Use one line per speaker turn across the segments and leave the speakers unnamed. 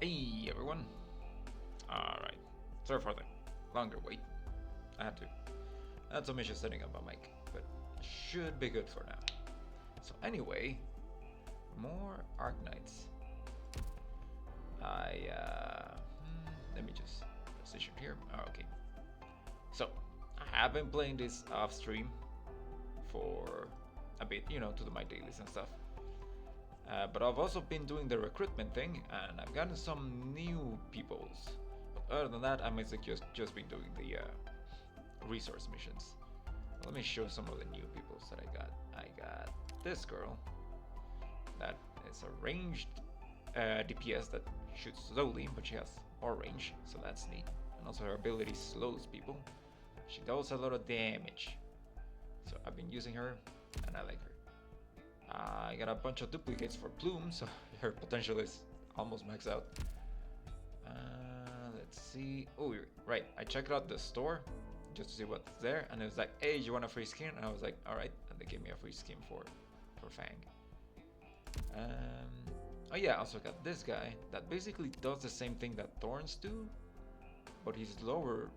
Hey everyone. Alright. Sorry for the longer wait. I had some issues setting up my mic, but should be good for now. So anyway, more Arknights. Let me just position here. Oh, okay. So I have been playing this off stream for a bit, to do my dailies and stuff. But I've also been doing the recruitment thing, and I've gotten some new peoples. But other than that, I mostly just been doing the resource missions. Let me show some of the new peoples that I got. I got this girl. That is a ranged DPS that shoots slowly, but she has more range, so that's neat. And also her ability slows people. She does a lot of damage. So I've been using her, and I like her. I got a bunch of duplicates for Plume, so her potential is almost maxed out. Let's see. Oh, right. I checked out the store just to see what's there, and it was like, "Hey, you want a free skin?" And I was like, "All right." And they gave me a free skin for Fang. Oh yeah, I also got this guy that basically does the same thing that Thorns do, but he's lower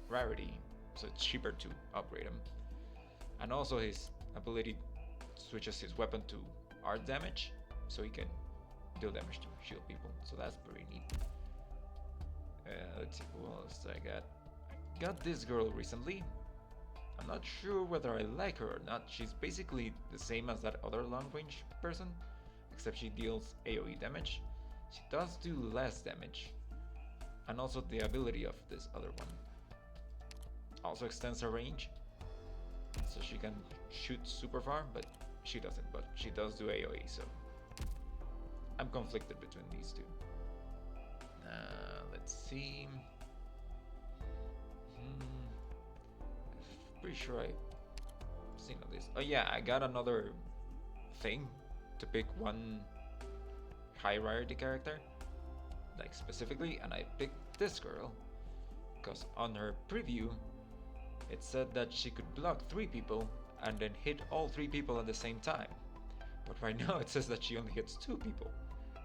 rarity, so it's cheaper to upgrade him. And also his ability switches his weapon to art damage, so he can deal damage to shield people. So that's pretty neat. Let's see who else I got. I got this girl recently. I'm not sure whether I like her or not. She's basically the same as that other long range person, except she deals AoE damage. She does do less damage, and also the ability of this other one also extends her range, so she can shoot super far, but she doesn't. But she does do AoE, so I'm conflicted between these two. Let's see. Pretty sure I've seen all this. Oh yeah, I got another thing to pick one high rarity character, like specifically, and I picked this girl because on her preview it said that she could block 3 people and then hit all 3 people at the same time. But right now it says that she only hits 2 people.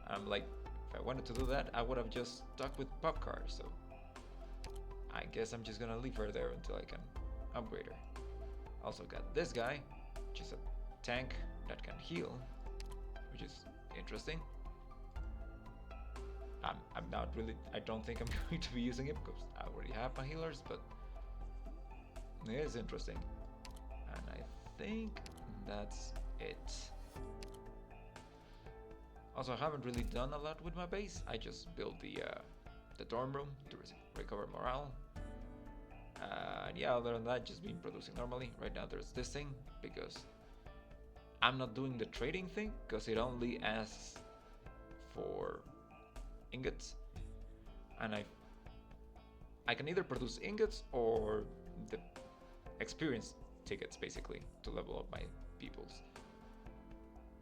I'm like, if I wanted to do that, I would have just stuck with pop cars, so I guess I'm just gonna leave her there until I can upgrade her. Also got this guy, which is a tank that can heal, which is interesting. I'm not really, I don't think I'm going to be using it because I already have my healers, but it is interesting. And I think that's it. Also, I haven't really done a lot with my base. I just built the dorm room to recover morale. And yeah, other than that, just been producing normally. Right now there's this thing because I'm not doing the trading thing because it only asks for ingots, and I can either produce ingots or the experience tickets basically to level up my peoples.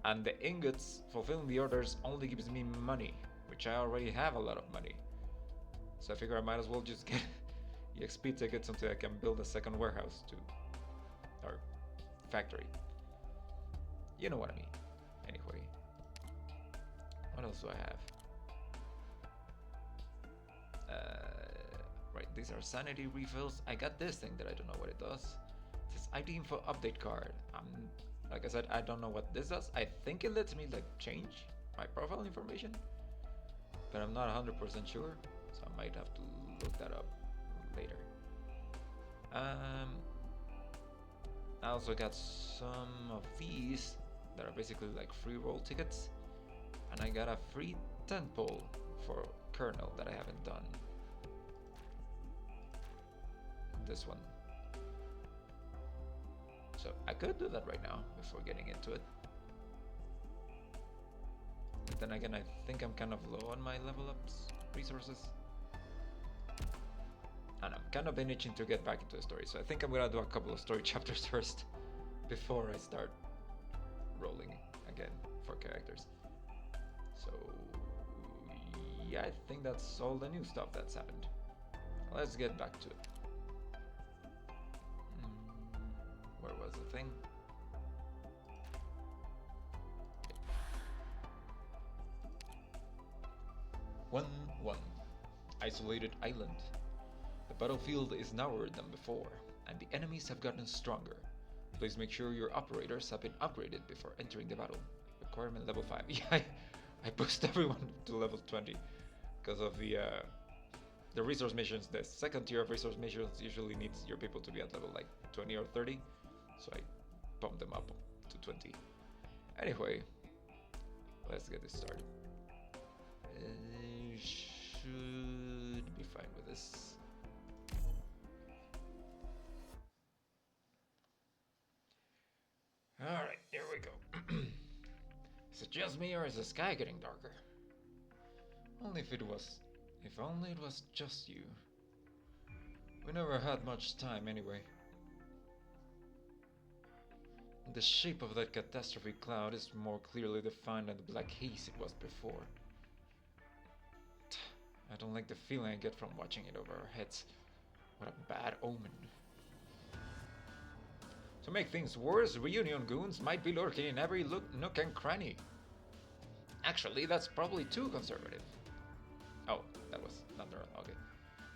And the ingots fulfilling the orders only gives me money, which I already have a lot of money. So I figure I might as well just get EXP tickets until I can build a second warehouse or factory. You know what I mean. Anyway, what else do I have? Right, these are sanity refills. I got this thing that I don't know what it does. It says ID info update card. Like I said, I don't know what this does. I think it lets me like change my profile information, but I'm not 100% sure, so I might have to look that up later. I also got some of these that are basically like free roll tickets, and I got a free Tentacle for Colonel that I haven't done. This one. So I could do that right now before getting into it. But then again, I think I'm kind of low on my level ups resources. And I'm kind of been itching to get back into the story, so I think I'm gonna do a couple of story chapters first before I start rolling again for characters. So yeah, I think that's all the new stuff that's happened. Let's get back to it. Where was the thing? 1-1. Isolated island. The battlefield is narrower than before, and the enemies have gotten stronger. Please make sure your operators have been upgraded before entering the battle. Requirement level 5. Yeah, I pushed everyone to level 20 because of the resource missions. The second tier of resource missions usually needs your people to be at level like 20 or 30, so I bumped them up to 20. Anyway, let's get this started. Should be fine with this. Alright, here we go. Is it just me or is the sky getting darker? Only if only it was just you. We never had much time anyway. The shape of that catastrophe cloud is more clearly defined than the black haze it was before. I don't like the feeling I get from watching it over our heads. What a bad omen. To make things worse, reunion goons might be lurking in every nook and cranny. Actually, that's probably too conservative. Oh, that was thunder. Okay.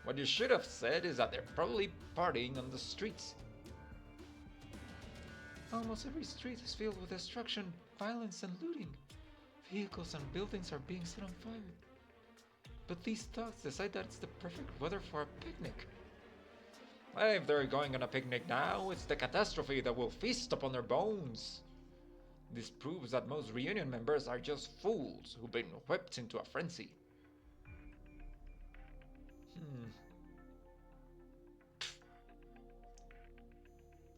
What you should have said is that they're probably partying on the streets. Almost every street is filled with destruction, violence, and looting. Vehicles and buildings are being set on fire. But these thugs decide that it's the perfect weather for a picnic. Well, if they're going on a picnic now, it's the catastrophe that will feast upon their bones. This proves that most reunion members are just fools who've been whipped into a frenzy.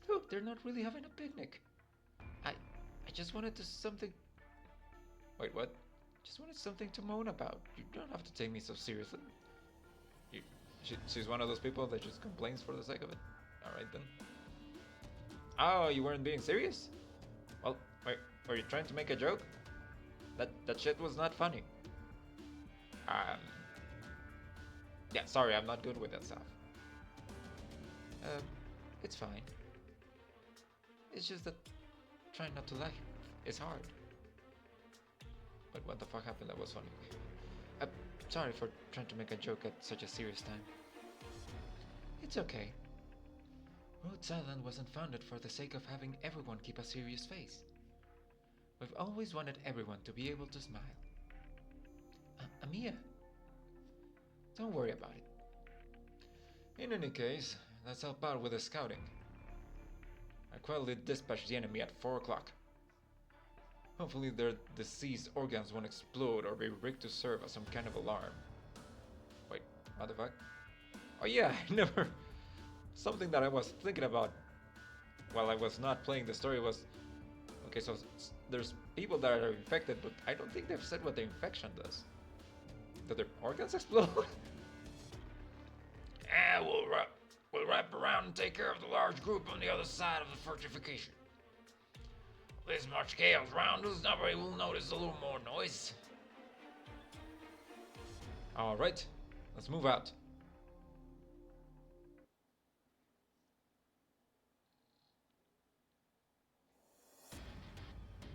Look, they're not really having a picnic. I just wanted something... Wait, what? Just wanted something to moan about. You don't have to take me so seriously. She's one of those people that just complains for the sake of it. Alright then. Oh, you weren't being serious? Well, wait, were you trying to make a joke? That shit was not funny. Yeah, sorry, I'm not good with that stuff. It's fine. It's just that trying not to laugh is hard. But what the fuck happened that was funny? Sorry for trying to make a joke at such a serious time. It's okay. Rhodes Island wasn't founded for the sake of having everyone keep a serious face. We've always wanted everyone to be able to smile. Amia, don't worry about it. In any case, let's help out with the scouting. I quietly dispatched the enemy at 4 o'clock. Hopefully their deceased organs won't explode or be rigged to serve as some kind of alarm. Wait, what the fuck? Oh yeah, I never... Something that I was thinking about while I was not playing the story was... Okay, so there's people that are infected, but I don't think they've said what the infection does. Do their organs explode? We'll wrap around and take care of the large group on the other side of the fortification. This much chaos around us, nobody will notice a little more noise. Alright, let's move out.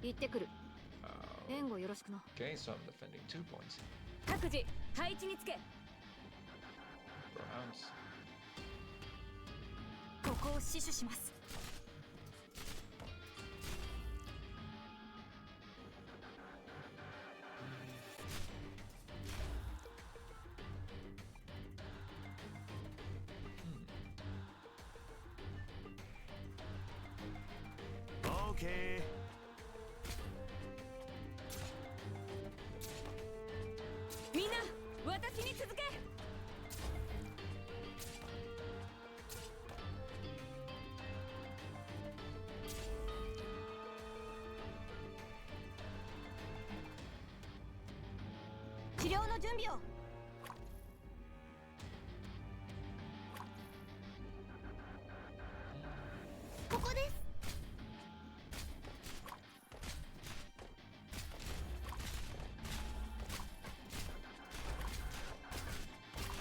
Okay, so I'm defending 2 points. Perhaps.
ここを死守します。
Okay.
みんな、私に続け。 治療の準備を。 ここです。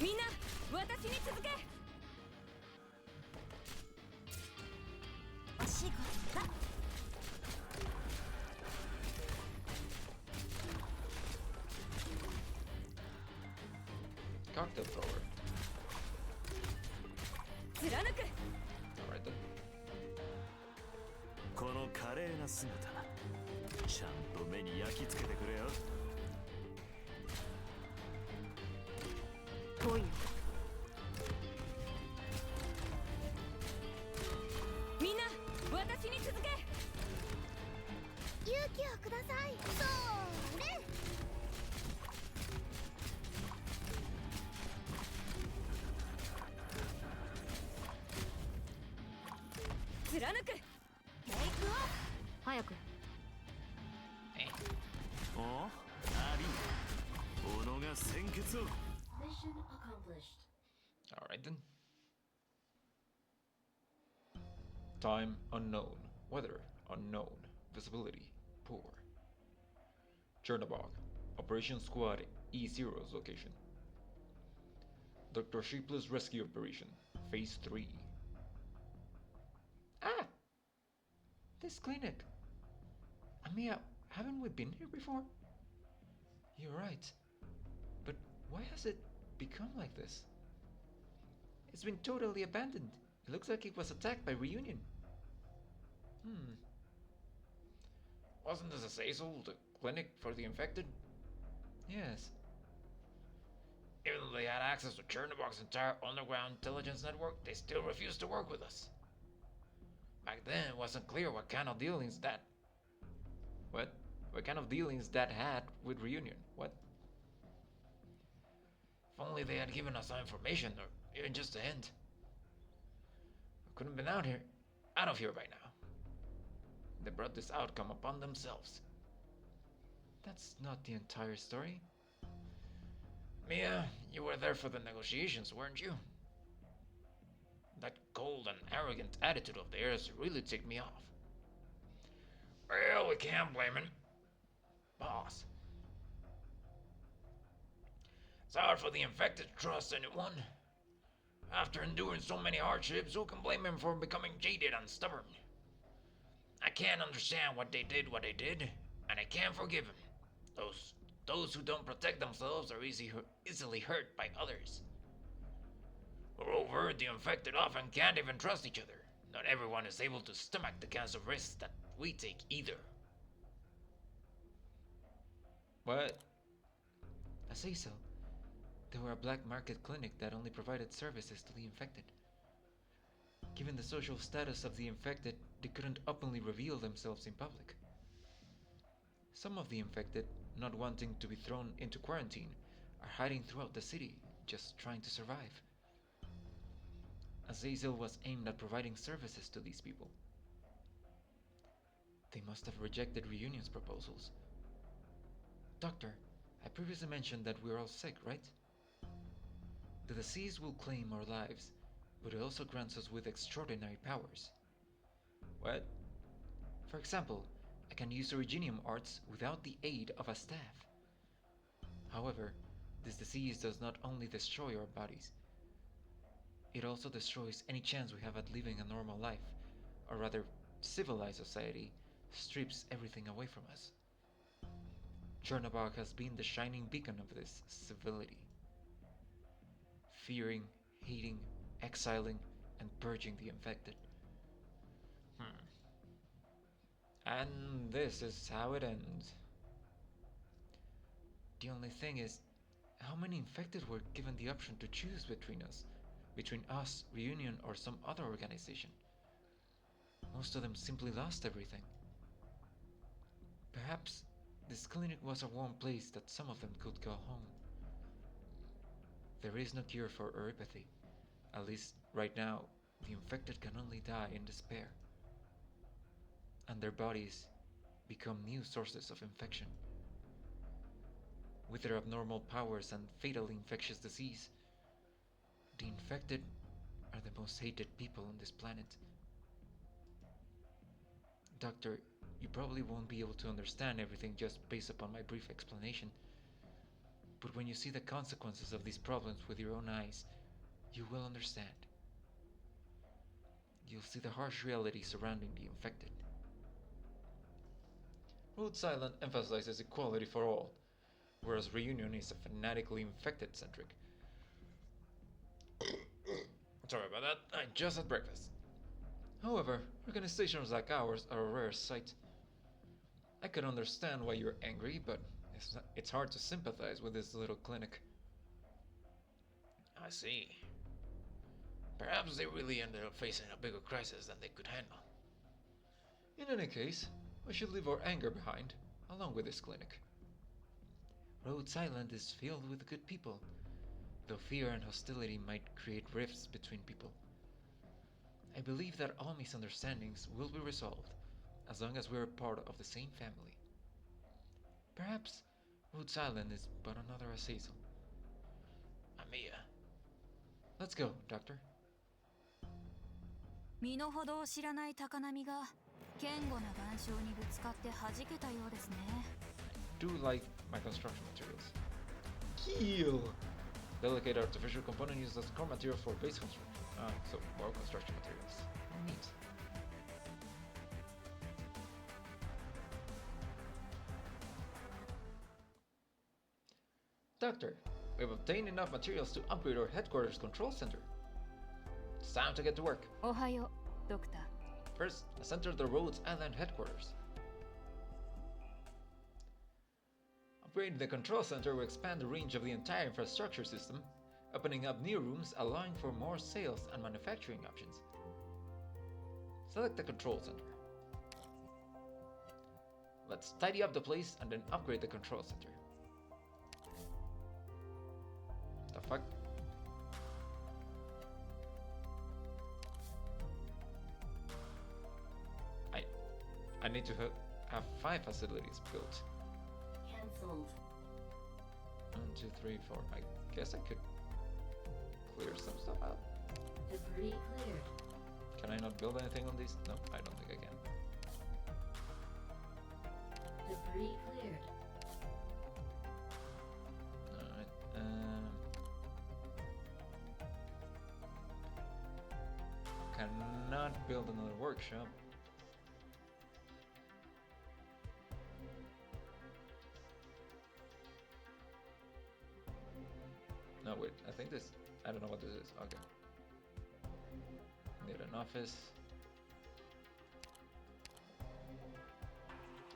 みんな、私に続け。お仕事だ。
Okay.
the thrower.
貫く
Alright then.
この華麗な姿ちゃんと目に焼き付けてくれよ。
来いよみんな私に続け勇気をくださいそれ貫くテイクオフ早く
Eh.
おあり己が先決を。
Mission accomplished
Alright then. Time unknown. Weather unknown. Visibility poor. Chernobog. Operation Squad E0's location. Dr. Sheepless Rescue Operation. Phase 3. Ah! This clinic. Amiya, haven't we been here before? You're right. But why has it become like this? It's been totally abandoned. It looks like it was attacked by Reunion. Wasn't this Azazel, the clinic for the infected? Yes. Even though they had access to Chernobog's entire underground intelligence network, they still refused to work with us. Back then, it wasn't clear what kind of dealings that... What? What kind of dealings that had with Reunion? What? If only they had given us some information, or even just a hint. We couldn't have been out of here by now. They brought this outcome upon themselves. That's not the entire story. Mia, you were there for the negotiations, weren't you? That cold and arrogant attitude of theirs really ticked me off. Well, we can't blame him. Boss. It's hard for the infected to trust anyone. After enduring so many hardships, who can blame him for becoming jaded and stubborn? I can't understand what they did, and I can't forgive him. Those who don't protect themselves are easily hurt by others. Moreover, the infected often can't even trust each other. Not everyone is able to stomach the kinds of risks that we take either. What? I say so. They were a black market clinic that only provided services to the infected. Given the social status of the infected, they couldn't openly reveal themselves in public. Some of the infected, not wanting to be thrown into quarantine, are hiding throughout the city, just trying to survive. Azazel was aimed at providing services to these people. They must have rejected Reunion's proposals. Doctor, I previously mentioned that we're all sick, right? The disease will claim our lives, but it also grants us with extraordinary powers. What? For example, I can use originium arts without the aid of a staff. However, this disease does not only destroy our bodies, it also destroys any chance we have at living a normal life, or rather, civilized society strips everything away from us. Chernobog has been the shining beacon of this civility. Fearing, hating, exiling, and purging the infected. And this is how it ends. The only thing is, how many infected were given the option to choose between us, Reunion, or some other organization? Most of them simply lost everything. Perhaps this clinic was a warm place that some of them could go home. There is no cure for neuropathy. At least right now, the infected can only die in despair. And their bodies become new sources of infection. With their abnormal powers and fatally infectious disease, the infected are the most hated people on this planet. Doctor, you probably won't be able to understand everything just based upon my brief explanation. But when you see the consequences of these problems with your own eyes, you will understand. You'll see the harsh reality surrounding the infected. Rhodes Island emphasizes equality for all, whereas Reunion is a fanatically infected-centric. Sorry about that, I just had breakfast. However, organizations like ours are a rare sight. I can understand why you're angry, but it's hard to sympathize with this little clinic. I see. Perhaps they really ended up facing a bigger crisis than they could handle. In any case, we should leave our anger behind, along with this clinic. Rhodes Island is filled with good people, though fear and hostility might create rifts between people. I believe that all misunderstandings will be resolved, as long as we are part of the same family. Perhaps Rhodes Island is but another Azazel. Amiya. Let's go, Doctor.
身の程を知らない高波が堅固な岩礁にぶつかって弾けたようですね。
Do like my construction materials. Kill! Delicate artificial component used as core material for base construction. So more construction materials. Neat. Doctor, we've obtained enough materials to upgrade our headquarters control center. It's time to get to work.
おはよう、ドクター。
First, let's enter the Rhodes Island headquarters. Upgrading the control center will expand the range of the entire infrastructure system, opening up new rooms allowing for more sales and manufacturing options. Select the control center. Let's tidy up the place and then upgrade the control center. The fuck? I need to have 5 facilities built.
Cancelled.
1, 2, 3, 4. I guess I could clear some stuff out.
Debris cleared.
Can I not build anything on these? No, I don't think I can.
Debris cleared.
Alright, cannot build another workshop. No, wait, I think this, I don't know what this is. Okay. Need an office.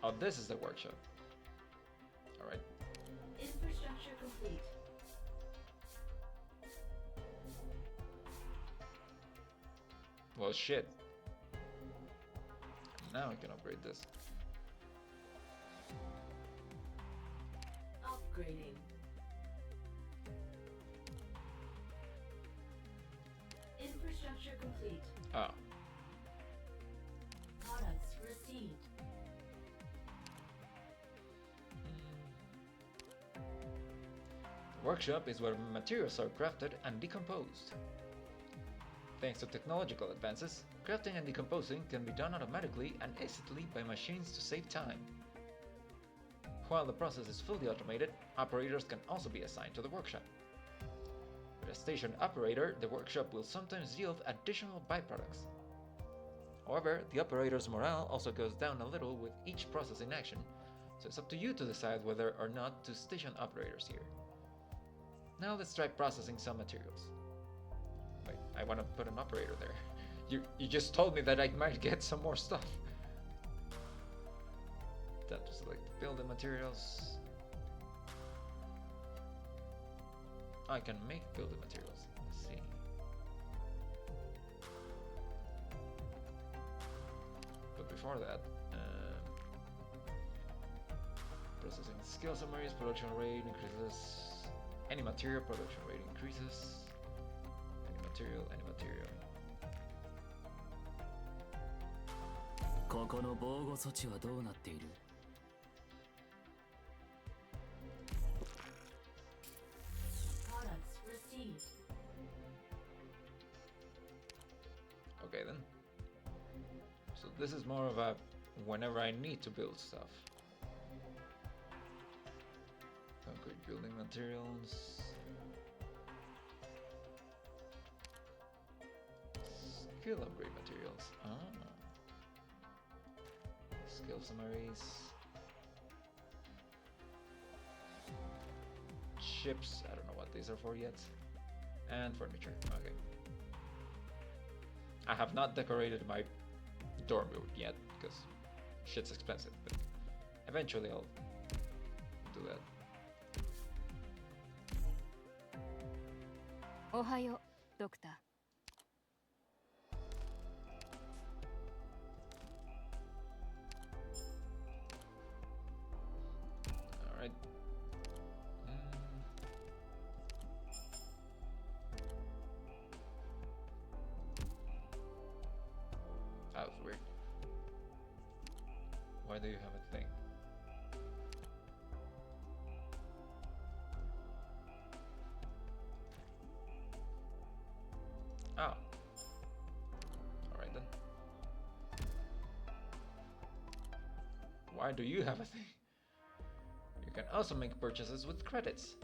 Oh, this is the workshop. Alright.
Infrastructure complete.
Well, shit. Now I can upgrade this.
Upgrading. Infrastructure complete.
Oh.
Products received.
The workshop is where materials are crafted and decomposed. Thanks to technological advances, crafting and decomposing can be done automatically and instantly by machines to save time. While the process is fully automated, operators can also be assigned to the workshop. With a station operator, the workshop will sometimes yield additional byproducts. However, the operator's morale also goes down a little with each process in action, so it's up to you to decide whether or not to station operators here. Now let's try processing some materials. Wait, I want to put an operator there. You just told me that I might get some more stuff. That to select building materials. I can make building materials. Let's see. But before that, processing skill summaries, production rate increases. Any material production rate increases. Any material.
ここの防護措置はどうなっている？
Products received.
Okay then. So this is more of a whenever I need to build stuff. Concrete building materials. Skill upgrade materials. Skill summaries. Ships, I don't know what these are for yet. And furniture, okay. I have not decorated my dorm room yet because shit's expensive, but eventually I'll do that.
おはよう、ドクター。
Alright. That was weird. Why do you have a thing? Oh. Alright then. Why do you have a thing? You can also make purchases with credits.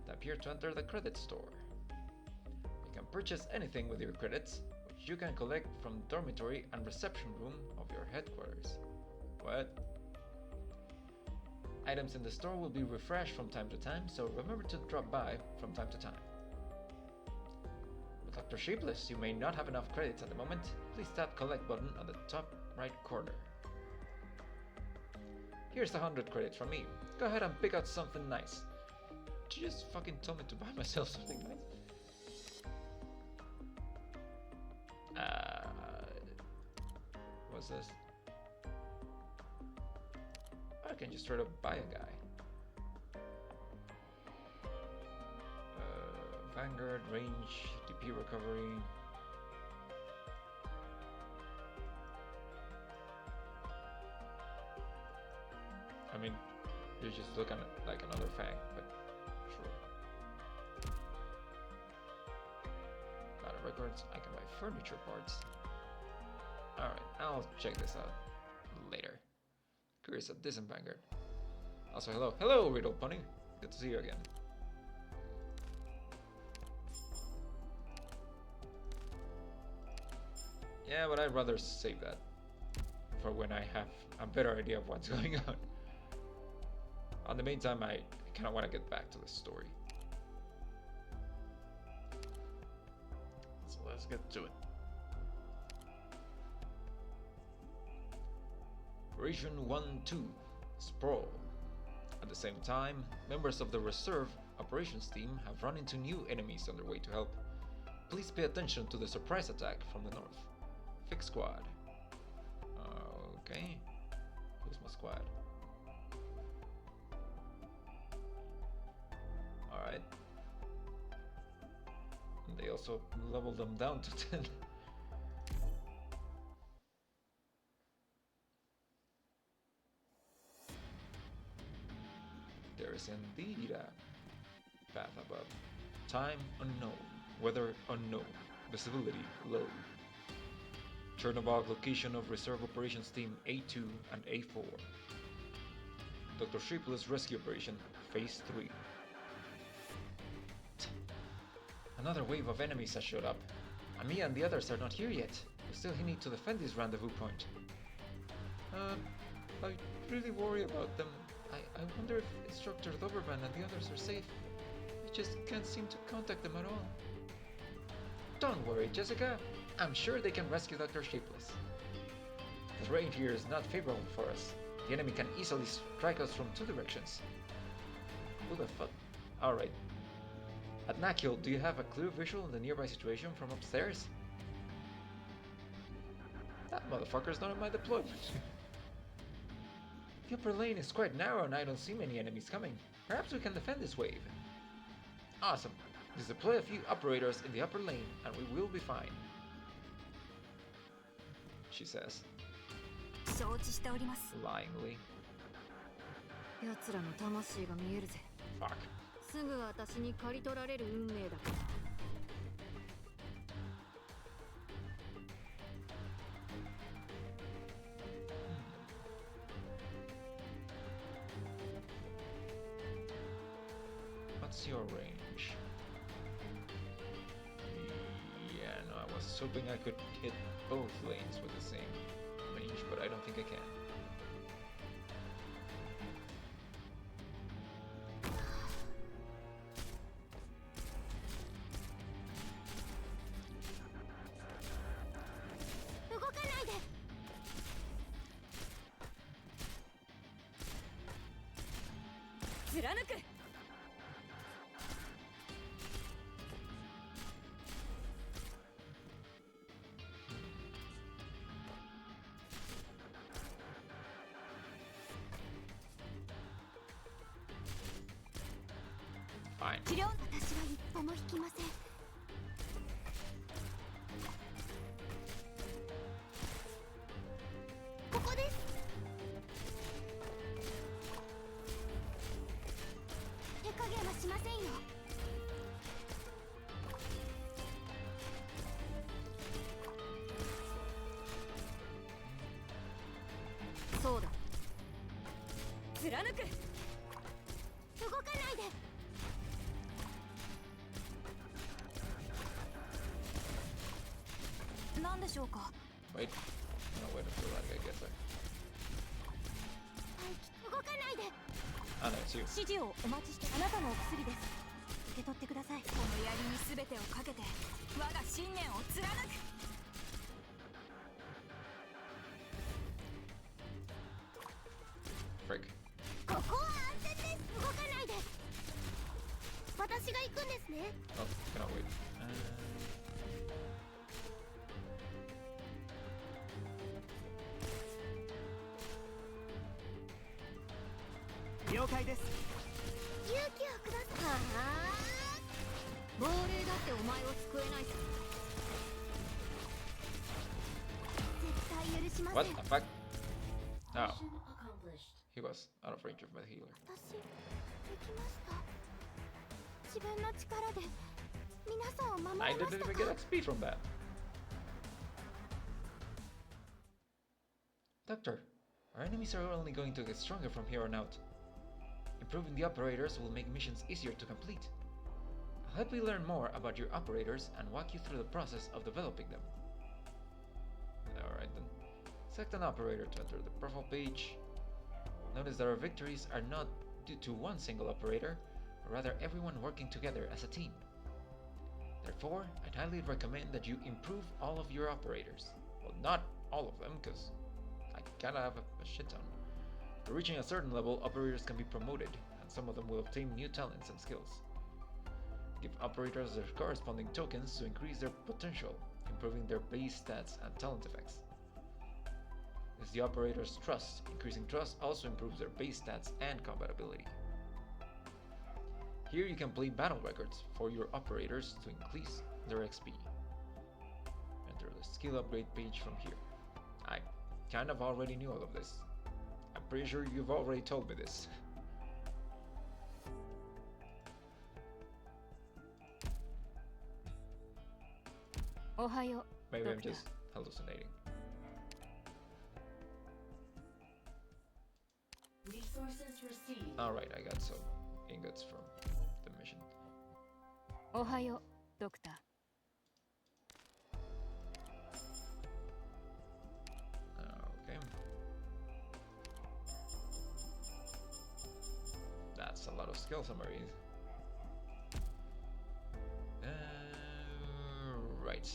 Tap here to enter the credit store. You can purchase anything with your credits, which you can collect from the dormitory and reception room of your headquarters. What? Items in the store will be refreshed from time to time, so remember to drop by from time to time. With Dr. Shapeless, you may not have enough credits at the moment. Please tap collect button on the top right corner. Here's 100 credits from me. Go ahead and pick out something nice. Did you just fucking tell me to buy myself something nice? What's this? I can just straight up buy a guy. Vanguard, range, DP recovery. I mean, you're just looking at like another Fang, but sure. Battle records, I can buy furniture parts. Alright, I'll check this out later. Curious at this in Vanguard. Also, hello. Hello, Riddle Pony. Good to see you again. Yeah, but I'd rather save that for when I have a better idea of what's going on. In the meantime, I kind of want to get back to the story. So let's get to it. Operation 1-2, Sprawl. At the same time, members of the Reserve Operations team have run into new enemies on their way to help. Please pay attention to the surprise attack from the north. Fix squad. Okay. Who's my squad? Alright. They also leveled them down to 10. There is indeed a path above. Time unknown. Weather unknown. Visibility low. Chernobog location of Reserve Operations Team A2 and A4. Dr. Shapeless Rescue Operation Phase 3. Another wave of enemies has showed up. Ami and the others are not here yet. We still need to defend this rendezvous point. I really worry about them. I wonder if Instructor Doberman and the others are safe. I just can't seem to contact them at all. Don't worry, Jessica. I'm sure they can rescue Dr. Shapeless. The terrain here is not favorable for us. The enemy can easily strike us from two directions. Who the fuck? Alright. At Nakil, do you have a clear visual of the nearby situation from upstairs? That motherfucker's not in my deployment. The upper lane is quite narrow and I don't see many enemies coming. Perhaps we can defend this wave. Awesome. Just deploy a few operators in the upper lane and we will be fine. She says.
承知しております。
Lyingly.
奴らの魂が見えるぜ。
Fuck.
すぐ私に刈り取られる運命だから。What's your range? Yeah, no, I was hoping I could hit both lanes with the same range, but I don't think I can.
貫く
Fine.
治療私は一歩も引きませんここです手加減はしませんよそうだ貫く動かないで なんでしょうか
Wait. No way to feel like I guess I.
動かないで
Ah, no, it's you.
指示をお待ちしてあなたのお薬です受け取ってくださいこの槍に全てをかけて我が信念を貫く
Frick.
ここは安全です動かないで私が行くんですね
Oh, cannot wait.
了解です。
勇気をくださいはあ亡霊だってお前を救えないさ絶対許しませ
What
ん
the fuck? Oh. He was out of range of my healer.
私できました自分の力で皆さんを守
I
れま
didn't
した
even
か
get XP from that. Doctor, our enemies are only going to get stronger from here on out. Improving the operators will make missions easier to complete. I'll help you learn more about your operators and walk you through the process of developing them. Alright then. Select an operator to enter the profile page. Notice that our victories are not due to one single operator, but rather everyone working together as a team. Therefore, I'd highly recommend that you improve all of your operators. Well, not all of them, because I kinda have a shit ton. But reaching a certain level, operators can be promoted, and some of them will obtain new talents and skills. Give operators their corresponding tokens to increase their potential, improving their base stats and talent effects. As the operator's trust, increasing trust also improves their base stats and combat ability. Here you can play battle records for your operators to increase their XP. Enter the skill upgrade page from here. I kind of already knew all of this. I'm pretty sure you've already told me this.
Ohayo.
Maybe I'm just hallucinating.
Resources received.
Alright, I got some ingots from the mission.
Ohayo, Doctor.
Okay. That's a lot of skill summaries. Right.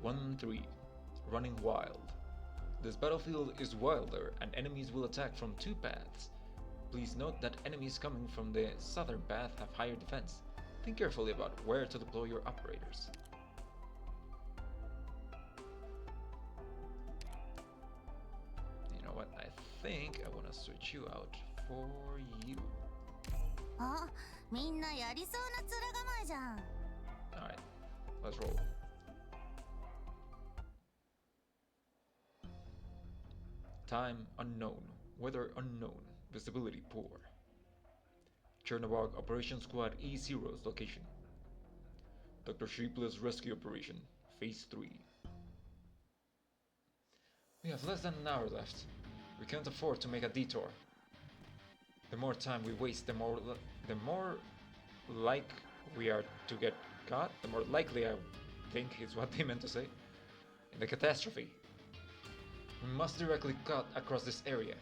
One 3. Running wild. This battlefield is wilder and enemies will attack from two paths. Please note that enemies coming from the southern path have higher defense. Think carefully about where to deploy your operators. You know what? I think I want to switch you out for you.
あ、みんなやりそうな面構えじゃん。
Alright, let's roll. Time unknown, weather unknown, visibility poor. Chernobog Operation Squad E0's location. Dr. Sheepless Rescue Operation, Phase 3. We have less than an hour left. We can't afford to make a detour. The more time we waste, the more like we are to get caught, the more likely I think is what they meant to say. In the catastrophe. We must directly cut across this area.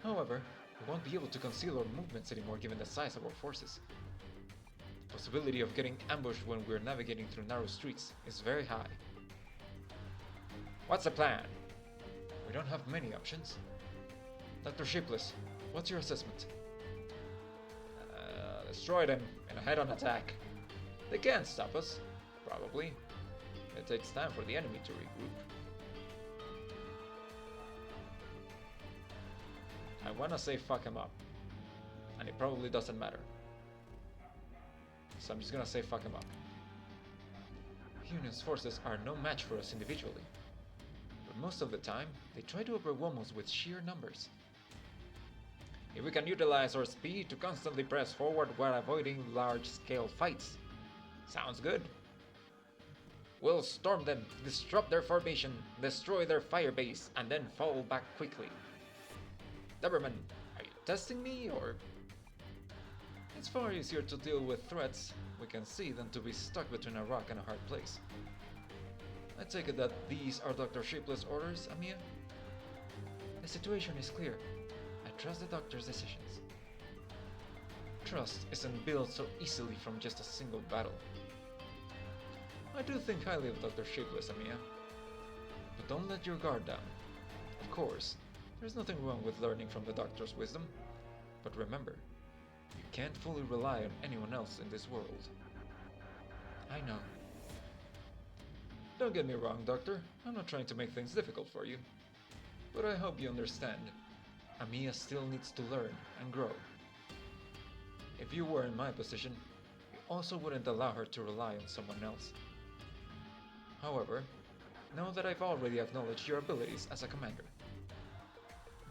However, we won't be able to conceal our movements anymore given the size of our forces. The possibility of getting ambushed when we're navigating through narrow streets is very high. What's the plan? We don't have many options. Dr. Shipless, what's your assessment? Destroy them in a head-on attack. They can't stop us, probably. It takes time for the enemy to regroup. I wanna say fuck him up, and it probably doesn't matter. So I'm just gonna say fuck him up. Union's forces are no match for us individually, but most of the time, they try to overwhelm us with sheer numbers. If we can utilize our speed to constantly press forward while avoiding large-scale fights. Sounds good. We'll storm them, disrupt their formation, destroy their fire base, and then fall back quickly. Doberman, are you testing me, or...? It's far easier to deal with threats we can see than to be stuck between a rock and a hard place. I take it that these are Dr. Shipless' orders, Amiya? The situation is clear. I trust the doctor's decisions. Trust isn't built so easily from just a single battle. I do think highly of Dr. Shipless, Amiya. But don't let your guard down. Of course, there's nothing wrong with learning from the doctor's wisdom. But remember, you can't fully rely on anyone else in this world. I know. Don't get me wrong, Doctor. I'm not trying to make things difficult for you. But I hope you understand. Amiya still needs to learn and grow. If you were in my position, you also wouldn't allow her to rely on someone else. However, know that I've already acknowledged your abilities as a commander.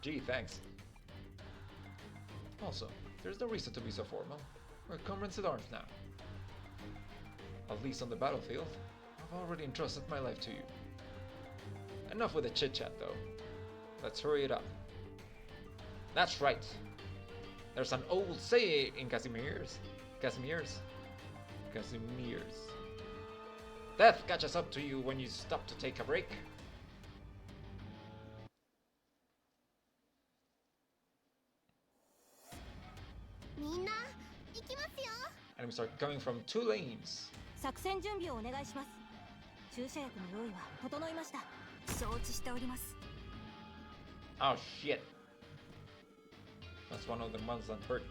Gee, thanks. Also, there's no reason to be so formal. We're comrades at arms now. At least on the battlefield, I've already entrusted my life to you. Enough with the chit-chat though. Let's hurry it up. That's right. There's an old saying in Casimirs. Death catches up to you when you stop to take a break. Enemies are coming from 2 lanes.
作戦準備をお願いします。注射薬の用意は整いました。承知しております。
Oh shit. That's one of the ones that hurt.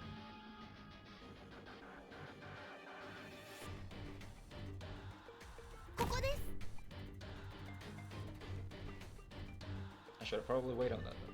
I should have probably waited on that though.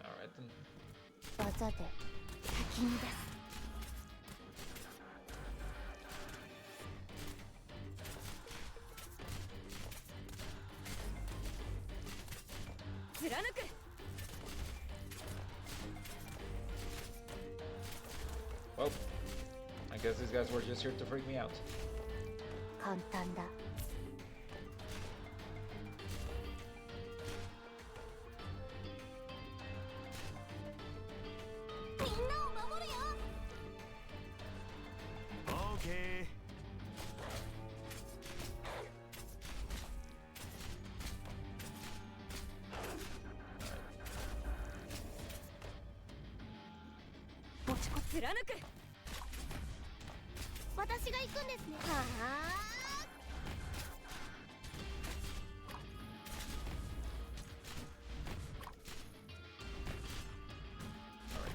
Alright then.
技で先に出す。貫く。
Well, I guess these guys were just here to freak me out.
簡単だ。みんなを守るよ。
Okay.
Alright. 貫く。私が行くんですね。は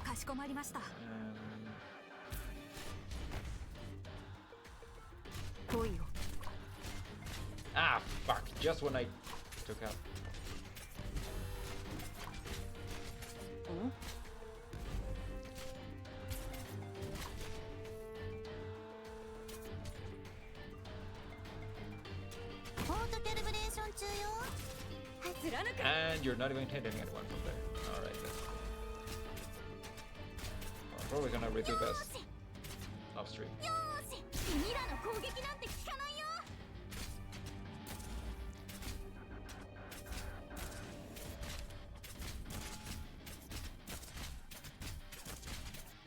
あ。かしこまりました。来いよ。
Ah, fuck! Just when I took out.
ん？And
you're not even hitting anyone from there. Alright then. Probably gonna redo this off stream.
よーし君らの攻撃なんて効かないよ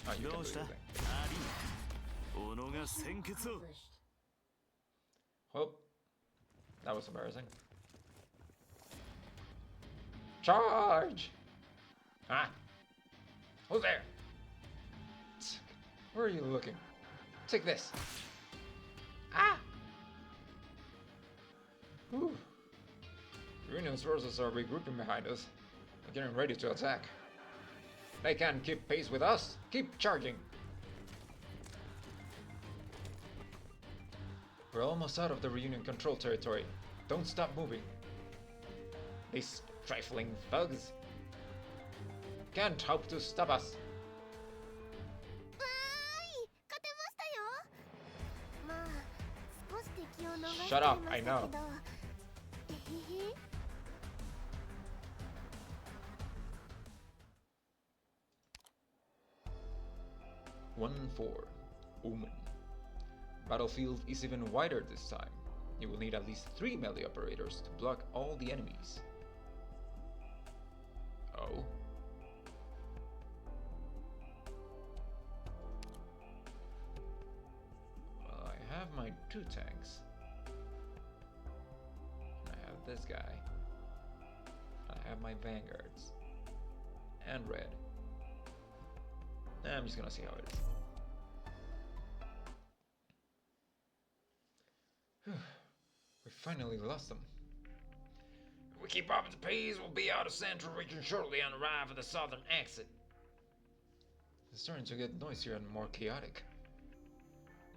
Ah, you can
ど
do
うした
anything.
アリーナ己が先決を
Accomplished.
Well, that was embarrassing. Charge! Ah! Who's there? Where are you looking? Take this! Ah! Whew. Union's forces are regrouping behind us. They're getting ready to attack. They can't keep pace with us. Keep charging! We're almost out of the Reunion control territory. Don't stop moving. These trifling thugs can't hope to stop us.
わーい勝てましたよまあ少し敵を逃してい
Shut up,
ま
I
した
know.
けどえへへ
1-4. Omen. Battlefield is even wider this time. You will need at least 3 melee operators to block all the enemies. Oh. Well, I have my 2 tanks. I have this guy. I have my vanguards. And red. I'm just gonna see how it is. We finally lost them. If we keep up the pace, we'll be out of Central Region shortly and arrive at the southern exit. It's starting to get noisier and more chaotic.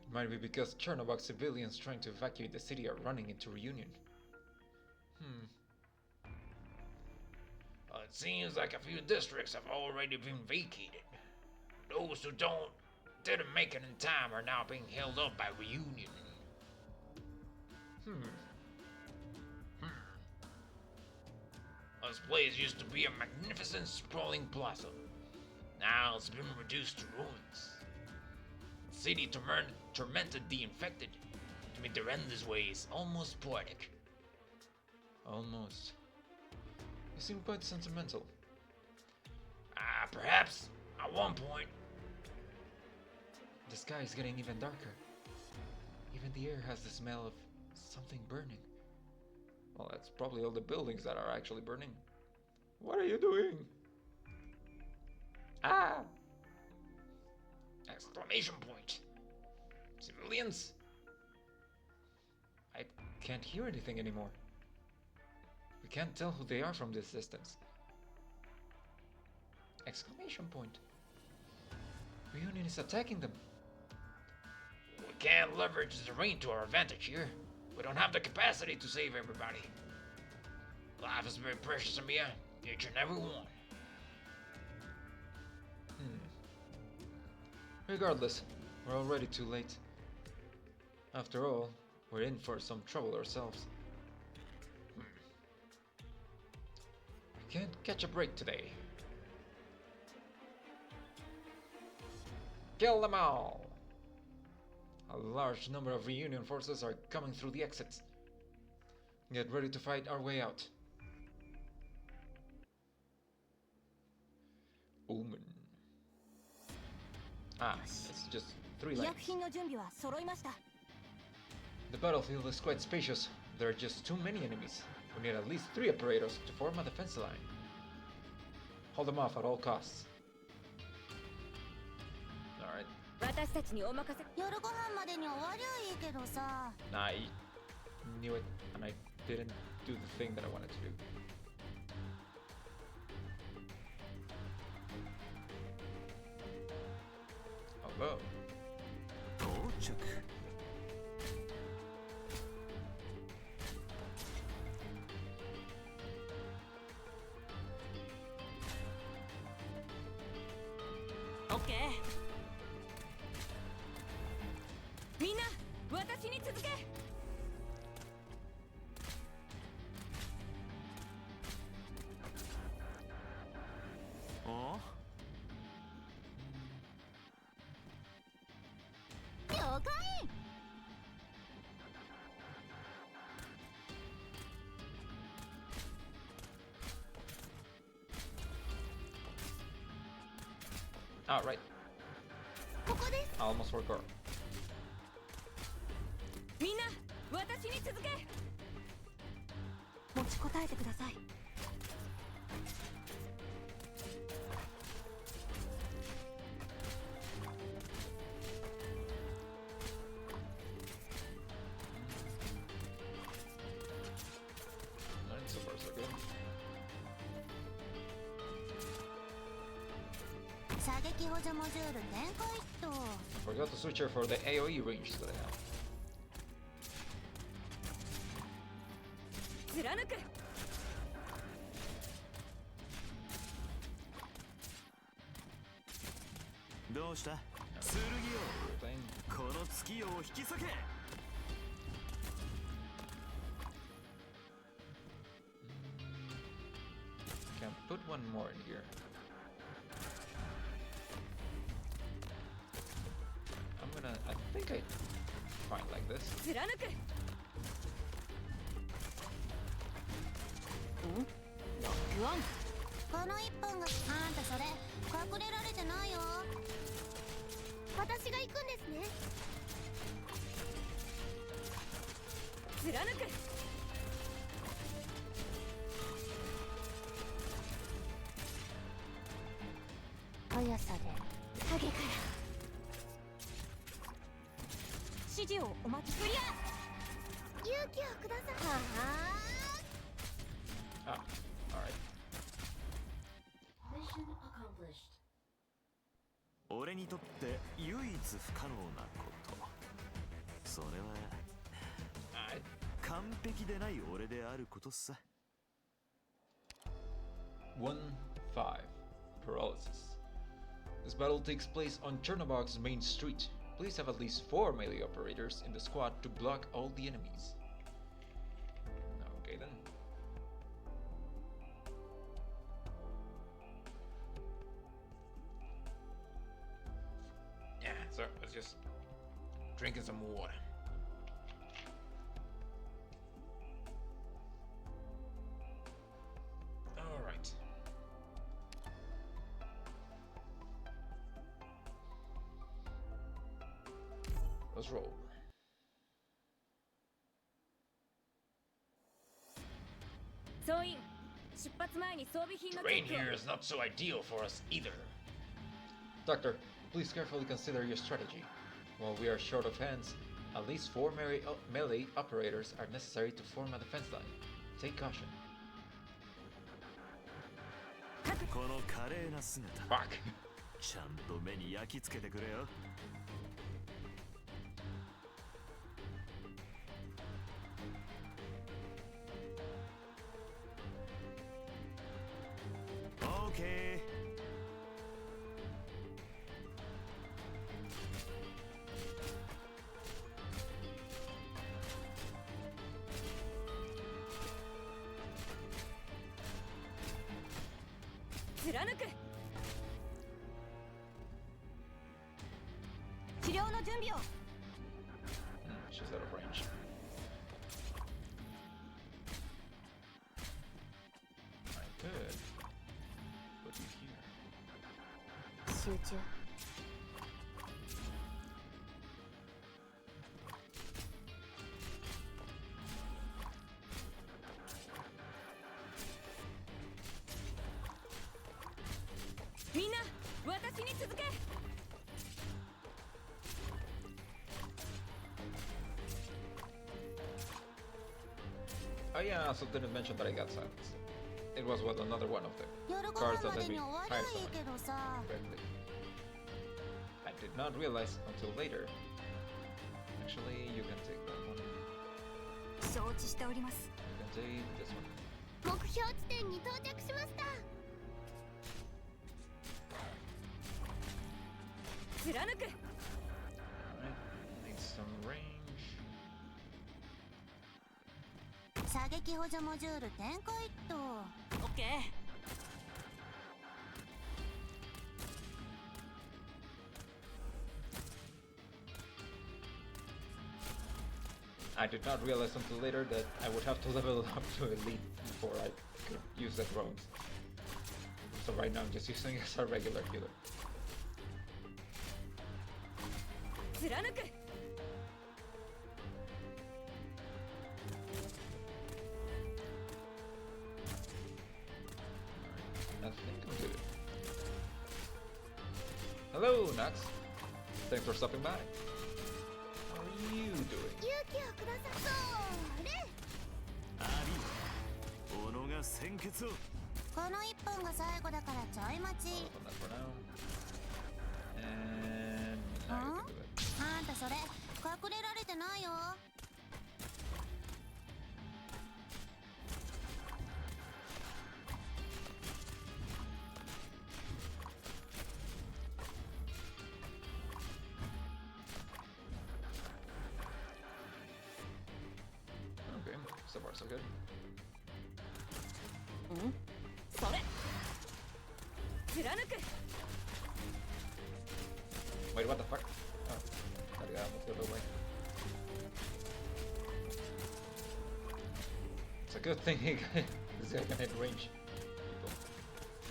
It might be because Chernobog civilians trying to evacuate the city are running into Reunion. Well, it seems like a few districts have already been vacated. Those who didn't make it in time are now being held up by Reunion. This place used to be a magnificent sprawling plaza. Now it's been reduced to ruins. The city tormented the infected. To make their endless ways almost poetic. Almost. You seem quite sentimental. Perhaps at one point. The sky is getting even darker. Even the air has the smell of something burning. Well, that's probably all the buildings that are actually burning. What are you doing? Ah! Exclamation point. Civilians? I can't hear anything anymore. We can't tell who they are from this distance. Exclamation point. Reunion is attacking them. We can't leverage the rain to our advantage here. We don't have the capacity to save everybody. Life is very precious, Amia. Each and every one. Regardless, we're already too late. After all, we're in for some trouble ourselves. We can't catch a break today. Kill them all! A large number of Reunion forces are coming through the exits. Get ready to fight our way out. Omen. It's just 3
医
lanes.
薬品の準備は揃いました
The battlefield is quite spacious. There are just too many enemies. We need at least 3 operators to form a defense line. Hold them off at all costs. Alright.
私たちにお任せ夜ご飯までに終わりゃいいけどさ
Nah, I knew it, and I didn't do the thing that I wanted to do. Hello.
到着
オッケーみんな私に続け
お
Oh, right.
ここです。
I almost forgot.
みんな私に続け。持ちこたえてください。
Learning supers are good.
射撃補助モジュール展開と。
I forgot to switch her for the AoE range that I have.
貫く。
どうした剣よ
Thing.
この月夜を引き裂け
Can put one more in here. I think I fine like this.
貫く。ん？ロックオン。この一本があんたそれ隠れられてないよ。私が行くんですね。貫く。速さで影から指示をお待ちクリア。勇気をください。はあ。
Ah, alright.
Mission accomplished.
俺にとって唯一不可能なことそれは
Alright.
完璧でない俺であることさ
1-5 Paralysis. This battle takes place on Chernobog's main street. Please have at least 4 melee operators in the squad to block all the enemies. Okay then. Yeah, so let's just drinking some water. All right. Let's roll. Terrain here is not so ideal for us either. Doctor, please carefully consider your strategy. While we are short of hands, at least 4 melee operators are necessary to form a defense line. Take caution.
この華麗な姿
Fuck.
ちゃんと目に焼き付けてくれよ OK
貫く。治療の準備を。
She's out of range. I could put you here.
集中。みんな、私に続け。
Oh yeah, I also didn't mention that I got silenced. It was with another one of the
夜ご
cards
飯
that
ま
let
で
me
に終わりゃ
hire
いい
someone
けどさ。
correctly. I did not realize until later. Actually, you can take that one.
承知しております。
You can take this one.
目標地点に到着しました。貫く。
Alright, need some range.
射撃補助モジュール展開っと。オッケー。
I did not realize until later that I would have to level up to elite before I could use the drones. So right now I'm just using it as a regular healer.
貫く
I think I'm good. Hello, Nax. Thanks for stopping by. How are you doing?
勇気をくださそれ
あり己が先決を
この1本が最後だからちょい待ち
Hold on that for now. And now you can do it.
あんたそれ隠れられてないよ
Okay, so far so good.
うんそれ貫く
Wait, what the fuck? Oh, gotta get out of the other way. It's a good thing this guy can hit range.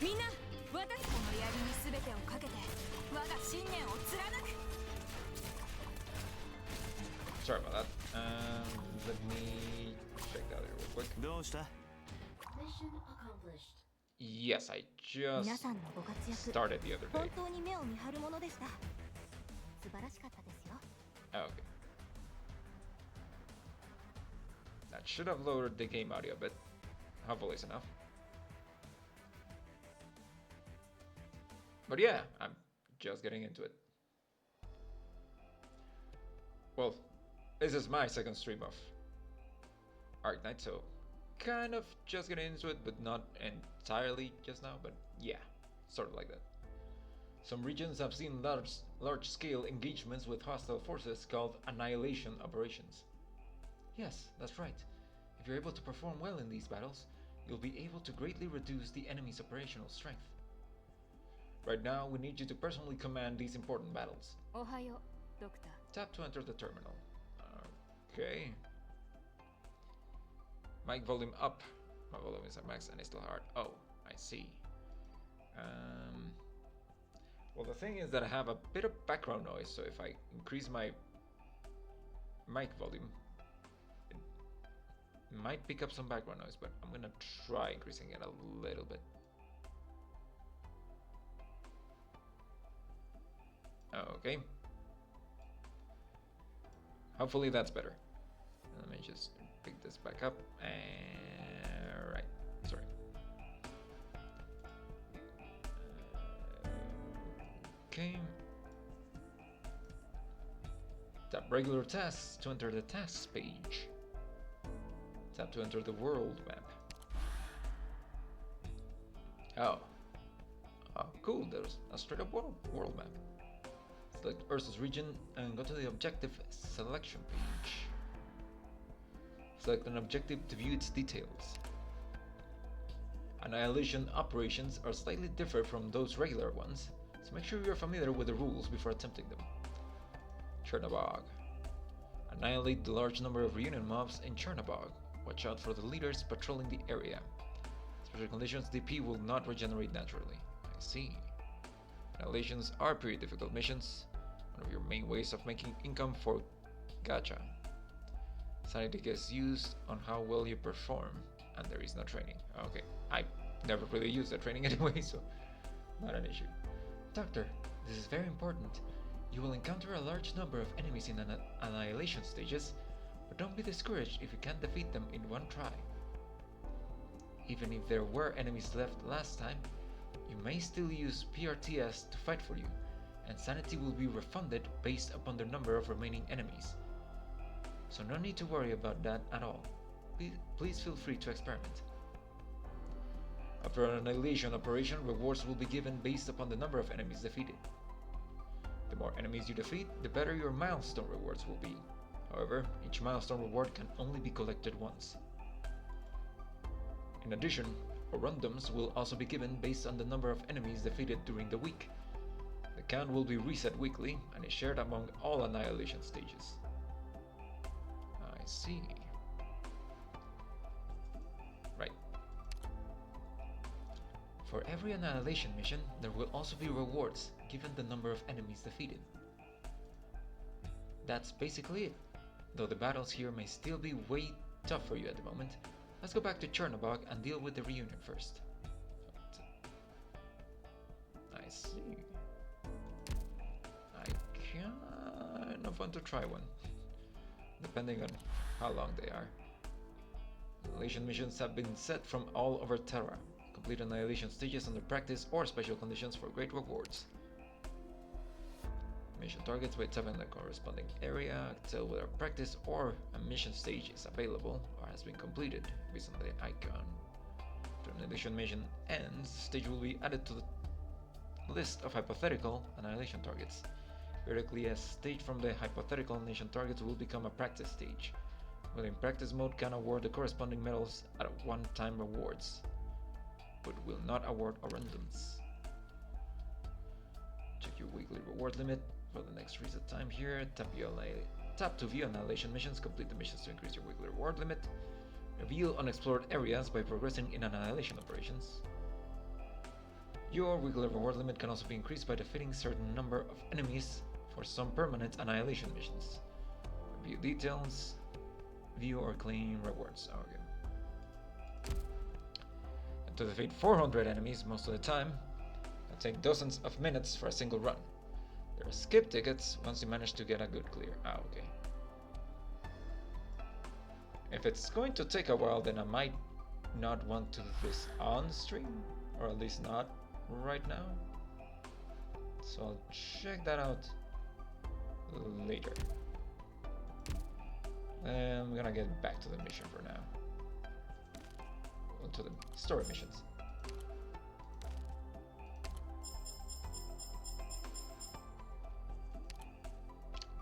みんな私この槍に全てをかけて我が信念を貫く
Sorry about that. Let me check that here real quick.
どうした
Mission accomplished.
Yes, I
皆
just
さんのご活躍
started the other
本
day.
当に目を見張るものでした素晴らしかったですよ
Oh, okay. That should have lowered the game audio a bit. Hopefully it's enough. But yeah, I'm just getting into it. Well, this is my second stream of Arknights, so kind of just getting into it, but not entirely just now, but yeah, sort of like that. Some regions have seen large-scale engagements with hostile forces called annihilation operations. Yes, that's right. If you're able to perform well in these battles, you'll be able to greatly reduce the enemy's operational strength. Right now, we need you to personally command these important battles.
おはようドクター
Tap to enter the terminal. Okay. Mic volume up. My volume is at max and it's still hard. Oh, I see. Well, the thing is that I have a bit of background noise, so if I increase my mic volume, it might pick up some background noise, but I'm gonna try increasing it a little bit. Okay. Hopefully that's better. Let me just pick this back up. And right, sorry. Okay. Tap regular tasks to enter the tasks page. Tap to enter the world map. Oh. Oh, cool. There's a straight up world map. Select Ursa's region and go to the objective selection page. Select an objective to view its details. Annihilation operations are slightly different from those regular ones, so make sure you're familiar with the rules before attempting them. Chernobog. Annihilate the large number of reunion mobs in Chernobog. Watch out for the leaders patrolling the area. Special conditions DP will not regenerate naturally. I see. Annihilations are pretty difficult missions, one of your main ways of making income for gacha. Sanity gets used on how well you perform, and there is no training. Okay, I never really use the training anyway, so not an issue. Doctor, this is very important. You will encounter a large number of enemies in annihilation stages, but don't be discouraged if you can't defeat them in one try. Even if there were enemies left last time, you may still use PRTS to fight for you, and sanity will be refunded based upon the number of remaining enemies. So no need to worry about that at all. Please feel free to experiment. After an annihilation operation, rewards will be given based upon the number of enemies defeated. The more enemies you defeat, the better your milestone rewards will be. However, each milestone reward can only be collected once. In addition, Orundums will also be given based on the number of enemies defeated during the week. The count will be reset weekly and is shared among all annihilation stages. I see. Right. For every annihilation mission, there will also be rewards given the number of enemies defeated. that's basically it. Though the battles here may still be way tough for you at the moment, let's go back to Chernobog and deal with the reunion first. I see. I kind of want to try one, depending on how long they are. Annihilation missions have been set from all over Terra. Complete annihilation stages under practice or special conditions for great rewards. Mission targets by tapping the corresponding area, tell whether practice or a mission stage is available or has been completed based on the icon. After an annihilation mission ends, the stage will be added to the list of hypothetical annihilation targets. Periodically, a stage from the hypothetical annihilation targets will become a practice stage. While in practice mode, can award the corresponding medals at one-time rewards, but will not award addendums. Check your weekly reward limit for the next reset time here. Tap to view annihilation missions. Complete the missions to increase your weekly reward limit. Reveal unexplored areas by progressing in annihilation operations. Your weekly reward limit can also be increased by defeating certain number of enemies for some permanent annihilation missions. Review details. View or claim rewards. Okay. And to defeat 400 enemies most of the time, it'll take dozens of minutes for a single run. There are skip tickets once you manage to get a good clear. Okay. If it's going to take a while, then I might not want to do this on stream, or at least not right now. So I'll check that out later. I'm gonna get back to the mission for now. Well, to the story missions.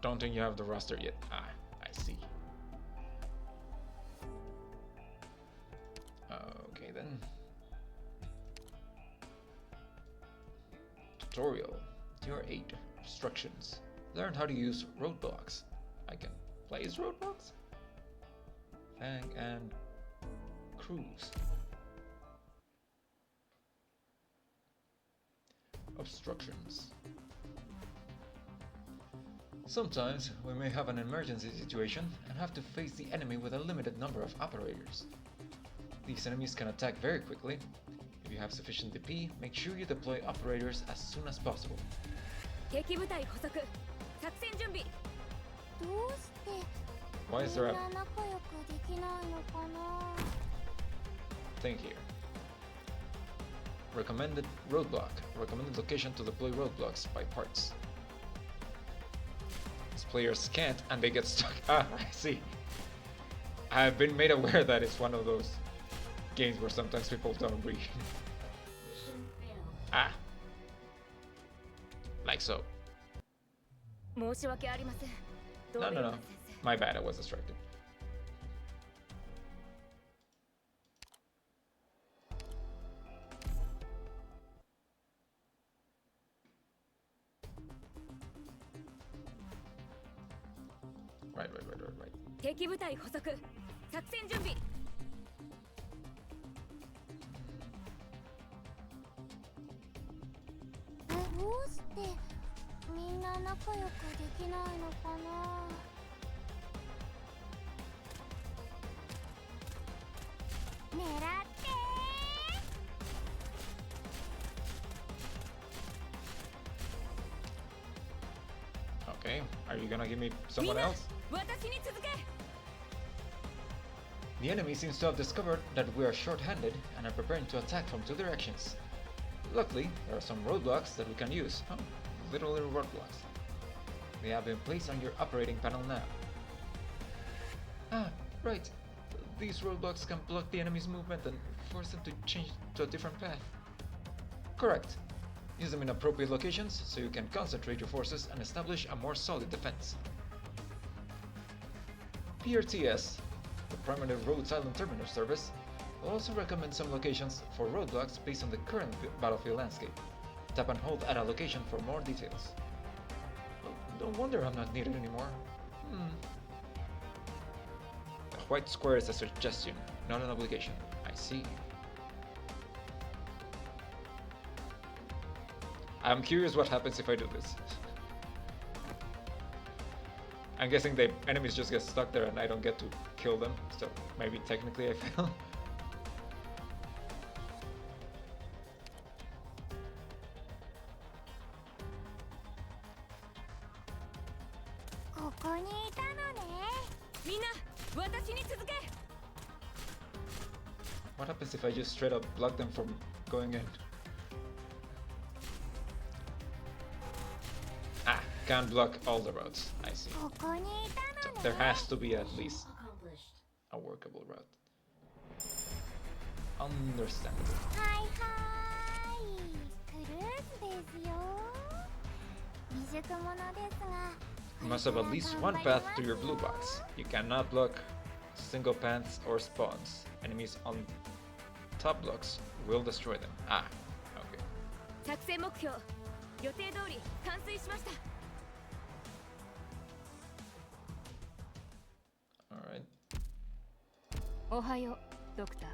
Don't think you have the roster yet. Ah, I see. Okay then. Tutorial. Tier 8. Instructions. Learn how to use roadblocks. I can place roadblocks? Fang and cruise. Obstructions. Sometimes we may have an emergency situation and have to face the enemy with a limited number of operators. These enemies can attack very quickly. If you have sufficient DP, make sure you deploy operators as soon as possible.
敵部隊捕捉作戦準備
どうして
Why is
み
there
ん
a
な仲良くできないのかな
thing here? Recommended roadblock. Recommended location to deploy roadblocks by parts. These players can't and they get stuck. Ah, I see. I've been made aware that it's one of those games where sometimes people don't agree.
Mission failed.
Ah. Like so.
申し訳ありません
No,
ドーベ
no,
ルマ
no.
ン先生
My bad, I was distracted. Right.
敵部隊捕捉作戦準備
どうしてみんな仲良くできないのかな 狙って
Okay, are you gonna give me
みん
someone
な
else?
私に続け
The enemy seems to have discovered that we are short-handed and are preparing to attack from two directions. Luckily, there are some roadblocks that we can use. Oh, little roadblocks. They have been placed on your operating panel now. Ah, right. These roadblocks can block the enemy's movement and force them to change to a different path. Correct. Use them in appropriate locations so you can concentrate your forces and establish a more solid defense. PRTS, the permanent Rhodes Island terminal service, will also recommend some locations for roadblocks based on the current battlefield landscape. Tap and hold at a location for more details. Well, don't wonder I'm not needed anymore. The white square is a suggestion, not an obligation. I see. I'm curious what happens if I do this. I'm guessing the enemies just get stuck there and I don't get to kill them, so maybe technically I fail.
ここにいたのね。
みんな私に続け。
What happens if I just straight up block them from going in? Ah, can't block all the routes. I see.
ここにいた
So
のね。
there has to be at least
Accomplished.
a workable route. Understandable.
はいはい。クルーズですよ。未熟者ですが。
You must have at least one path to your blue box. You cannot block single paths or spawns. Enemies on top blocks will destroy them. Ah, okay.
作戦目標予定通り完遂しました。
Alright.
おはようドクター。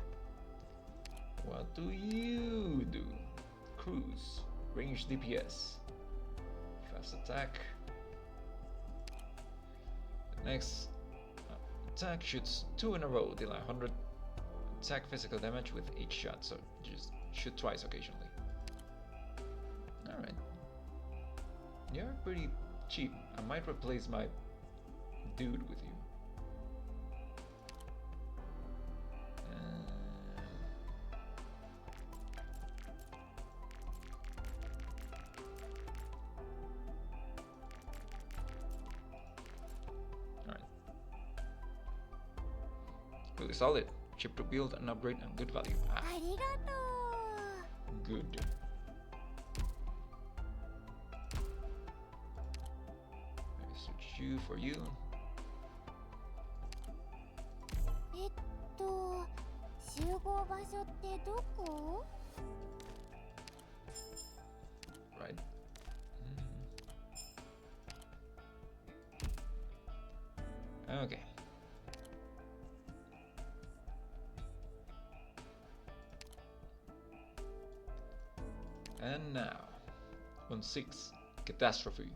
What do you do? Cruise. Range DPS. Fast attack. The next attack shoots 2 in a row, dealing 100 attack physical damage with each shot, so just shoot twice occasionally. Alright. You're pretty cheap. I might replace my dude with you. Alright. Really solid. Chip to build and upgrade and good value. Ah,
ありがと
good. Maybe switch you for you.
う。集合場所ってどこ？
Right. Okay. And now, on 6, Catastrophe.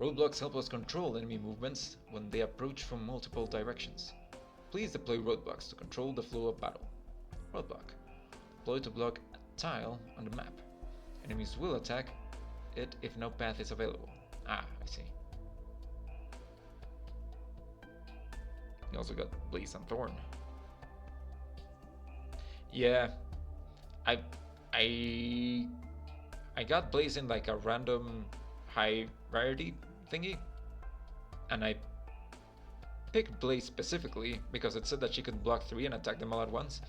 Roadblocks help us control enemy movements when they approach from multiple directions. Please deploy roadblocks to control the flow of battle. Roadblock. Deploy to block a tile on the map. Enemies will attack it if no path is available. Ah, I see. You also got Blaze and Thorn. Yeah, I got Blaze in like a random high rarity thingy, and I picked Blaze specifically because it said that she could block 3 and attack them all at once.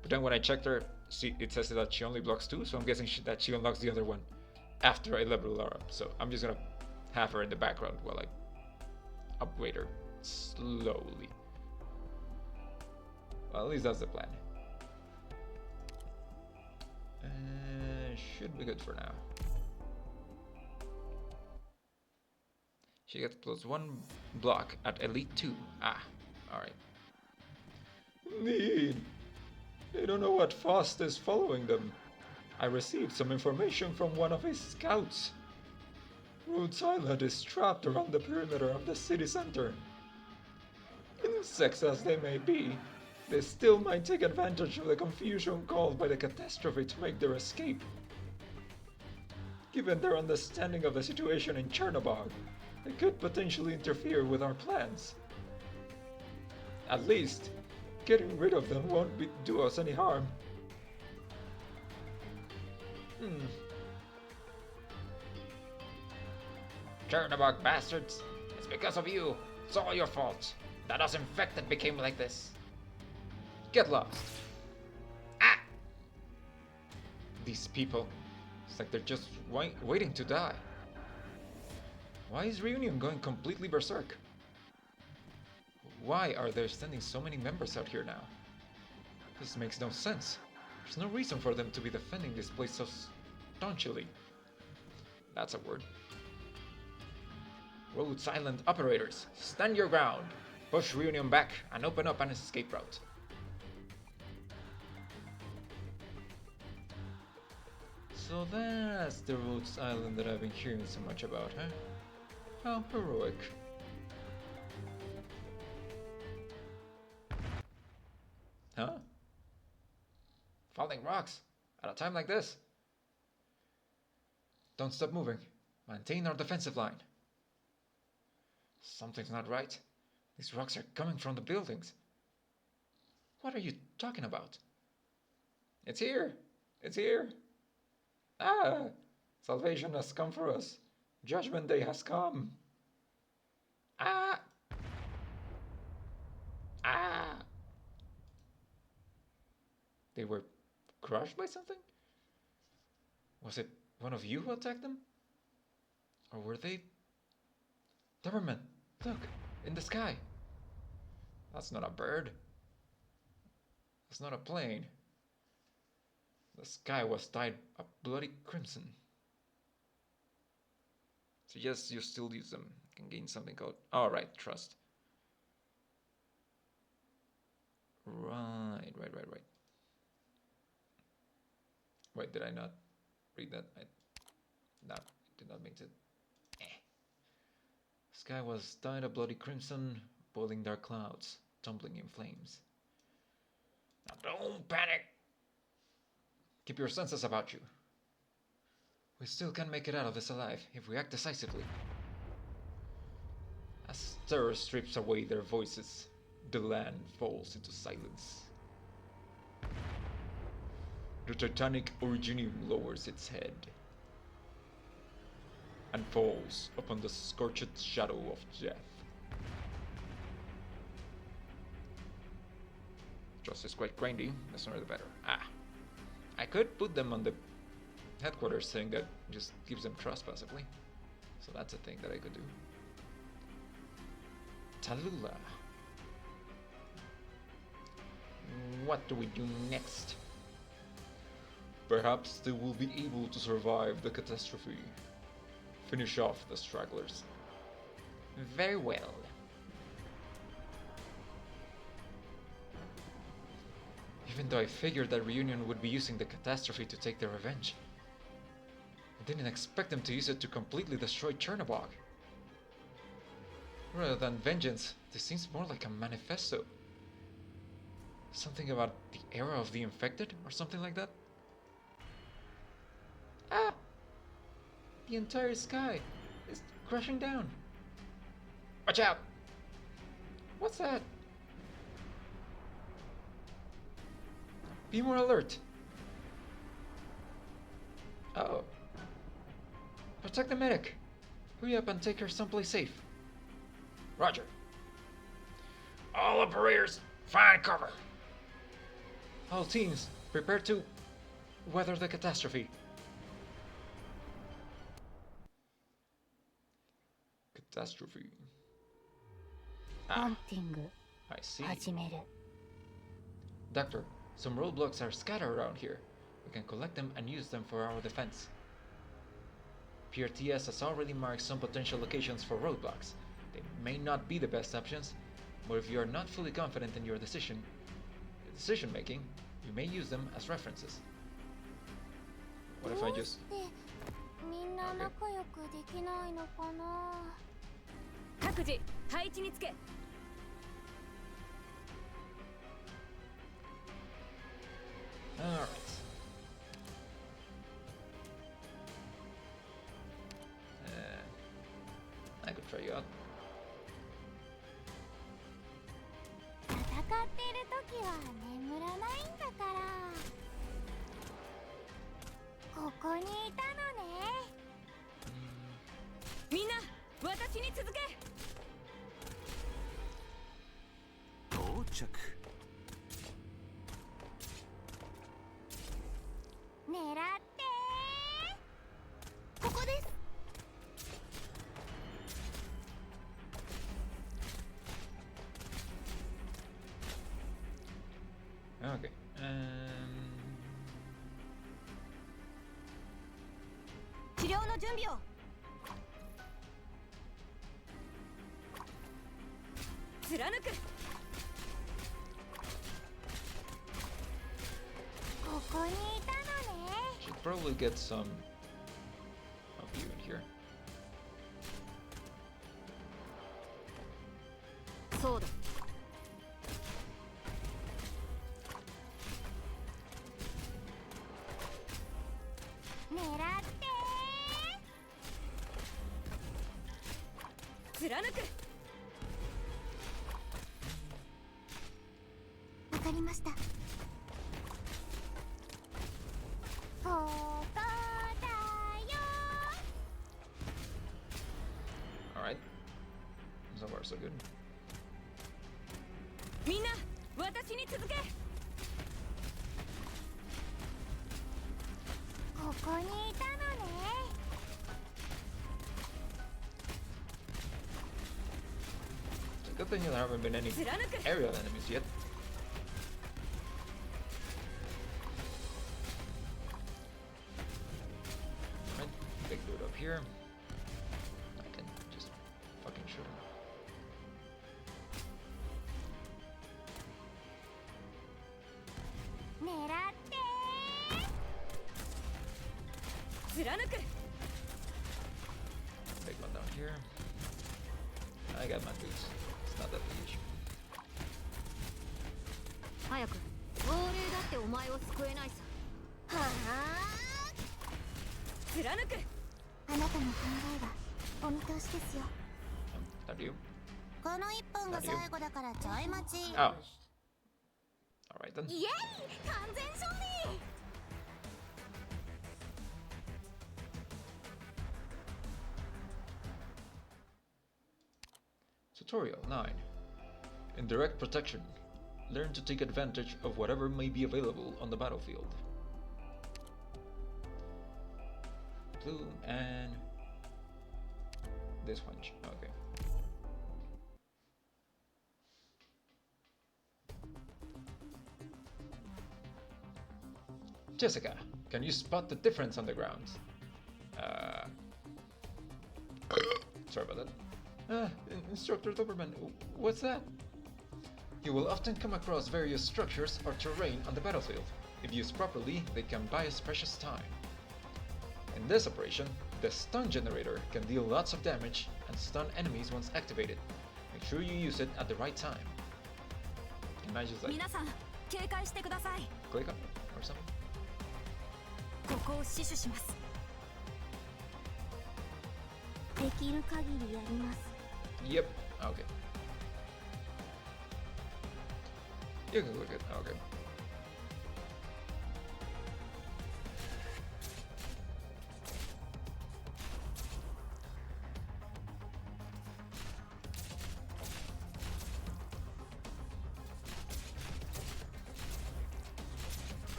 But then when I checked her, it says that she only blocks 2, so I'm guessing that she unlocks the other one after I level her up. So I'm just gonna have her in the background while I upgrade her slowly. Well, at least that's the plan. Should be good for now. She gets +1 block at Elite 2. Ah, alright. Need. They don't know what Faust is following them. I received some information from one of his scouts. Rhodes Island is trapped around the perimeter of the city center. Insects as they may be, they still might take advantage of the confusion caused by the catastrophe to make their escape. Given their understanding of the situation in Chernobog, they could potentially interfere with our plans. At least, getting rid of them won't do us any harm. Chernobog bastards! It's because of you! It's all your fault! That us infected became like this! Get lost! Ah! These people, it's like they're just waiting to die. Why is Reunion going completely berserk? Why are there standing so many members out here now? This makes no sense. There's no reason for them to be defending this place so staunchly. That's a word. Rhodes Island operators, stand your ground! Push Reunion back and open up an escape route. So that's the Rhodes Island that I've been hearing so much about, huh? How heroic. Huh? Falling rocks? At a time like this? Don't stop moving. Maintain our defensive line. Something's not right. These rocks are coming from the buildings. What are you talking about? It's here! It's here! Ah! Salvation has come for us. Judgment Day has come. Ah! Ah! They were crushed by something? Was it one of you who attacked them? Or were they... Doberman, look, in the sky. That's not a bird. That's not a plane. The sky was dyed a bloody crimson. So yes, you still use them. You can gain something called... Alright, trust. Right. Wait, did I not read that? No, did not mean to. Sky was dyed a bloody crimson, boiling dark clouds, tumbling in flames. Now don't panic! Keep your senses about you. We still can make it out of this alive if we act decisively. As terror strips away their voices, the land falls into silence. The Titanic Originium lowers its head and falls upon the scorched shadow of death. Trust is quite grindy, the sooner the better. Ah, I could put them on the headquarters thing that just gives them trust passively. So that's a thing that I could do. Tallulah. What do we do next? Perhaps they will be able to survive the catastrophe. Finish off the stragglers. Very well. Even though I figured that Reunion would be using the catastrophe to take their revenge, I didn't expect them to use it to completely destroy Chernobog. Rather than vengeance, this seems more like a manifesto. Something about the era of the infected, or something like that? Ah! The entire sky is crashing down. Watch out! What's that? Be more alert. Uh-oh. Protect the medic. Hurry up and take her someplace safe. Roger. All operators, find cover. All teams, prepare to weather the catastrophe. Catastrophe. Ah, I see. Doctor, some roadblocks are scattered around here. We can collect them and use them for our defense. PRTS has already marked some potential locations for roadblocks. They may not be the best options, but if you are not fully confident in your decision making, you may use them as references. What if I just... Okay.
各自配置につけ。
Alright. I could try you out.
戦っている時は眠らないんだから。ここにいたのね。
みんな、私に続け。
到着。
狙ってここです。
Okay.
治療の準備を。
貫く。
ここにいたのね。
Should probably get some of you in here.
そうだ。貫く。
わかりました。ここだよ。
Alright. So far, so good.
みんな私に続け。
ここにいたのね。
It's a good thing there haven't been any
貫く。
aerial enemies yet. Alright, big dude up here. I can just fucking shoot him.
狙って
貫く。
Big one down here. I got my dudes. It's not that big issue.
早く。亡霊だってお前を救えないさ。は
貫く。
あ。あなたの考えがお見通しですよ。
That you?
この一本が最後だからちょい待ち。
Oh. Alright then.
イエーイ、完全勝利。
Tutorial 9. Indirect protection. Learn to take advantage of whatever may be available on the battlefield. Blue and this one. Okay. Jessica, can you spot the difference on the ground? Sorry about that. Instructor Doberman, what's that? You will often come across various structures or terrain on the battlefield. If used properly, they can buy us precious time. In this operation, the stun generator can deal lots of damage and stun enemies once activated. Make sure you use it at the right time. Imagine like
皆さん警戒してください。
click up or something.
ここを死守します。
できる限りやります。
Yep. Okay. You can click it. Okay.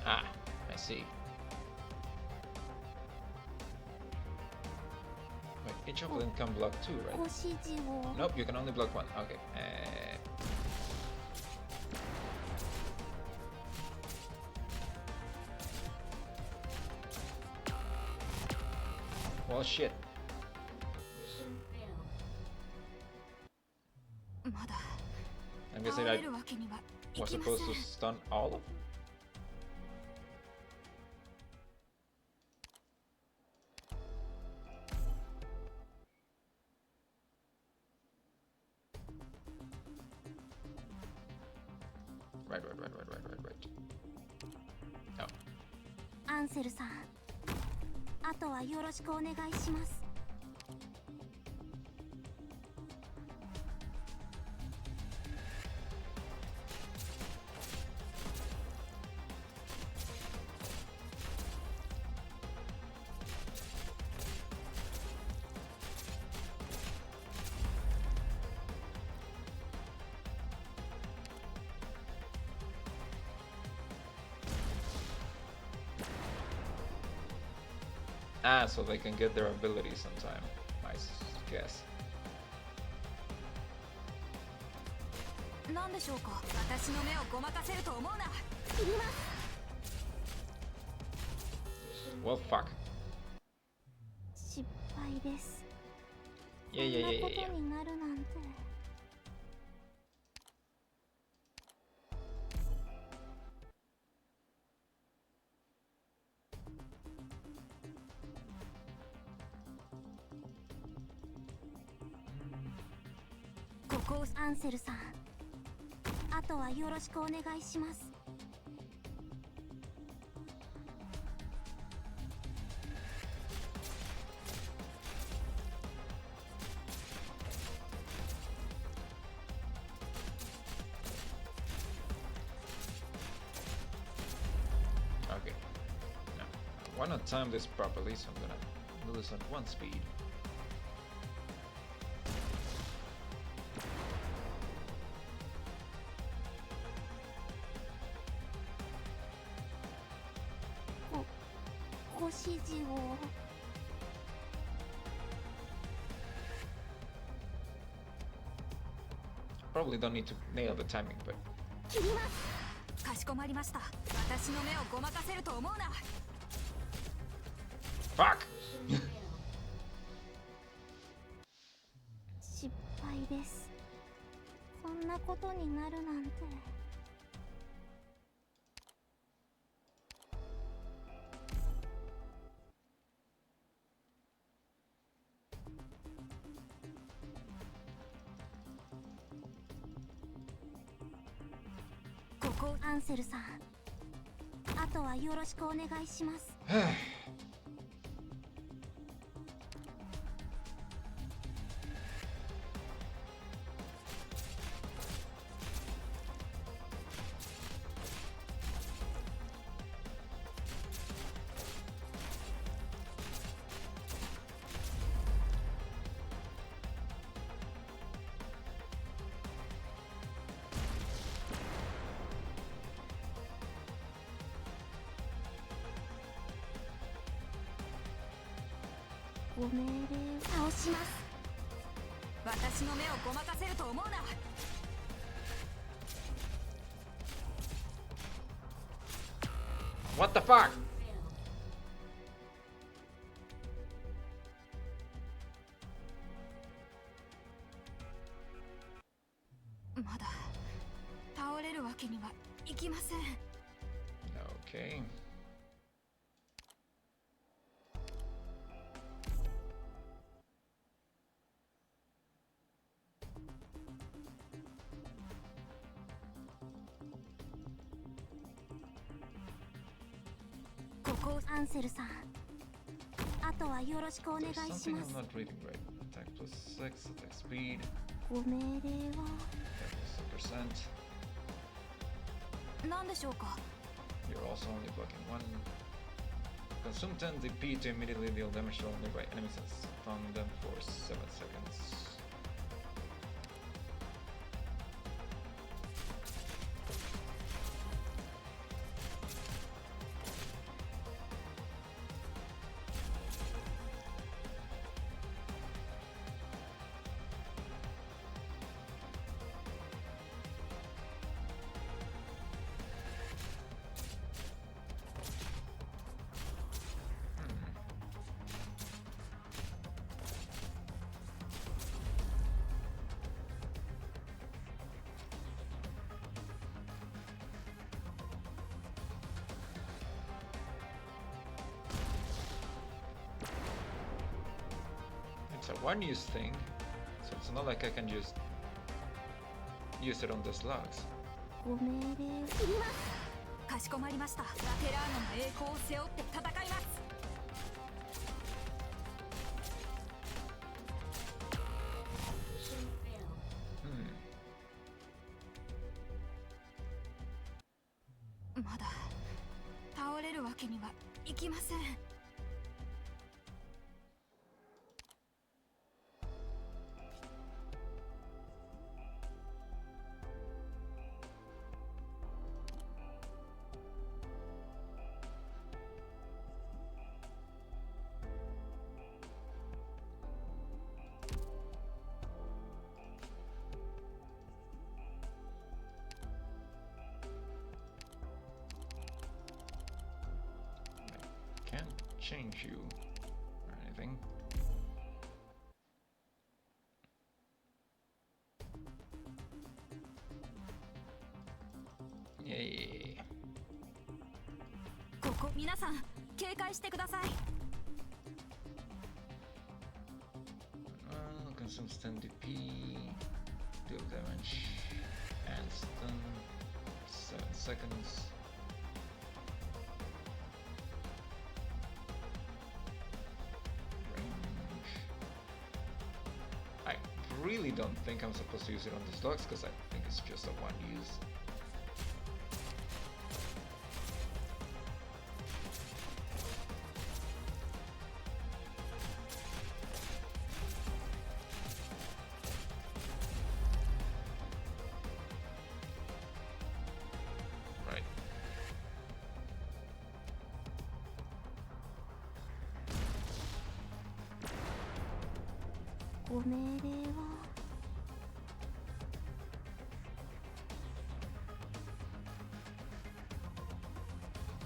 Ah, I see. Wait, each of them can block two,
ご
right?
指示を。
Nope, you can only block one. Okay. Well, shit.
Mission failed.
まだ
I'm guessing
倒
I
れるわけにはいき
was
ませ
supposed to
ん。
stun all of them? Right. Oh.
アンセルさん、あとはよろしくお願いします。
Ah, so they can get their abilities sometime. Nice guess.
なんでしょうか。私の目をごまかせると思うな。
切ります。
Well, fuck.
失敗です。
Yeah, yeah,
こん
yeah,
な
yeah,
こ
yeah.
とになるなんて。 ここをアンセルさん、あとはよろしくお願いします。
Alright. Why not time this properly? So I'm gonna do this at 1 speed. Probably don't need to nail the timing, but
切ります。
かしこまりました。私の目をごまかせると思うな。
fuck!
失敗です。こんなことになるなんて。ここアンセルさん、あとはよろしくお願いします。ご命令倒します。
私の目をごまかせると思うな。
What the fuck?
まだ倒れるわけにはいきません。
Okay.
アンセルさん、あとはよろしくお願い
There's
し
something
ま
I'm
す。
not reading right. Attack plus 6, attack speed,
ご命令は
attack plus 10%.
何でしょうか。
You're also only blocking 1. Consume 10 DP to immediately deal damage to all nearby enemies and stun them for 7 seconds. It's a one-use thing, so it's not like I can just use it on the slugs.
ご命令切ります。
かしこまりました。ラテラーノの栄光を背負って戦います。 まだ倒れるわけにはいきません。
Can't change you or anything. Yay.
ここ皆さん警戒してください。
Consumes 10 DP, deal damage, and stun 7 seconds. I really don't think I'm supposed to use it on the slugs because I think it's just a one use.
ご命令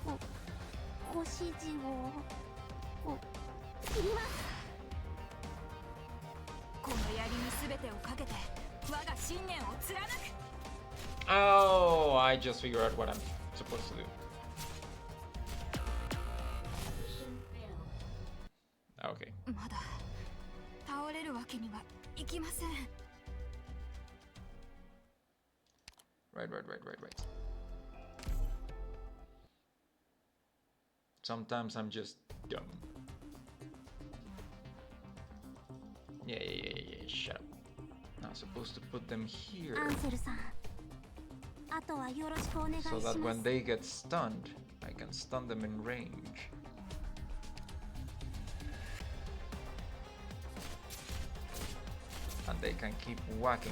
はご指示を切ります。
この槍に全てをかけて我が信念を貫く。
Oh, I just figured out what I'm supposed to do.
Mission failed.
Okay.
まだ倒れるわけにはいきません。
Right. Sometimes I'm just dumb. Yeah, shut up. Not supposed to put them here
アンセルさん、あとはよろしくお願いし
so
ま
that
す。
when they get stunned, I can stun them in range. And they can keep whacking.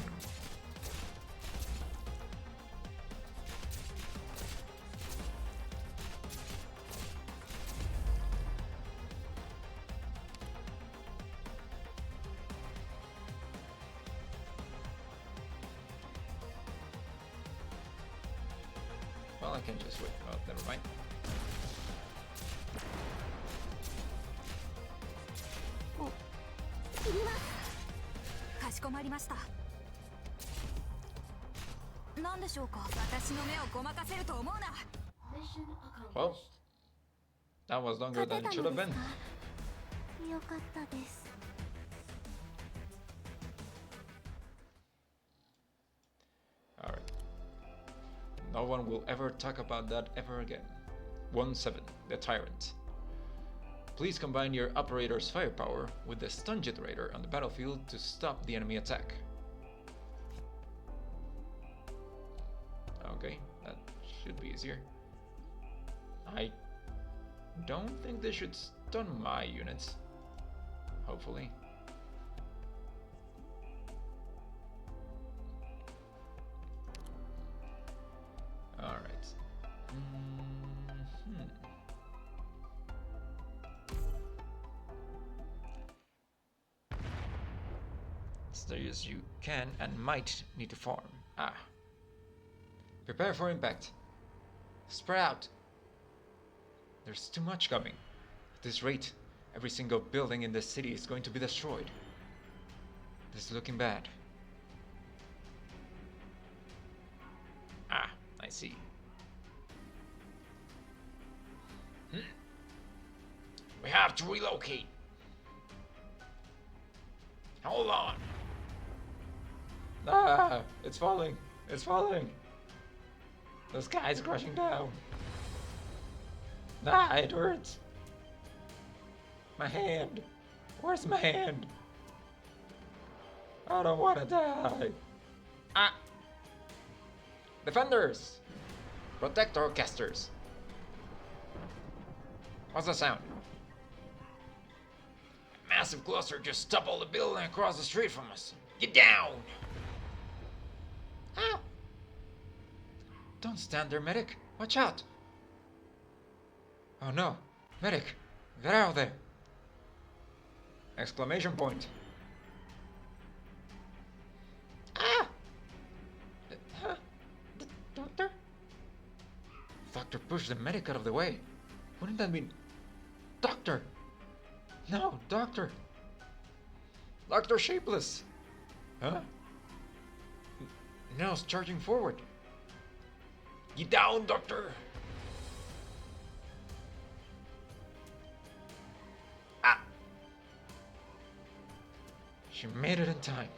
Well, I can just wait. Oh, never mind.
切ります。
かしこまりました。何でしょうか。私の目をごまかせると思うな。
Mission
Well,
accomplished.
that was longer
勝て
than
た
it should
の
have
です
been.
か。よかったです。
Alright. No one will ever talk about that ever again. 1-7, the Tyrant. Please combine your operator's firepower with the stun generator on the battlefield to stop the enemy attack. Okay, that should be easier. I don't think they should stun my units. Hopefully. Alright. Stay as you can and might need to farm. Ah. Prepare for impact. Spread out. There's too much coming. At this rate, every single building in the city is going to be destroyed. This is looking bad. Ah, I see. We have to relocate. Hold on. Ah, it's falling. It's falling. The sky's crashing down. Ah, it hurts. My hand. Where's my hand? I don't want to die. Ah. Defenders. Protector casters. What's the sound? A massive cluster just toppled the building across the street from us. Get down! Ah! Don't stand there, medic. Watch out! Oh no. Medic, get out of there! Exclamation point. Ah! Huh? The doctor? Doctor pushed the medic out of the way. Wouldn't that mean... Doctor! No, Doctor! Doctor Shapeless! Huh? Now it's charging forward. Get down, Doctor! Ah! She made it in time.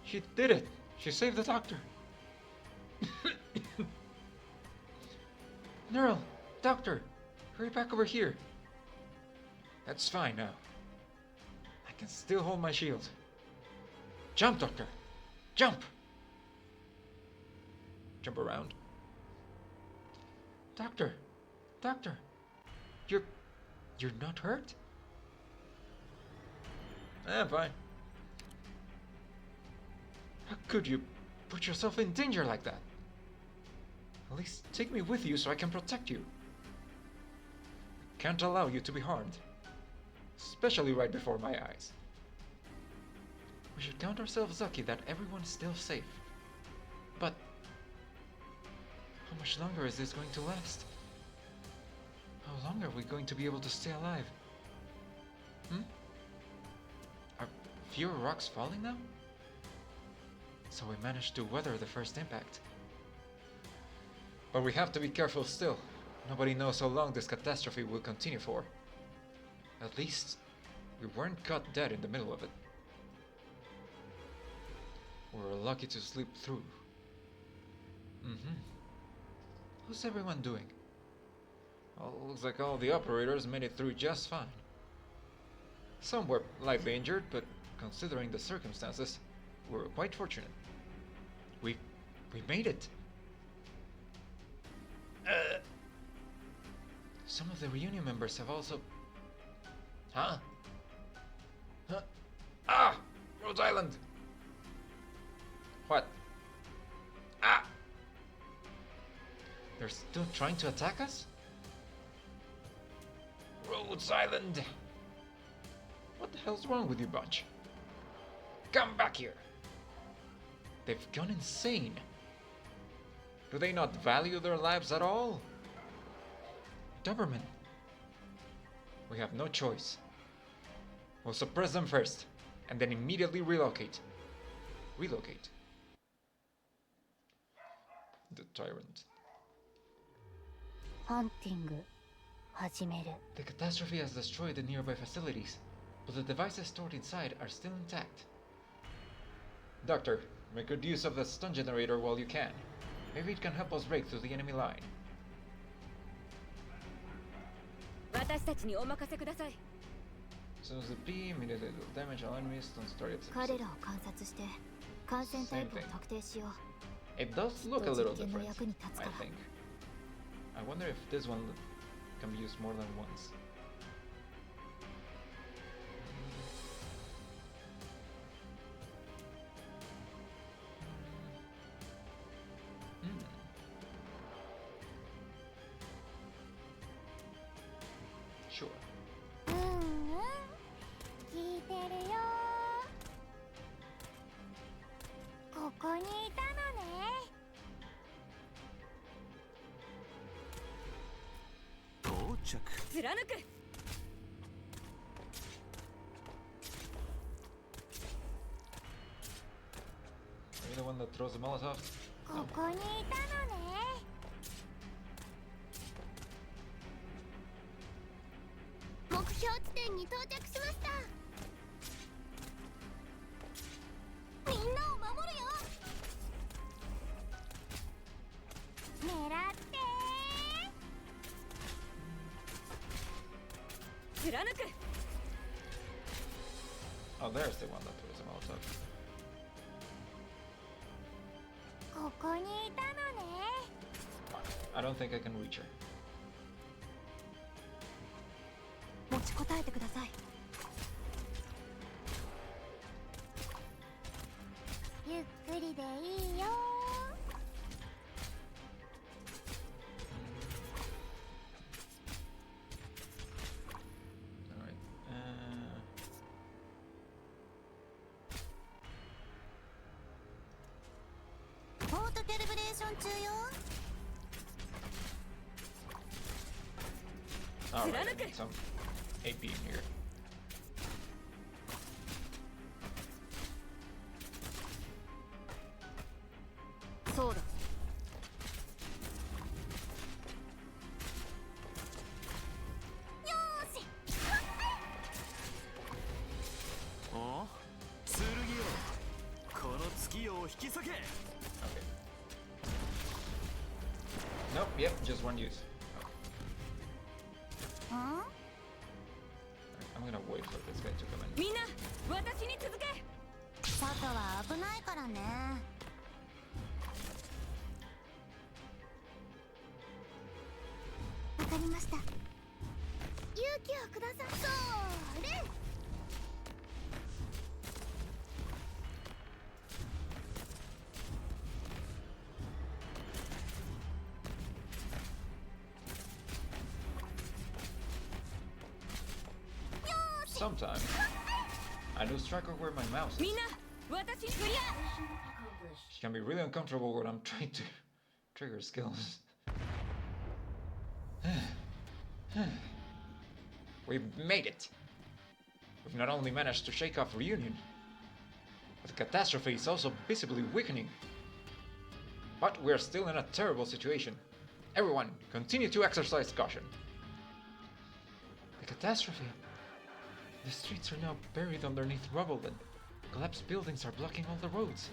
She did it! She saved the Doctor! Neural! Doctor! Hurry back over here! That's fine now. I can still hold my shield. Jump, Doctor! Jump! Jump around. Doctor! Doctor! You're not hurt? I'm fine. How could you put yourself in danger like that? At least take me with you so I can protect you. Can't allow you to be harmed. Especially right before my eyes. We should count ourselves lucky that everyone's still safe. But how much longer is this going to last? How long are we going to be able to stay alive? Are fewer rocks falling now? So we managed to weather the first impact. But we have to be careful still. Nobody knows how long this catastrophe will continue for. At least, we weren't caught dead in the middle of it. We were lucky to sleep through. How's everyone doing? Well, looks like all the operators made it through just fine. Some were lightly injured, but considering the circumstances, we were quite fortunate. We made it. Some of the reunion members have also... Huh? Ah! Rhodes Island! What? Ah! They're still trying to attack us? Rhodes Island! What the hell's wrong with you bunch? Come back here! They've gone insane. Do they not value their lives at all? Doberman. We have no choice. We'll suppress them first, and then immediately relocate. Relocate. The tyrant.
Hunting. 始める.
The catastrophe has destroyed the nearby facilities, but the devices stored inside are still intact. Doctor, make good use of the stun generator while you can. Maybe it can help us break through the enemy line.
私たちにお任せください。
As soon as the beam immediately will damage all enemies, don't start its
彼らを観察して感染タイプを特定しよう。
It does look a little different,
実験の役に立つか
I
ら。
think. I wonder if this one can be used more than once. Sure.
聞いてるよ。ここにいたのね。
到着。
貫く。
Are you the one that throws the Molotov?
ここにいたのね。目標地点に到着しました。みんなを守るよ。狙って
貫く。
Oh, there's the one that throws the Molotov.
ここにいたのね。
I don't think I can reach her.
持ちこたえてください。ゆっくりでいいよ。
Alright.
オートキャリブレーション中よ。
Alright, I need some AP in here.
そうだ。
よーし。
お剣よこの月夜を引き裂け
Okay. Nope, yep, just one use. Okay.
ん？
Alright, I'm gonna wait for this guy to come in.
みんな、私に続け。
外は危ないからね。わかりました。勇気をください。それ。
Sometimes I lose track of where my mouse
みん
is.
な、私クリア
Mission accomplished.
She can be really uncomfortable when I'm trying to trigger skills. We've made it. We've not only managed to shake off Reunion, but the catastrophe is also visibly weakening. But we're still in a terrible situation. Everyone, continue to exercise caution. The catastrophe. The streets are now buried underneath rubble and collapsed buildings are blocking all the roads.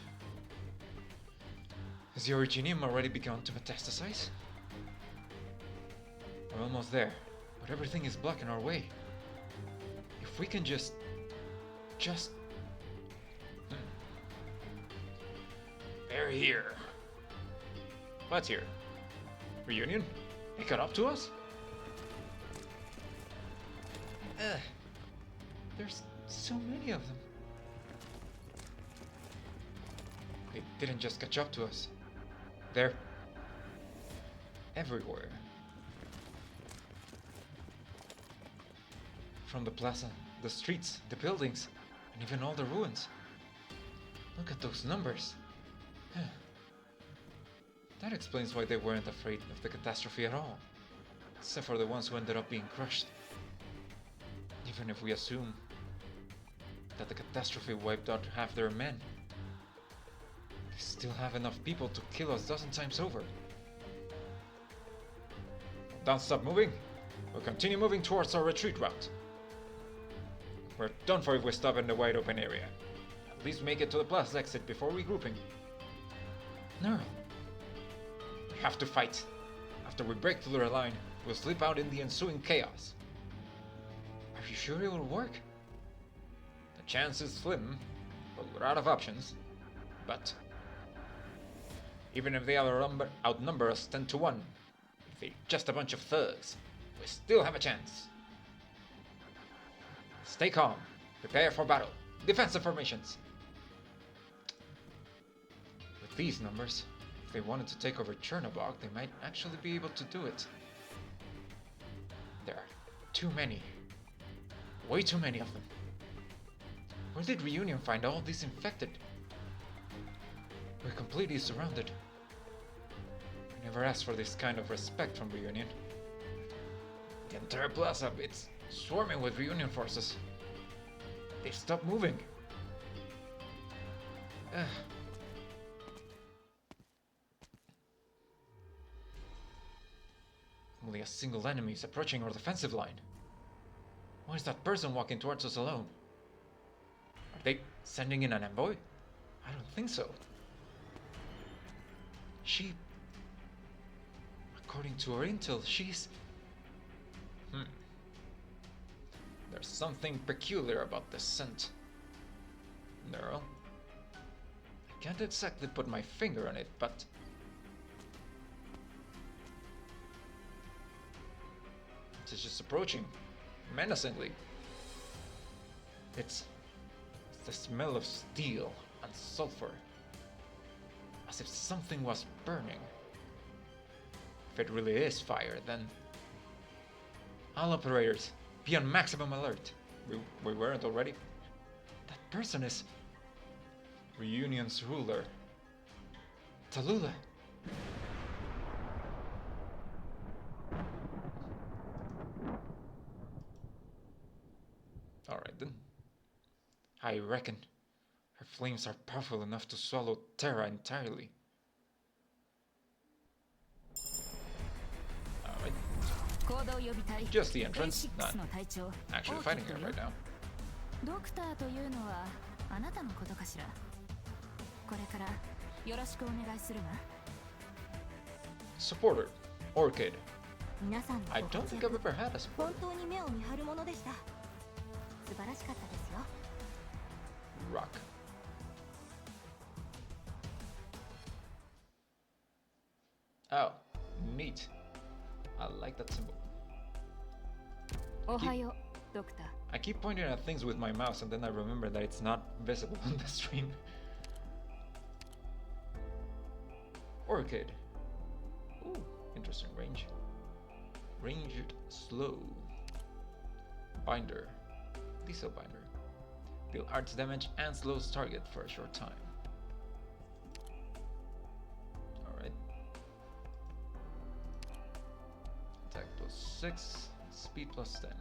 Has the Originium already begun to metastasize? We're almost there, but everything is blocking our way. If we can just... They're here. What's here? Reunion? They caught up to us? There's so many of them. They didn't just catch up to us. They're everywhere. From the plaza, the streets, the buildings, and even all the ruins. Look at those numbers. That explains why they weren't afraid of the catastrophe at all. Except for the ones who ended up being crushed. Even if we assume that the catastrophe wiped out half their men, they still have enough people to kill us dozen times over. Don't stop moving. We'll continue moving towards our retreat route. We're done for if we stop in the wide open area. At least make it to the plaza exit before regrouping. Neural. We have to fight. After we break through their line, we'll slip out in the ensuing chaos. Are you sure it will work? The chance is slim, but we're out of options. But even if they outnumber us 10 to 1, if they're just a bunch of thugs, we still have a chance. Stay calm. Prepare for battle. Defensive formations. With these numbers, if they wanted to take over Chernobog, they might actually be able to do it. There are too many. Way too many of them. Where did Reunion find all these infected? We're completely surrounded. I never asked for this kind of respect from Reunion. The entire plaza, it's swarming with Reunion forces. They've stopped moving. Only a single enemy is approaching our defensive line. Why is that person walking towards us alone? Are they sending in an envoy? I don't think so. According to our intel, she's... There's something peculiar about this scent. Neural. I can't exactly put my finger on it, but... It's just approaching. Menacingly. It's the smell of steel and sulfur. As if something was burning. If it really is fire, then... All operators, be on maximum alert. We weren't already. That person is... Reunion's ruler. Tallulah. Alright then. I reckon her flames are powerful enough to swallow Terra entirely. Alright. Just the entrance, not actually fighting her right now.
ドクターというのはあなたのことかしら。これからよろしくお願いするわ。
Supporter, Orchid.
皆さんの
I
ご
don't
活
think
躍
I've ever had a supporter.
本当に目を見張るものでした。素晴らしかったですよ。
Rock. Oh, neat. I like that symbol.
おはよう、ドクター。
I keep pointing at things with my mouse and then I remember that it's not visible on the stream. Orchid. Ooh, interesting range. Ranged slow. Binder. Diesel binder. Deal arts damage and slows target for a short time. Alright. Attack +6, speed +10.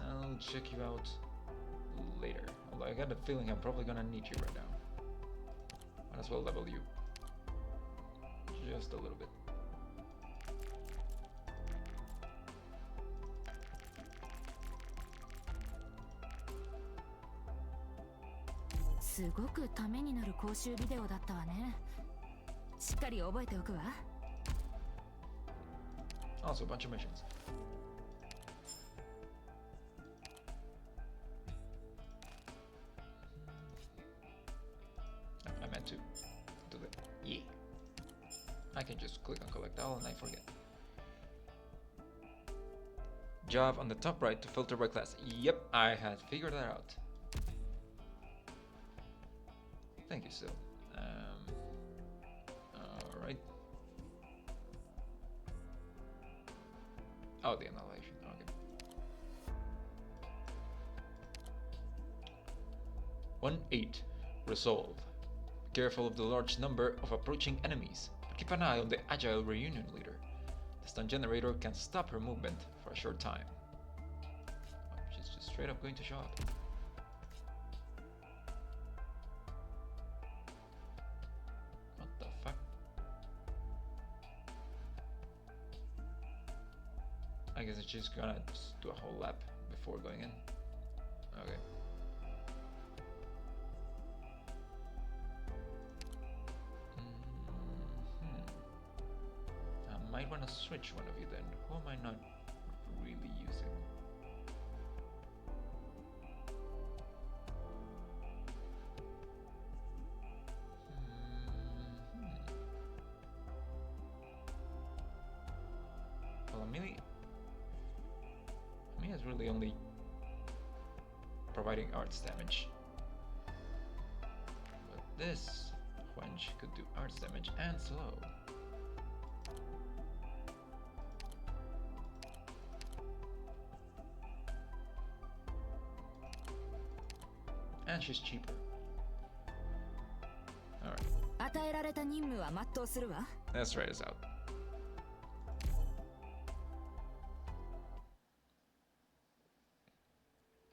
I'll check you out later. Although I got a feeling I'm probably gonna need you right now. Might as well level you. Just a little bit. Also a bunch of missions. I meant to do that. Yeah. I can just click on collect all and I forget. Job on the top right to filter by class. Yep, I had figured that out. Thank you, Sil. Alright. Oh, the annihilation. Okay. 1-8. Resolve. Be careful of the large number of approaching enemies, but keep an eye on the agile reunion leader. The stun generator can stop her movement for a short time. Oh, she's just straight up going to show up. What the fuck? I guess it's just gonna just do a whole lap before going in. Okay. I might want to switch one of you then. Who am I not really using? Well, Amelia's really only providing arts damage. But this wench could do arts damage and slow. And she's cheaper. Alright. Let's try this out.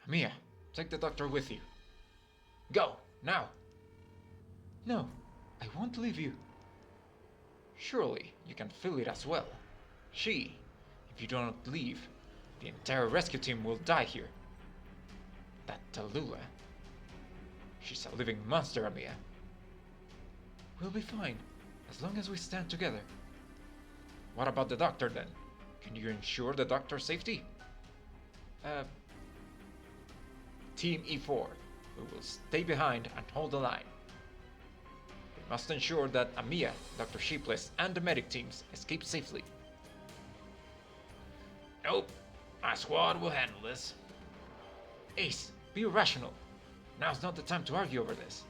Mia, take the doctor with you. Go, now! No, I won't leave you. Surely you can feel it as well. If you do not leave, the entire rescue team will die here. That Tallulah. She's a living monster, Amia. We'll be fine, as long as we stand together. What about the doctor, then? Can you ensure the doctor's safety? Team E4, we will stay behind and hold the line. We must ensure that Amia, Dr. Sheepless, and the medic teams escape safely. Nope, my squad will handle this. Ace, be rational. Now's not the time to argue over this.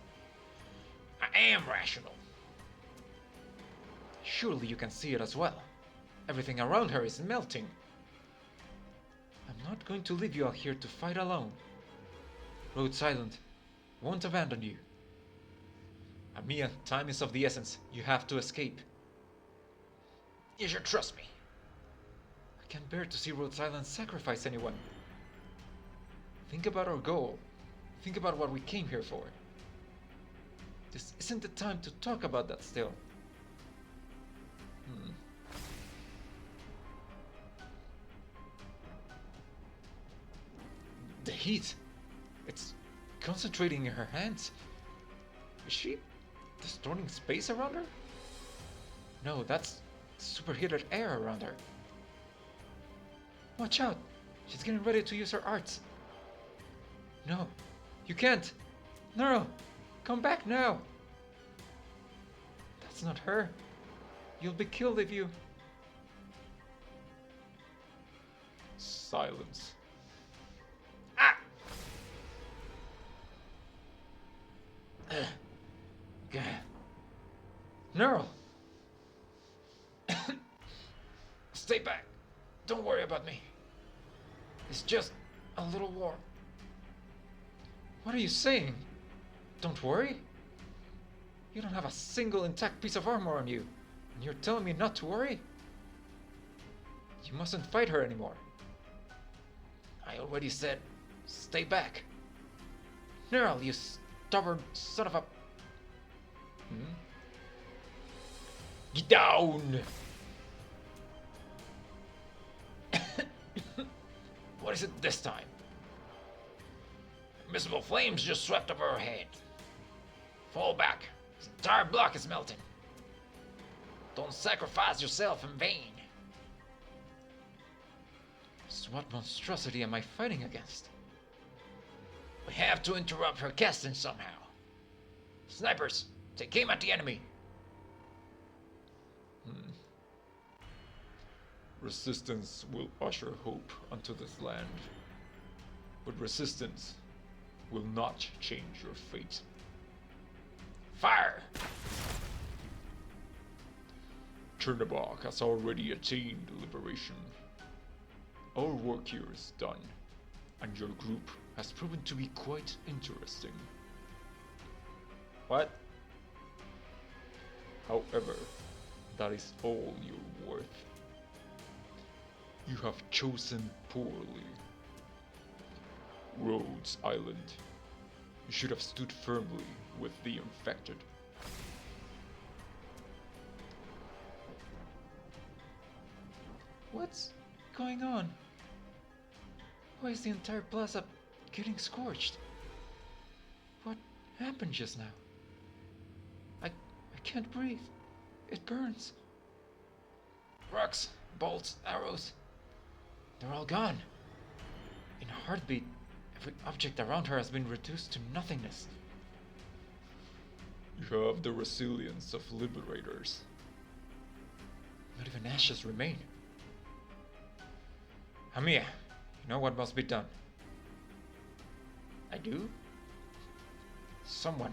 I am rational. Surely you can see it as well. Everything around her is melting. I'm not going to leave you out here to fight alone. Rhodes Island won't abandon you. Amia, time is of the essence. You have to escape. You should trust me. I can't bear to see Rhodes Island sacrifice anyone. Think about our goal. Think about what we came here for. This isn't the time to talk about that still. The heat. It's concentrating in her hands. Is she distorting space around her? No, that's superheated air around her. Watch out! She's getting ready to use her arts. No, you can't. No, come back now. That's not her. You'll be killed if you... Silence. Ah! Neural! Stay back. Don't worry about me. It's just a little war. What are you saying? Don't worry? You don't have a single intact piece of armor on you, and you're telling me not to worry? You mustn't fight her anymore. I already said, stay back. Neural, you stubborn son of a... Get down! What is it this time? Invisible flames just swept over her head. Fall back. This entire block is melting. Don't sacrifice yourself in vain. So what monstrosity am I fighting against? We have to interrupt her casting somehow. Snipers, take aim at the enemy.
Resistance will usher hope onto this land. But resistance will not change your fate.
Fire!
Chernobog has already attained liberation. Our work here is done, and your group has proven to be quite interesting.
What?
However, that is all you're worth. You have chosen poorly. Rhodes Island. You should have stood firmly with the infected.
What's going on? Why is the entire plaza getting scorched? What happened just now? I can't breathe. It burns. Rocks, bolts, arrows. They're all gone. In a heartbeat, every object around her has been reduced to nothingness.
You have the resilience of liberators.
Not even ashes remain. Hamiya, you know what must be done. I do? Someone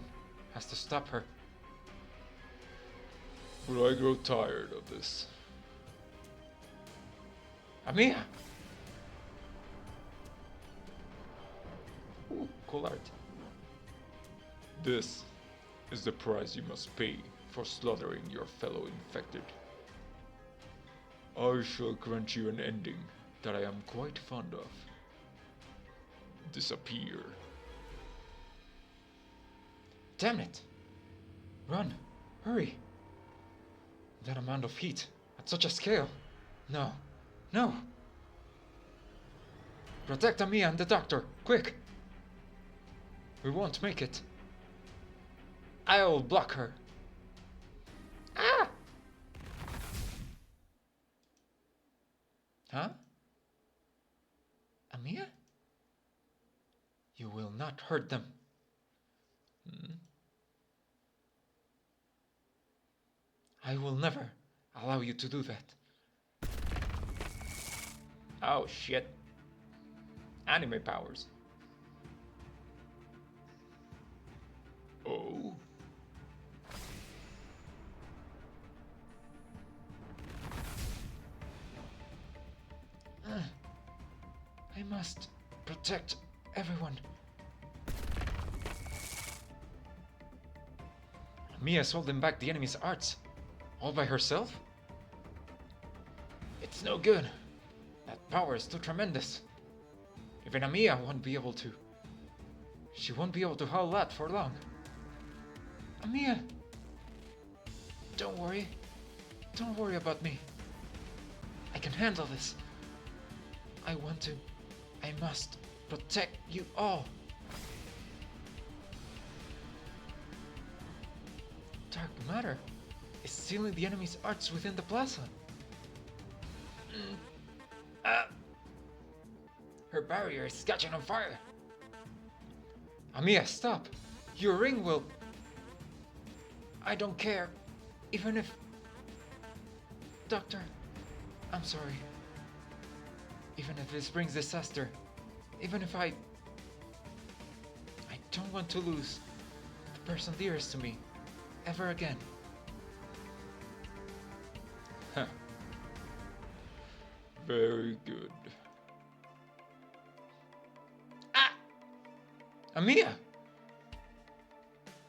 has to stop her.
But I grow tired of this.
Hamiya! Ooh, cool art.
This is the price you must pay for slaughtering your fellow infected. I shall grant you an ending that I am quite fond of. Disappear.
Damn it! Run! Hurry! That amount of heat, at such a scale. No. No! Protect Hamiya and the doctor, quick! We won't make it. I'll block her. Ah! Huh? Hamiya? You will not hurt them. I will never allow you to do that.
Oh shit. Anime powers. Oh.
I must protect everyone. Mia's holding back the enemy's arts, all by herself? It's no good. That power is too tremendous. Even Amiya won't be able to. She won't be able to hold that for long. Amiya! Don't worry. Don't worry about me. I can handle this. I want to. I must protect you all. Dark matter is sealing the enemy's arts within the plaza. Her barrier is catching on fire. Amiya, stop! Your ring will... I don't care. Even if... Doctor, I'm sorry. Even if this brings disaster. Even if I don't want to lose the person dearest to me. Ever again.
Huh. Very good.
Amiya!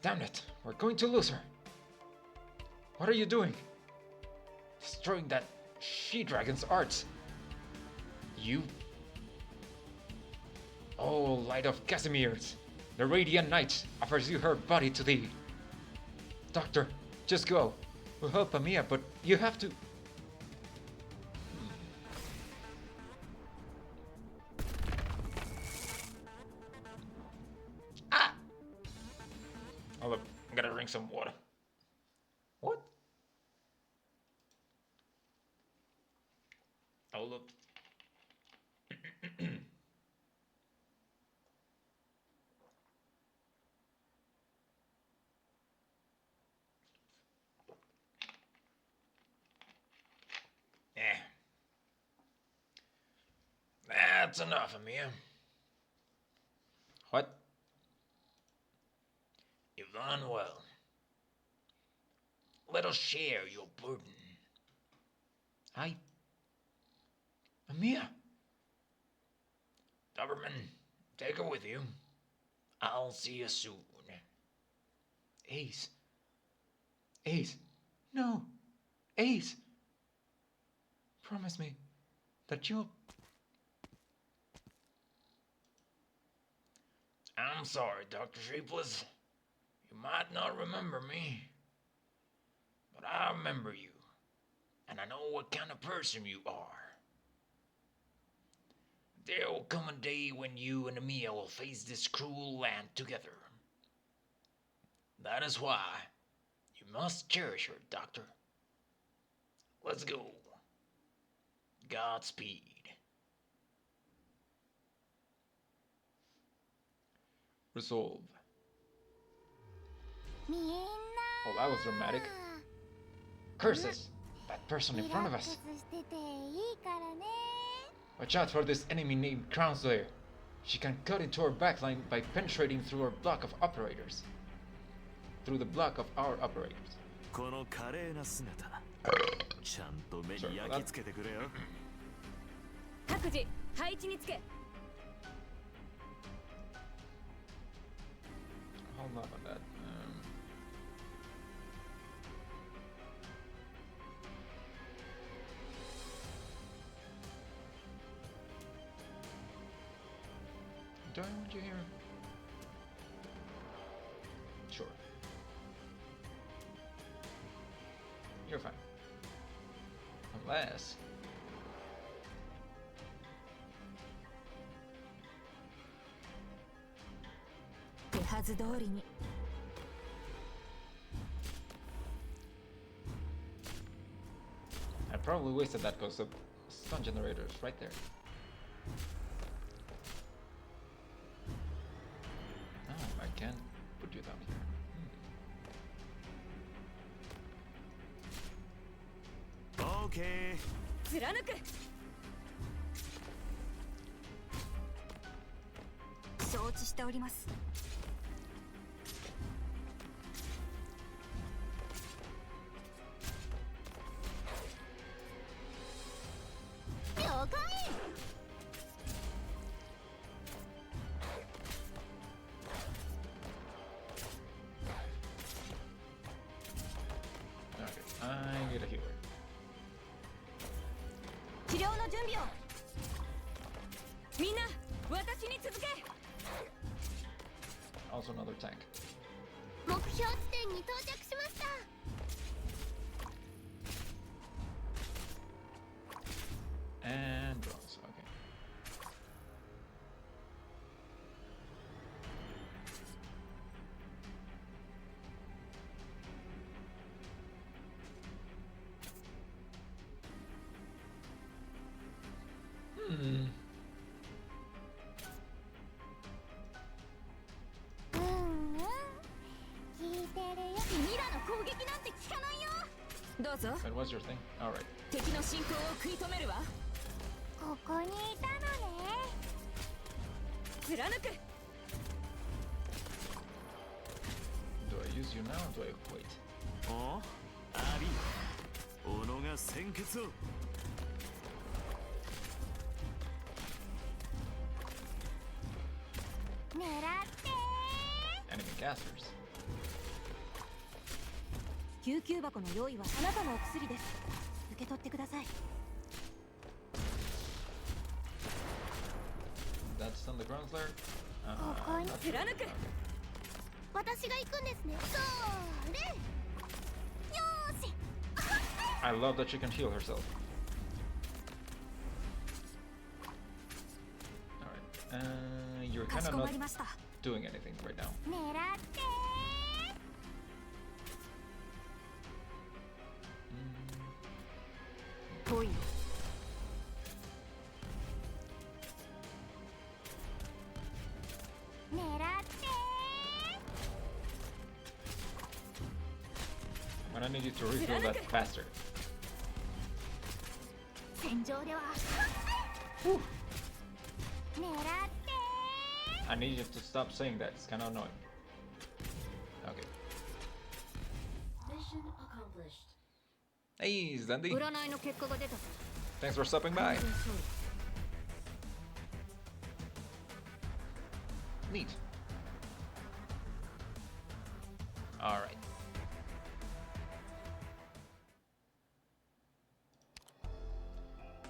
Damn it, we're going to lose her. What are you doing? Destroying that she-dragon's arts. You... Oh, light of Casimirs, the Radiant Knight offers you her body to thee. Doctor, just go. We'll help Amiya, but you have to... Ah! Hold up, I gotta drink some water. What? Hold up. That's enough, Amiya. What? You've done well. Let us share your burden. Amiya. Doberman, take her with you. I'll see you soon. Ace. Ace. No. Ace. Promise me that you'll... I'm sorry, Dr. Shapeless. You might not remember me, but I remember you, and I know what kind of person you are. There will come a day when you and Amiya will face this cruel land together. That is why you must cherish her, Doctor. Let's go. Godspeed. Resolve. Oh, that was dramatic. Curses! That person in front of us. Watch out for this enemy named Crown Slayer. She can cut into our backline by penetrating through our block of operators. Through the block of our operators.
この華麗な姿ちゃんと目に焼き付けてくれよ
各自配置につけ
Hold on that. Do I want you here? Sure. You're fine. Unless... I probably wasted that because the stun generator is right there. Oh, I can't put you down here.
Okay.
貫く承知しております 治療の準備をみんな私に続け
Also another tank.
目標地点に到着しました
And drones, okay. And what's your thing? Alright.
敵の進行を食い止めるわ
ここにいたのね
貫く
Do I use you now or do I wait?
おあり斧が先決を
I Enemy casters.
救急箱の用意はあなたのお薬です。受け取ってください。
That's on the ground flare.
ここに
not
貫く。
okay.
私が行くんですね。それ。よーし。
I love that she can heal herself. Alright. You're
か
kind
し
of
こ
not
まりました。
doing anything right now.
狙って
遠いの。
狙って
I'm gonna need you to refill that faster.
戦場では
Whew.
狙って
I need you to stop saying that. It's kind of annoying. Okay.
Mission accomplished.
Hey, Zandy.
占いの結果が出た。
Thanks for stopping by. Neat. Alright.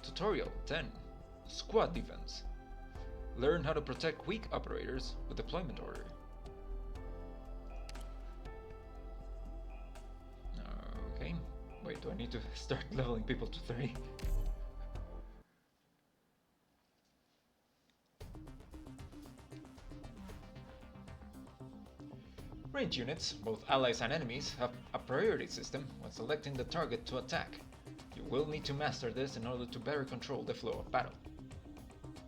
Tutorial 10. Squad Defense. Learn how to protect weak operators with deployment order. Okay. Wait, do I need to start leveling people to 30? Range units, both allies and enemies, have a priority system when selecting the target to attack. You will need to master this in order to better control the flow of battle.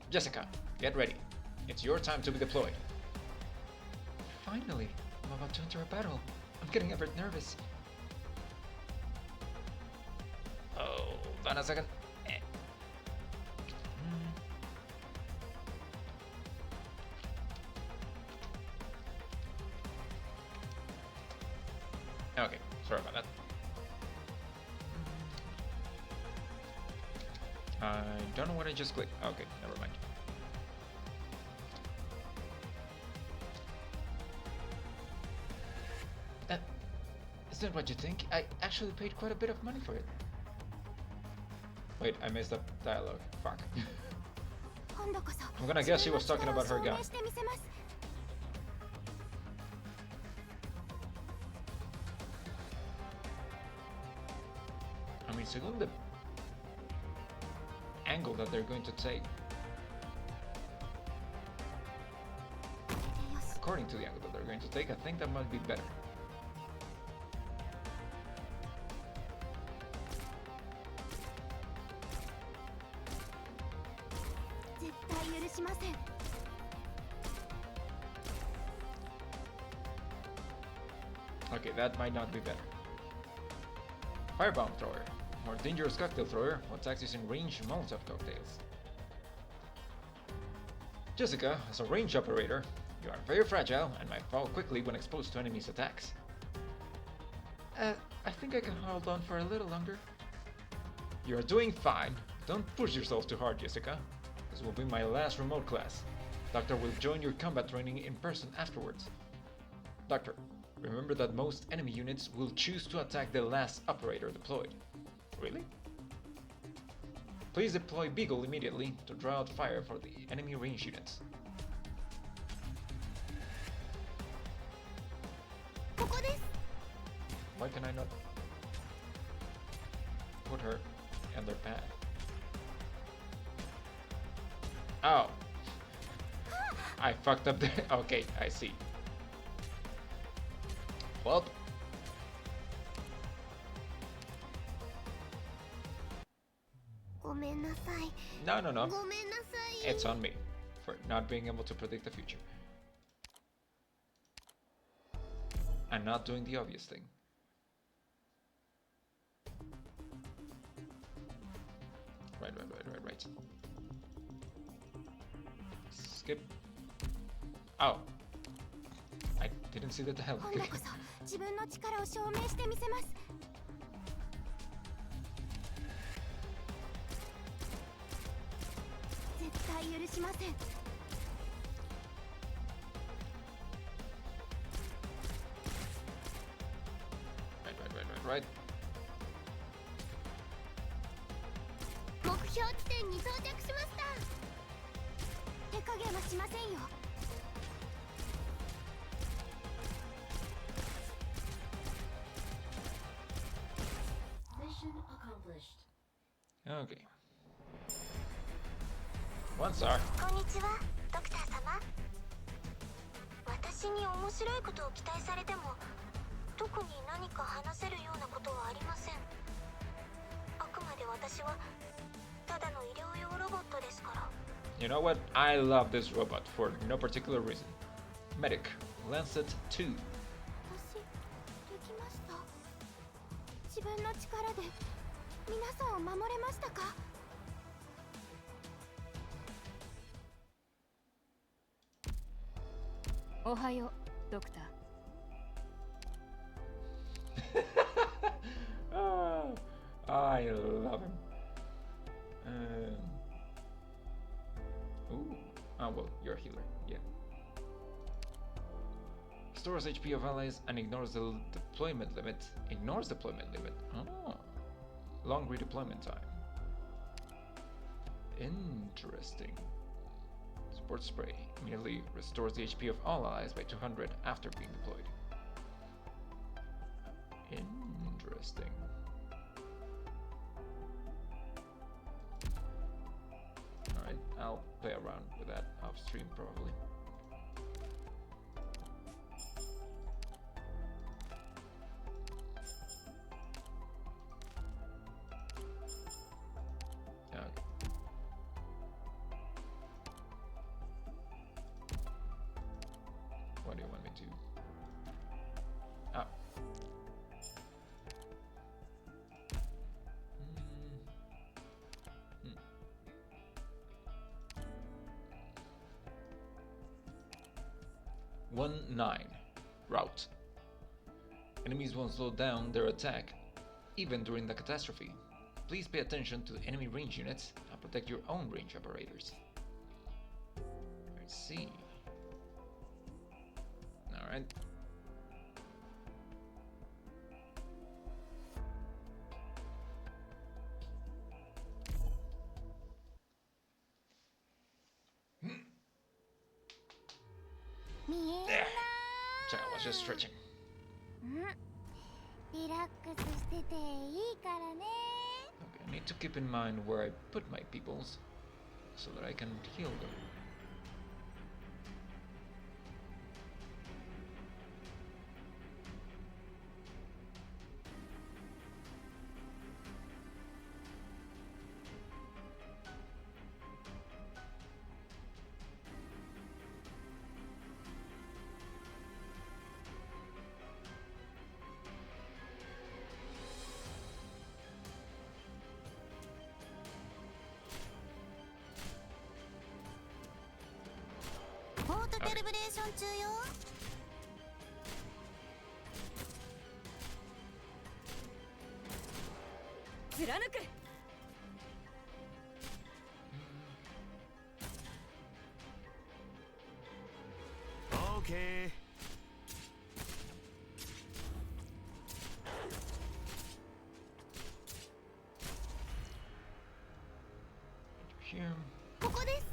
Jessica, get ready. It's your time to be deployed. Finally, I'm about to enter a battle. I'm getting a bit nervous. Oh, hold on a second. Okay, sorry about that. I don't know what I just clicked. Okay, never mind. Is that what you think? I actually paid quite a bit of money for it. Wait, I messed up dialogue. Fuck.
今度こそ
I'm gonna guess she was talking about her gun.
証明してみせます
I mean, según the angle that they're going to take, according to the angle that they're going to take, I think that might be better. Okay, that might not be better. Firebomb thrower. More dangerous cocktail thrower who attacks using ranged Molotov cocktails. Jessica, as a range operator, you are very fragile and might fall quickly when exposed to enemies' attacks. I think I can hold on for a little longer. You are doing fine. Don't push yourself too hard, Jessica. This will be my last remote class. Doctor will join your combat training in person afterwards. Doctor, remember that most enemy units will choose to attack the last operator deployed. Really? Please deploy Beagle immediately to draw out fire for the enemy range units.
ここです
Why can I not put her in their path? Oh! I fucked up there. Okay, I see. Well,
ごめんなさい
no, no, no.
ごめんなさい
It's on me for not being able to predict the future. And not doing the obvious thing. Right. Skip. Oh. I didn't see that the hell.
今度こそ自分の力を証明してみせます絶対許しません
right.
目標地点に到着しました。手加減はしませんよ。
Mission accomplished.
Okay. 1 star.
こんにちは、ドクター様。私に面白いことを期待されても、特に何か話せるようなことはありません。あくまで私はただの医療用ロボットですから。
You know what? I love this robot for no particular reason. Medic, Lancet 2.
私、できました。自分の力で皆さんを守れましたか？
おはよう、ドクター。
I love him. Ooh. Oh, well, you're a healer. Yeah. Stores HP of allies and ignores the deployment limit. Ignores deployment limit. Oh. Long redeployment time. Interesting. Support spray immediately restores the HP of all allies by 200 after being deployed. Interesting. Alright, I'll play around with that off stream probably. Okay. What do you want me to? Ah. Hmm. 1-9 route. Enemies won't slow down their attack even during the catastrophe. Please pay attention to the enemy range units and protect your own range operators. Let's see. Alright. There. Sorry, I was just stretching.
リラックスしてていいからね。
Okay, I need to keep in mind where I put my peoples so that I can heal them.
オートキャリブレーション中よ。
貫く。
オーケー。
Here.
ここです。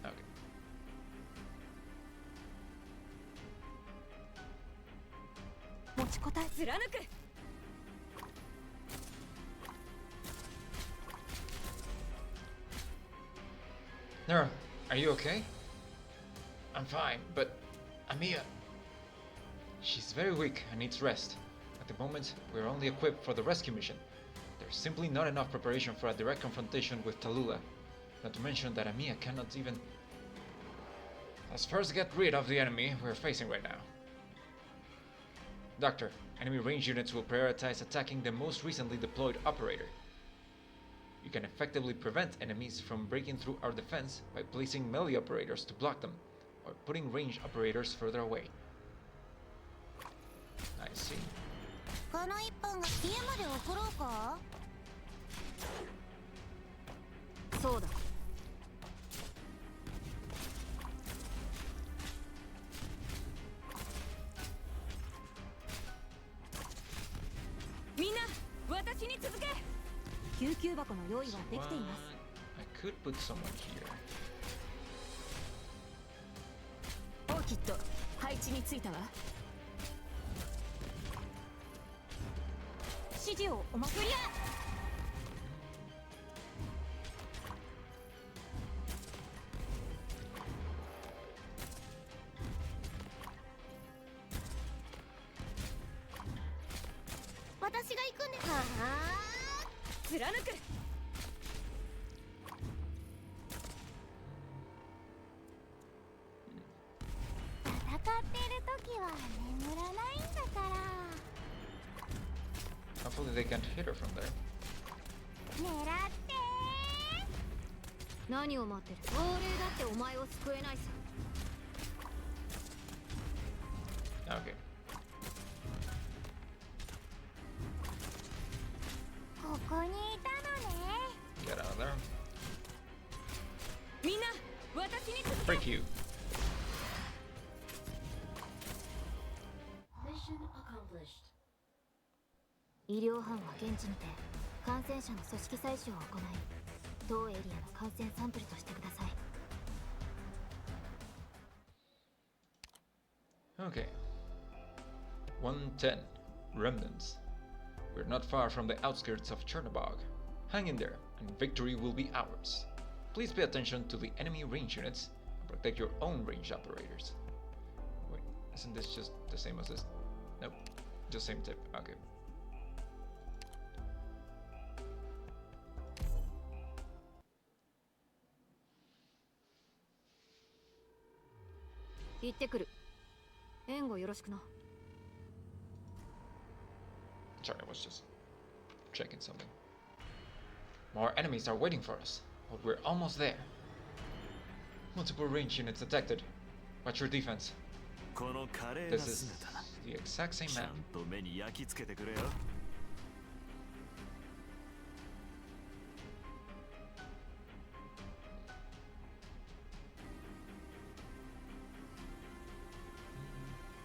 Okay.
持ちこたえ。
貫く。
Nara, are you okay? I'm fine, but Amiya... She's very weak and needs rest. At the moment, we're only equipped for the rescue mission. There's simply not enough preparation for a direct confrontation with Tallulah. Not to mention that Amiya cannot even... Let's first get rid of the enemy we're facing right now. Doctor, enemy range units will prioritize attacking the most recently deployed operator. You can effectively prevent enemies from breaking through our defense by placing melee operators to block them, or putting range operators further away. I see.
この一本が家まで送ろうか。
そうだ。私に続け。救急箱の用意はできています。
I could put someone here.
オーキッド、配置についたわ。指示をお待ち。クリア。
私が行くんです。はあ、
貫く。
戦っている時は眠らないんだから。
Hopefully they can't hit her from there.
狙って
何を待ってる。亡霊だってお前を救えないさ。
Okay.
ここにいたのね。
Get out of there.
みんな、私に続け。
Break you.
Mission accomplished.
医療班は現地にて感染者の組織採取を行い、同エリアの感染サンプルとしてください。
Okay. 110. Remnants. We're not far from the outskirts of Chernobog. Hang in there, and victory will be ours. Please pay attention to the enemy range units and protect your own range operators. Wait, isn't this just the same as this? Nope, just same tip. Okay.
行ってくる。援護よろしくな。
Sorry, I was just checking something. More enemies are waiting for us, but we're almost there. Multiple range units detected. Watch your defense.
この華麗な
This is
姿、
the exact same
ちゃ
map.
んと目に焼き付けてくれよ。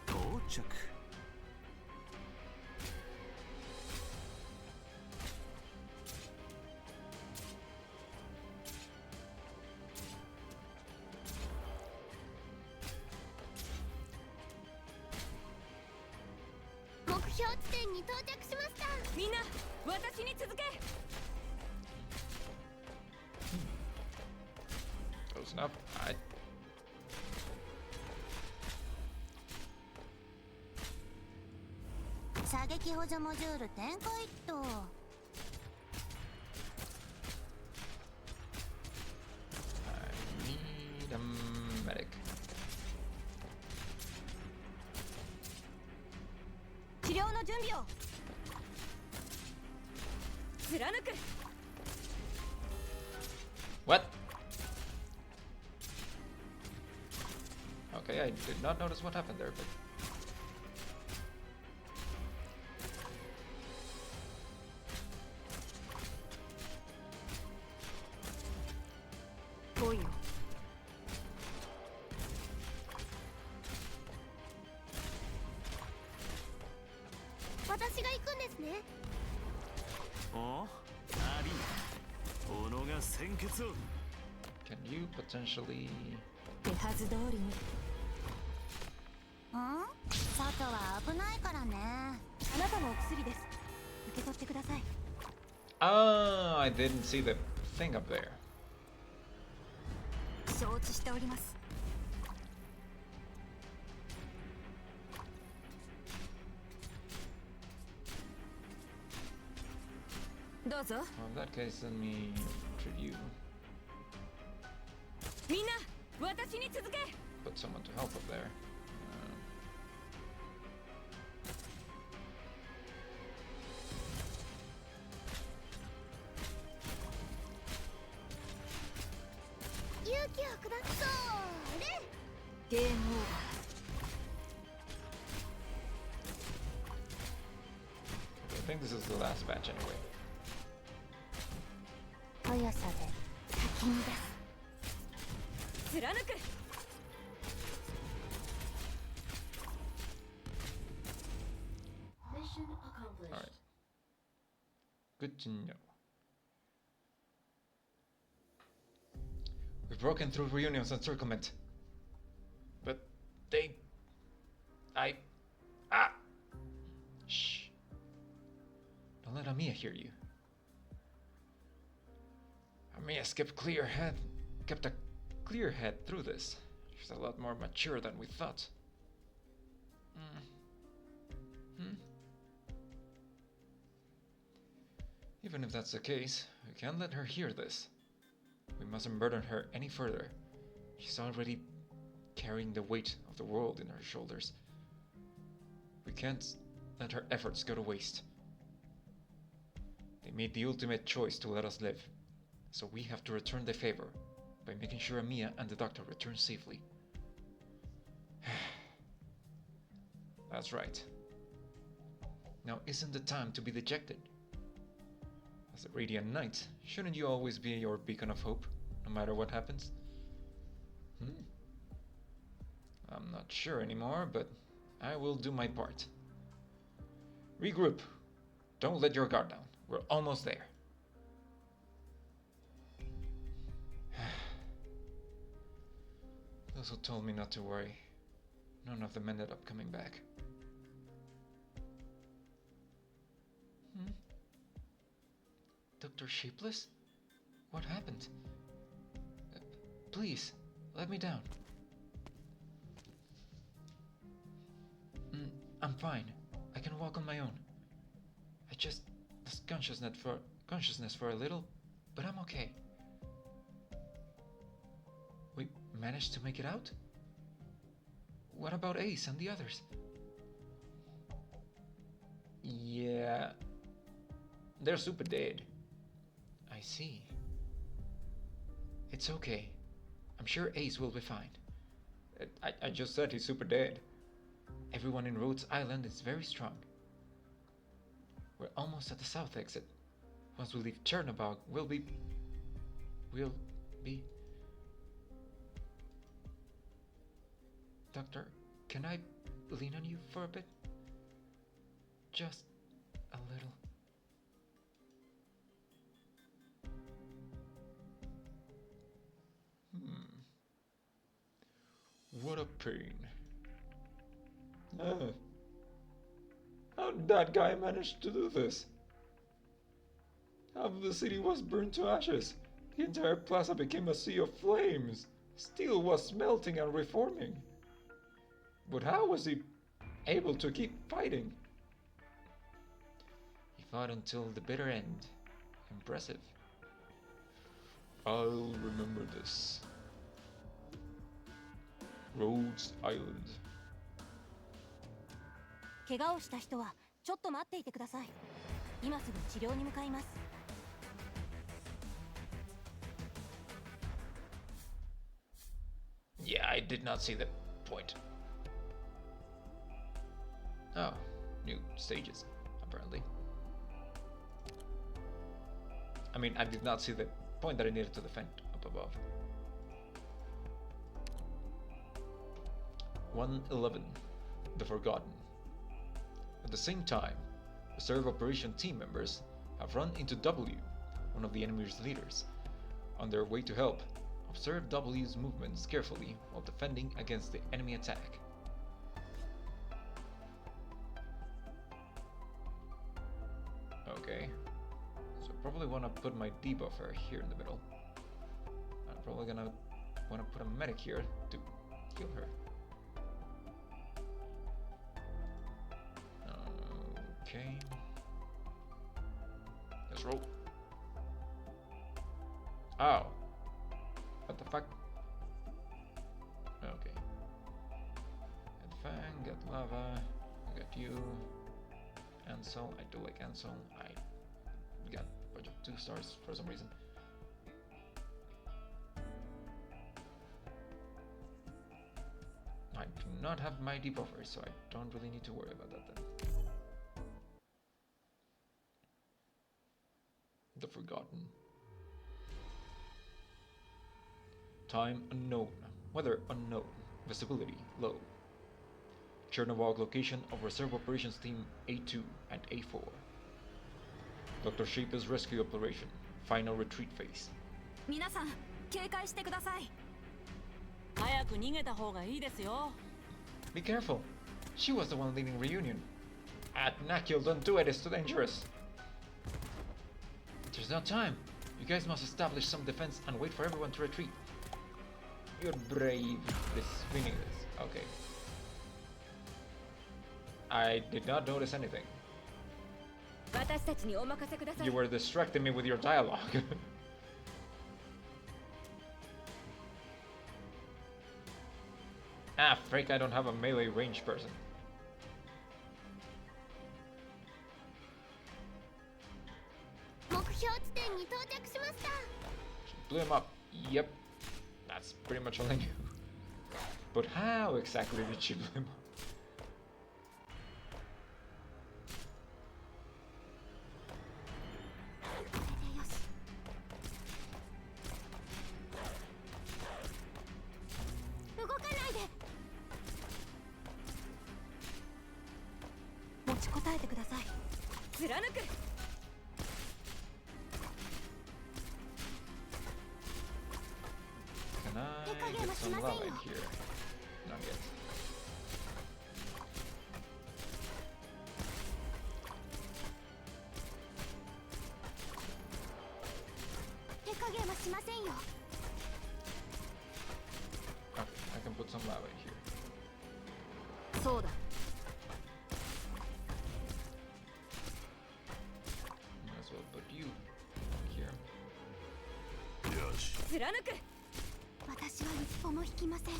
到着。
目標地点に到着しました。
みんな、私に続け。
Close enough. Alright.
射撃補助モジュール展開っと。
I need a medic.
治療の準備を。貫く。
What? Okay, I did not notice what happened there, but...
来いよ。
私が行くんですね。
お、アビー、斧が鮮血を。
Can you potentially...
手はず通りに。
外は危ないからね。
あなたのお薬です。受け取ってください。
Ah, I didn't see the thing up there.
承知しております。どうぞ。
Well, in that case, let me treat you.
みんな、私に続け。
Put someone to help up there. Uh,
勇気をくだされ。
ゲームオーバ
I think this is the last batch anyway.
速さで先に出す。
ー。貫く。
Mission accomplished.
Alright. to know. We've broken through reunions and circlement. But they... Shh. Don't let Amiya hear you. Amiya's kept a clear head through this. She's a lot more mature than we thought. Even if that's the case, we can't let her hear this. We mustn't burden her any further. She's already carrying the weight of the world in her shoulders. We can't let her efforts go to waste. They made the ultimate choice to let us live, so we have to return the favor by making sure Amiya and the doctor return safely. That's right. Now isn't the time to be dejected? As a Radiant Knight, shouldn't you always be your beacon of hope, no matter what happens? I'm not sure anymore, but I will do my part. Regroup. Don't let your guard down. We're almost there. Those who told me not to worry, none of them ended up coming back. Dr. Shapeless? What happened? Please, let me down. I'm fine. I can walk on my own. I just lost consciousness for a little, but I'm okay. We managed to make it out? What about Ace and the others? Yeah, they're super dead. I see. It's okay. I'm sure Ace will be fine. I just said he's super dead. Everyone in Rhodes Island is very strong. We're almost at the south exit. Once we leave Chernobyl, we'll be... Doctor, can I lean on you for a bit? Just a little.
What a pain. How did that guy manage to do this? Half of the city was burned to ashes. The entire plaza became a sea of flames. Steel was melting and reforming. But how was he able to keep fighting?
He fought until the bitter end. Impressive.
I'll remember this. Rhodes Island.
怪我をした人はちょっと待っていてください。今すぐ治療に向かいます。
Yeah, I did not see the point. Oh, new stages, apparently. I mean, I did not see the point that I needed to defend up above. 111, The Forgotten. At the same time, reserve operation team members have run into W, one of the enemy's leaders. On their way to help, observe W's movements carefully while defending against the enemy attack. Okay, so I probably want to put my debuffer here in the middle. I'm probably gonna want to put a medic here to heal her. Okay, let's roll. Oh, what the fuck? Okay. Get Fang, get Lava, I got you. Ansel, I do like Ansel. I got a bunch of 2 stars for some reason. I do not have my debuffer, so I don't really need to worry about that then. The Forgotten. Time unknown. Weather unknown. Visibility low. Chernobyl location of Reserve Operations Team A2 and A4. Dr. Sheep's rescue operation. Final retreat phase.
皆さん警戒してください。
早く逃げた方がいいですよ。
Be careful. She was the one leading reunion. Tentacle, don't do it. It's too dangerous. There's no time. You guys must establish some defense and wait for everyone to retreat. You're brave. This meaningless. Okay. I did not notice anything.
私たちにお任せください。
You were distracting me with your dialogue. Ah, freak, I don't have a melee range person. She blew him up. Yep. That's pretty much all I knew. But how exactly did she blow him up?
動かないで。持ちこたえてください。貫く。
Can I get some lava in here? Not yet.
手加減はしませんよ。
Okay, I can put some lava in here.
そうだ。
Might as well put you here.
よし。
貫く。私は一歩も引きません。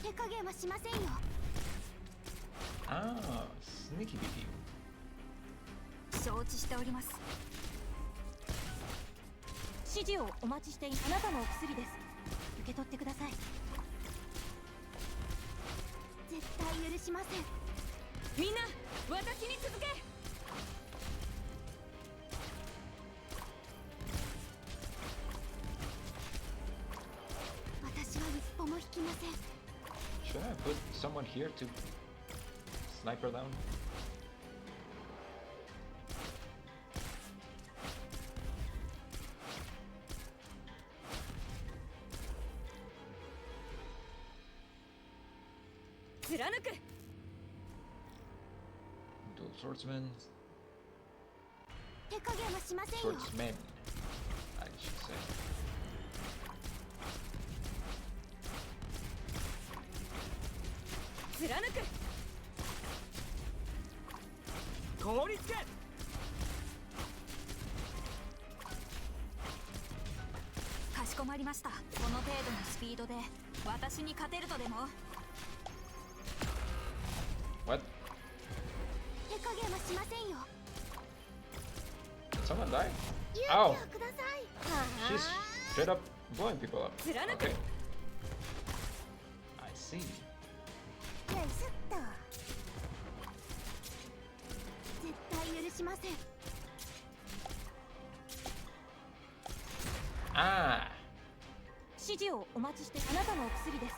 手加減はしませんよ。
Ah, sneaky beaky.
承知しております。指示をお待ちしている。あなたのお薬です。受け取ってください。絶対許しません。みんな、私に続け。私は一歩も引きません。
Should I put someone here to snipe her down?
貫く。
Dual swordsmen.
手加減はしませんよ。
Swordsmen, I should say.
貫く。
凍りつけ。
かしこまりました。この程度のスピードで私に勝てるとでも。
What?
手加減はしませんよ。
Did someone die?
勇
Ow!
気をください。
She's straight up blowing people up.
貫く。
Okay. I see.
よいしょっと。絶対許しません。
Ah!
指示をお待ちして。あなたのお薬です。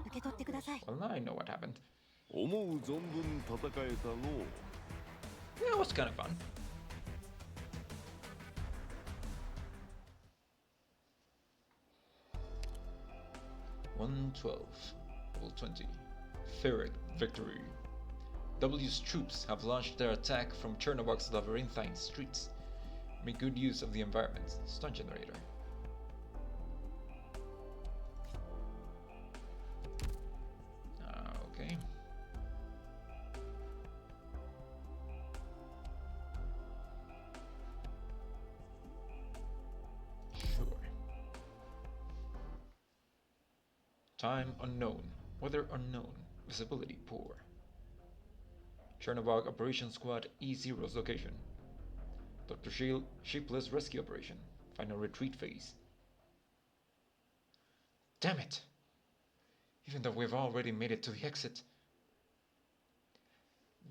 受け取ってください。
Well, now I know what happened.
思う存分戦えたの。
Yeah, it was kind of fun. Level 20. Third victory. W's troops have launched their attack from Chernobog's labyrinthine streets. Make good use of the environment. Stun generator. Okay. Sure. Time unknown. Weather unknown. Visibility poor. Chernobog Operation Squad E0's location. Dr. Sheepless Rescue Operation. Final retreat phase. Damn it! Even though we've already made it to the exit.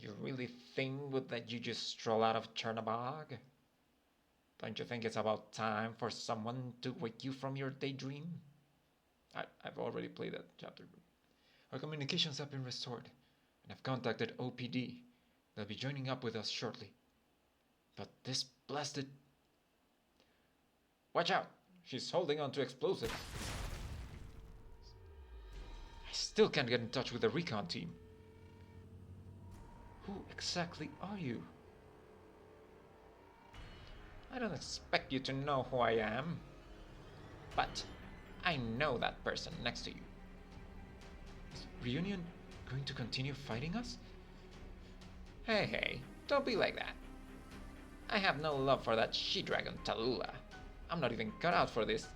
You really think would that you just stroll out of Chernobog? Don't you think it's about time for someone to wake you from your daydream? I've already played that chapter. Our communications have been restored, and I've contacted OPD. They'll be joining up with us shortly. But this blasted... Watch out! She's holding on to explosives. I still can't get in touch with the recon team. Who exactly are you? I don't expect you to know who I am, but I know that person next to you. Is Reunion going to continue fighting us? Hey, don't be like that. I have no love for that she-dragon Tallulah. I'm not even cut out for this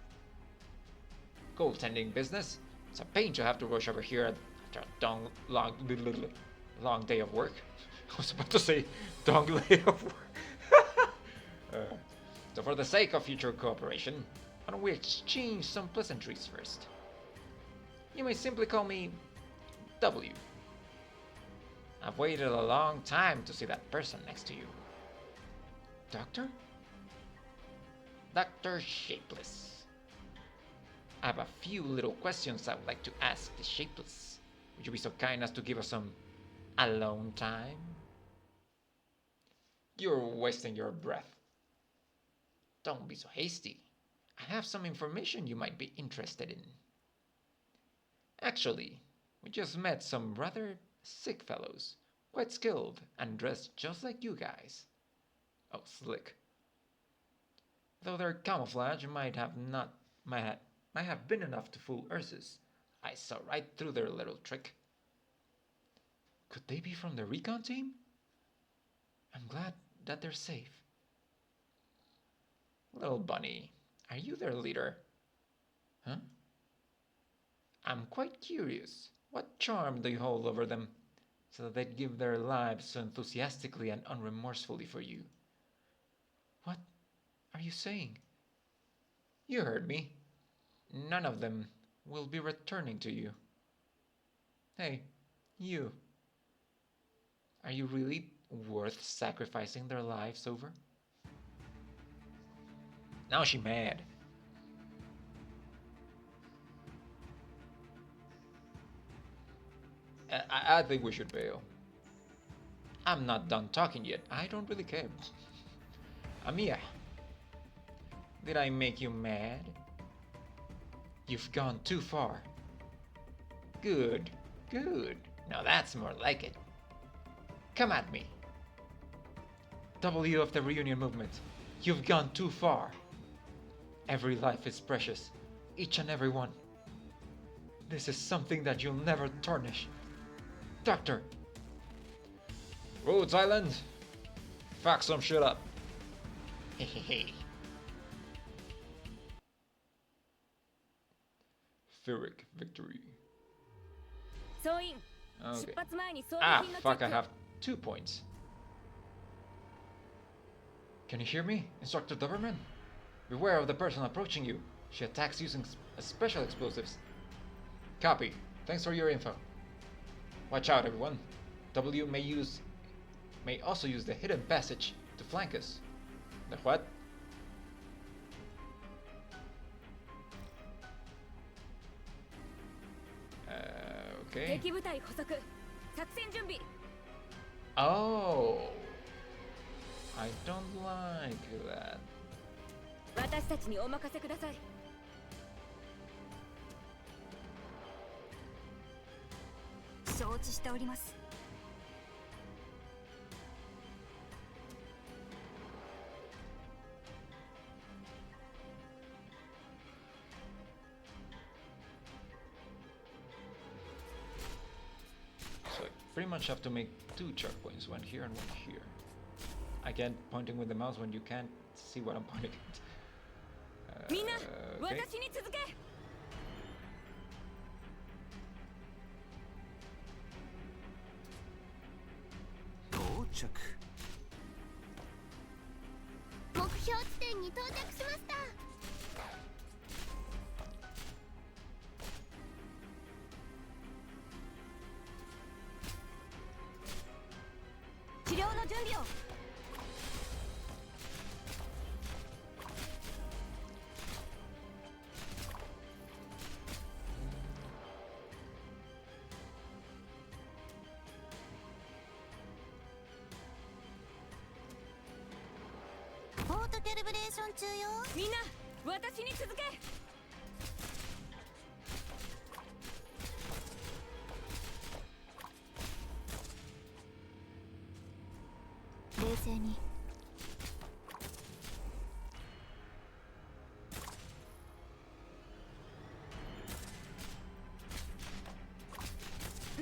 goaltending business. It's a pain to have to rush over here after a long day of work. I was about to say long day of work. So for the sake of future cooperation, why don't we exchange some pleasantries first? You may simply call me W. I've waited a long time to see that person next to you. Doctor? Dr. Shapeless. I have a few little questions I would like to ask the Shapeless. Would you be so kind as to give us some alone time? You're wasting your breath. Don't be so hasty. I have some information you might be interested in. Actually, we just met some rather sick fellows, quite skilled and dressed just like you guys. Oh, slick. Though their camouflage might have been enough to fool Ursus, I saw right through their little trick. Could they be from the recon team? I'm glad that they're safe. Little bunny, are you their leader? Huh? I'm quite curious. What charm do you hold over them, so that they'd give their lives so enthusiastically and unremorsefully for you? What are you saying? You heard me. None of them will be returning to you. Hey, you. Are you really worth sacrificing their lives over? Now she's mad. I think we should bail. I'm not done talking yet. I don't really care. Amiya, did I make you mad? You've gone too far. Good, good. Now that's more like it. Come at me. W of the Reunion Movement, you've gone too far. Every life is precious, each and every one. This is something that you'll never tarnish. Doctor! Rhodes Island! Fuck some shit up. Hehehe.
Pyrrhic victory.
Okay. Ah, fuck, I have 2 points. Can you hear me, Instructor Doberman? Beware of the person approaching you. She attacks using special explosives. Copy. Thanks for your info. Watch out, everyone. W may also use the hidden passage to flank us. The what? Okay. Oh, I don't like that.
私たちにお任せください。
承知しております。
So I pretty much have to make 2 checkpoints, one here and one here. I can't pointing with the mouse when you can't see what I'm pointing at.
みんな、
okay.
私に続け。
到着。
目標地点に到着しました。
治療の準備を。
ケルブレーション中よ。
みんな私に続け。
冷静に。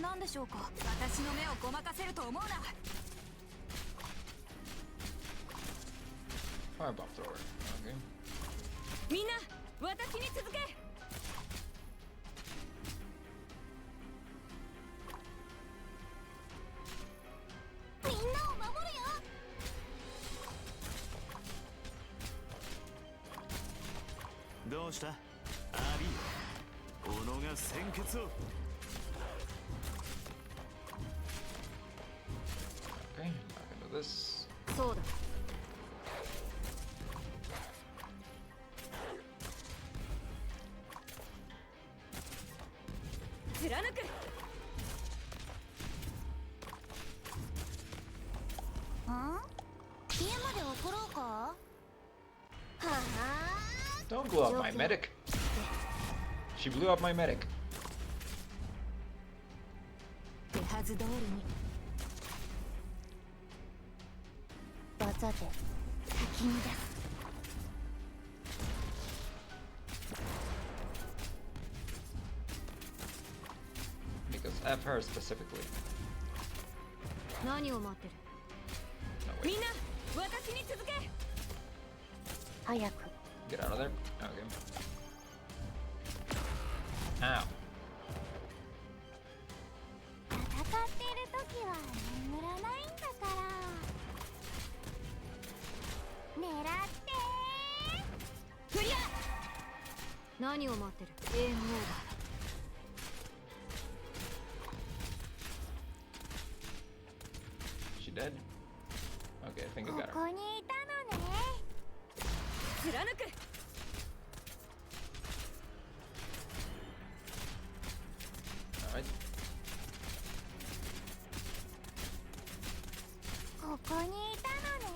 何でしょうか。私の目をごまかせると思うな。
Fireball thrower. Okay.
みんな私に続け。
みんなを守るよ。
どうしたアビー、斧が鮮血を。
Okay, not gonna do this.
そうだ。
貫く。
家まで送ろうか。はあ。
Don't blow up my medic. She blew up my medic.
手はず通りに。
技で先に出す。
Because F her specifically.
何を待ってる。
No,
み
wait.
んな私に続け。
早く。
Get out of there. Okay. Ow.
戦ってる時は眠らないんだから。狙って
クリア。
何を待ってる。ゲームオーバ
She dead? Okay, I think I
こ
got her.
こにいたのね。
貫く。
Alright.
ここにいたのね。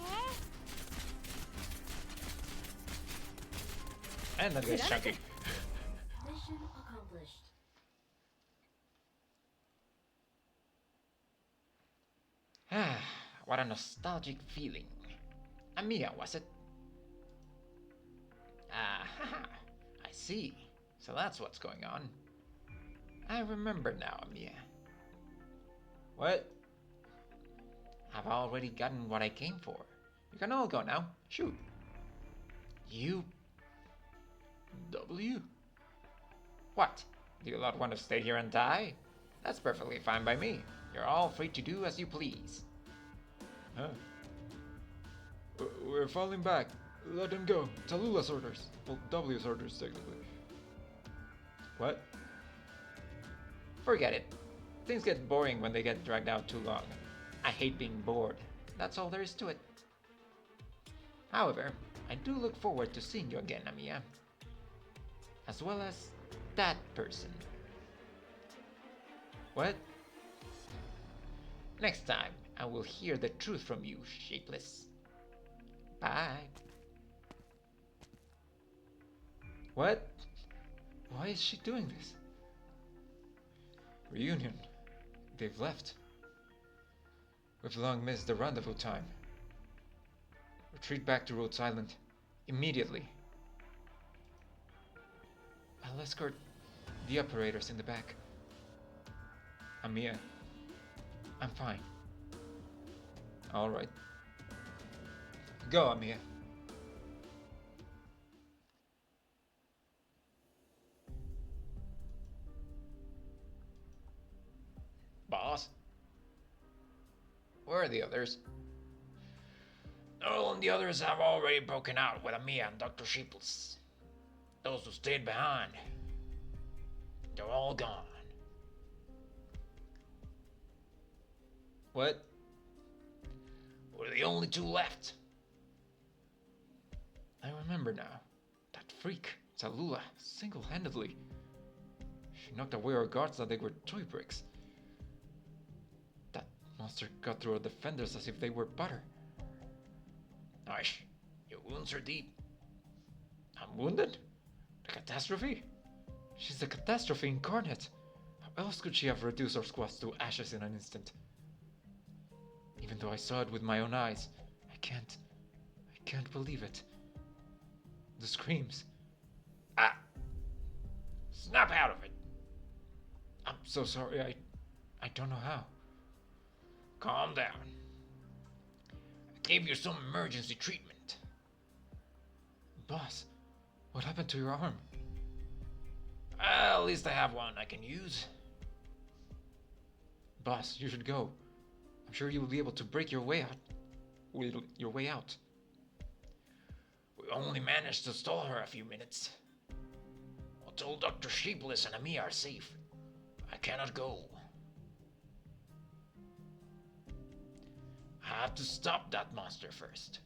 And that guy's chunky.
Mission accomplished.
Ah, what a nostalgic feeling. Amiya, was it? Ah, haha. I see. So that's what's going on. I remember now, Amiya. What? I've already gotten what I came for. You can all go now. Shoot. You... W? What? Do you not want to stay here and die? That's perfectly fine by me. You're all free to do as you please. Huh? We're falling back. Let them go. Tallulah orders. Well, W's orders, technically. What? Forget it. Things get boring when they get dragged out too long. I hate being bored. That's all there is to it. However, I do look forward to seeing you again, Amiya. As well as that person. What? Next time, I will hear the truth from you, Shapeless. Bye. What? Why is she doing this? Reunion. They've left. We've long missed the rendezvous time. Retreat back to Rhodes Island. Immediately. I'll escort the operators in the back. Amiya. I'm fine. Alright. Go, Amiya. Boss? Where are the others? Noel and the others have already broken out with Amiya and Dr. Sheeples. Those who stayed behind, they're all gone. What? We're the only two left. I remember now. That freak, Tallulah, single-handedly. She knocked away our guards like they were toy bricks. That monster cut through our defenders as if they were butter. Hush, you wounds are deep. I'm wounded? The catastrophe? She's the catastrophe incarnate. How else could she have reduced our squads to ashes in an instant? Even though I saw it with my own eyes, I can't believe it. The screams. Ah! Snap out of it! I'm so sorry, I don't know how. Calm down. I gave you some emergency treatment. Boss, what happened to your arm? Well, at least I have one I can use. Boss, you should go. I'm sure you will be able to break your way out. We only managed to stall her a few minutes. Until Dr. Sheepless and Ami are safe, I cannot go. I have to stop that monster first.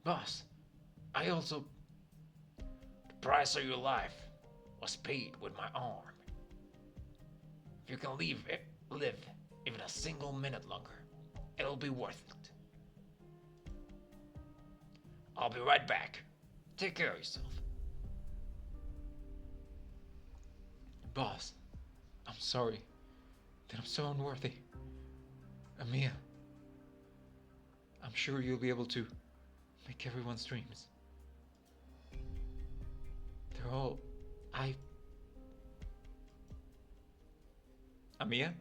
Boss, I also... The price of your life was paid with my arm. If you can live even a single minute longer, it'll be worth it. I'll be right back. Take care of yourself. Boss, I'm sorry that I'm so unworthy. Amia, I'm sure you'll be able to make everyone's dreams. They're all... Amia?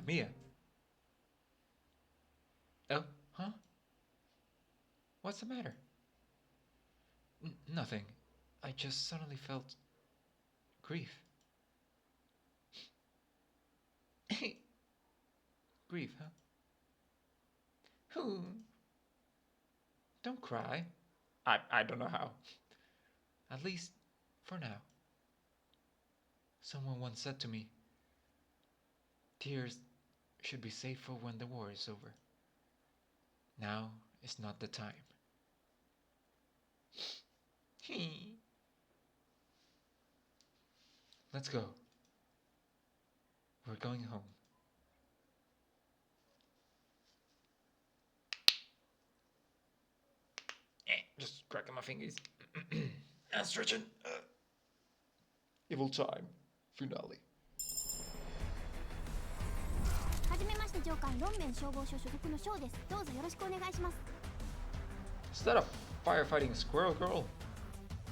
Amia? Oh, huh? What's the matter? Nothing. I just suddenly felt... grief. Grief, huh? Don't cry. I don't know how. At least, for now. Someone once said to me, tears should be safe for when the war is over. Now is not the time. Let's go. We're going home. Just cracking my fingers. And stretching.
Evil time. Finale.
はじめまして上官、ロンメン消防署所属のショーです。どうぞよろしくお願いします。
Is that a firefighting squirrel girl?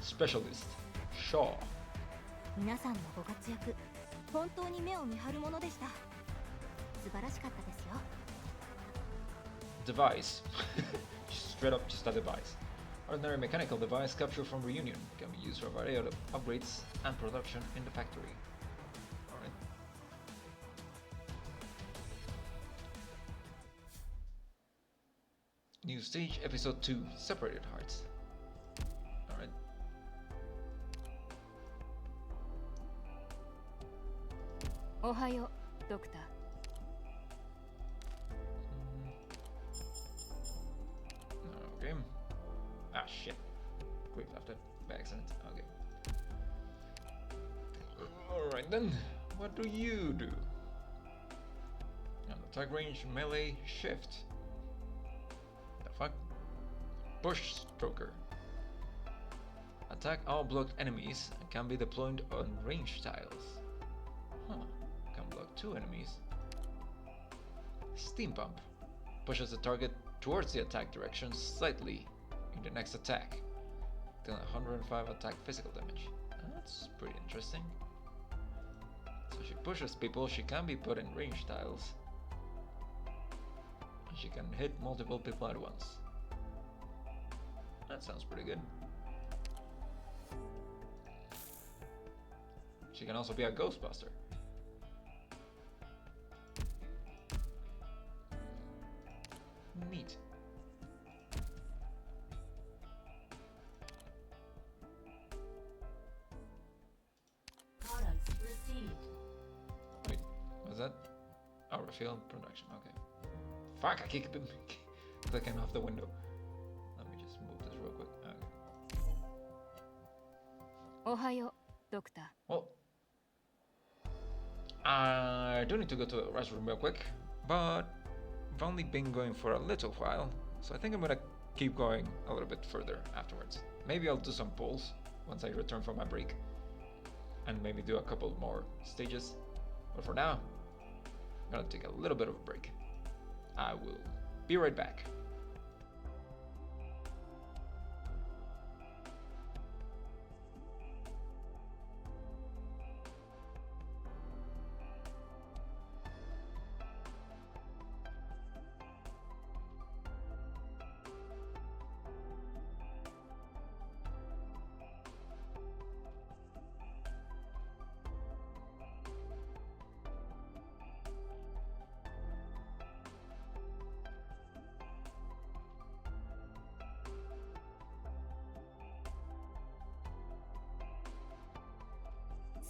Specialist. Shaw.
皆さんのご活躍、本当に目を見張るものでした。素晴らしかったですよ。
Device. Straight up just a device. Ordinary mechanical device captured from reunion can be used for a variety of upgrades and production in the factory. Alright. New stage, episode 2, Separated Hearts. Alright.
Ohayo, Doctor.
Okay. Ah, shit. Quick left it by accident. Okay. Alright then. What do you do? On attack range, melee, shift. The fuck? Push stroker. Attack all blocked enemies and can be deployed on range tiles. Huh. Can block 2 enemies. Steam pump. Pushes the target towards the attack direction slightly in the next attack. Dealing 105 attack physical damage. That's pretty interesting. So she pushes people, she can be put in range tiles. And she can hit multiple people at once. That sounds pretty good. She can also be a ghostbuster. Neat.
Products received.
Wait, was that? Oh, refill production, okay. Fuck, I keep clicking off the window. Let me just move this real quick. Okay.
Ohayo, Doctor.
Well, I do need to go to the restroom real quick, but I've only been going for a little while, so I think I'm gonna keep going a little bit further afterwards. Maybe I'll do some pulls once I return from my break, and maybe do a couple more stages. But for now, I'm gonna take a little bit of a break. I will be right back.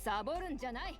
サボるんじゃない。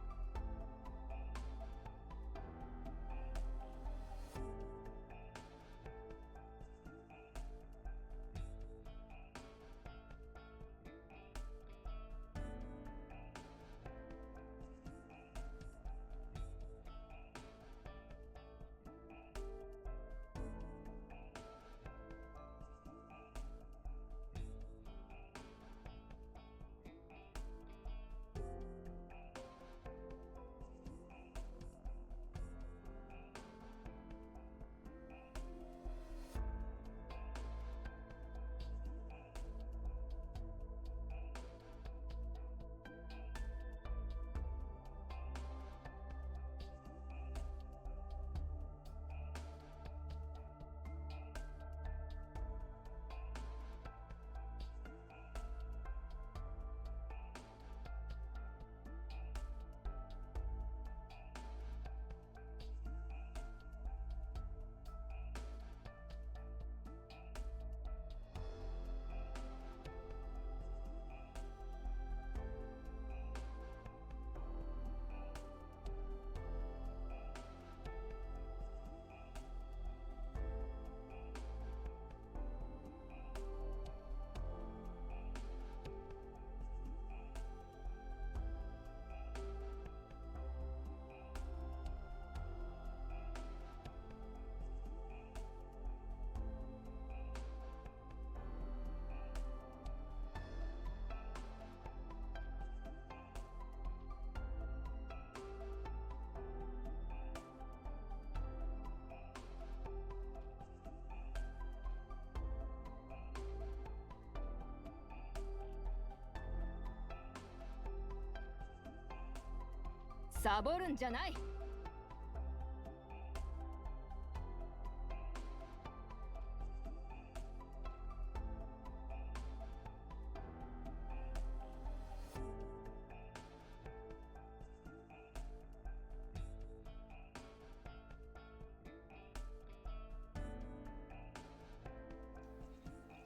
サボるんじゃない。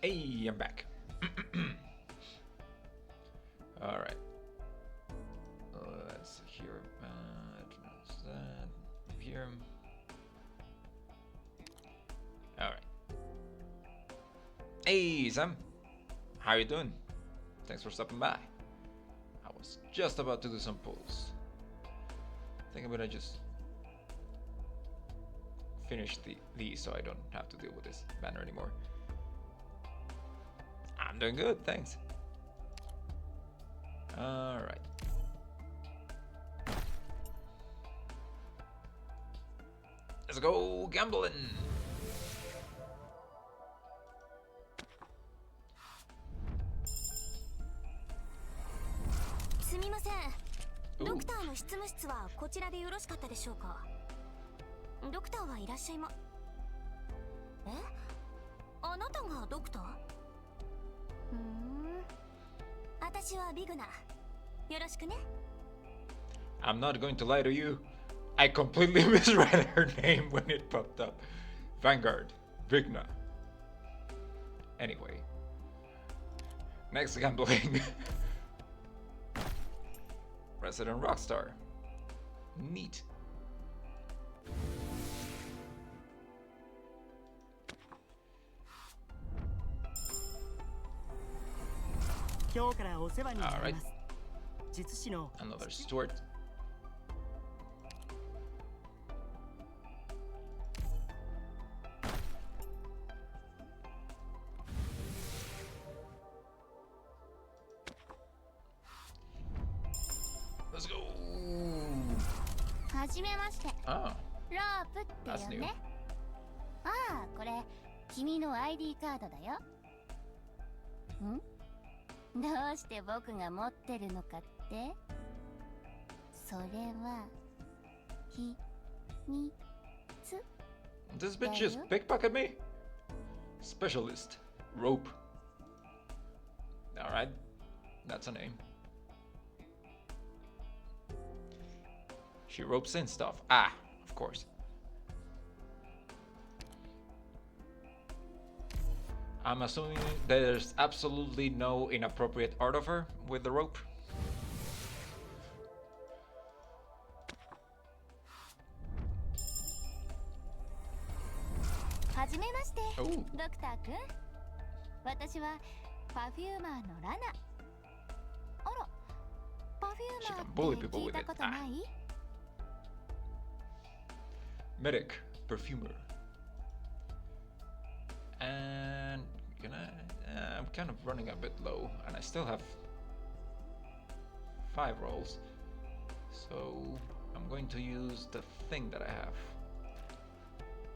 Hey, I'm back. All right. Let's see here. That here. All right. Hey, Sam. How you doing? Thanks for stopping by. I was just about to do some pulls. I think I'm gonna just finish these so I don't have to deal with this banner anymore. I'm doing good, thanks. Alright. Let's go gambling! Ooh.
ドクターの執務室はこちらでよろしかったでしょうか。ドクターはいらっしゃいま。え？あなたがドクター？私はビグナ。よろしくね。
I'm not going to lie to you. I completely misread her name when it popped up. Vanguard, Vigna. Anyway. Next gambling. Resident Rockstar. Neat. Alright. Another Stuart.
じめまして。
Oh,
ロープっていう
that's new.
ね。ああ、これ君の ID カードだよ。どうして僕が持ってるのかって？それは秘密。
This bitch just pickpocket me? Specialist. Rope. Alright. That's a name. She ropes in stuff. Ah, of course. I'm assuming there's absolutely no inappropriate art of her with the rope.
はじめまして、
Oh.
ドクターくん。私はパフューマーのラナ。あら、パフューマーって聞いたことない？
Medic, perfumer. And I'm kind of running a bit low, and I still have 5 rolls. So I'm going to use the thing that I have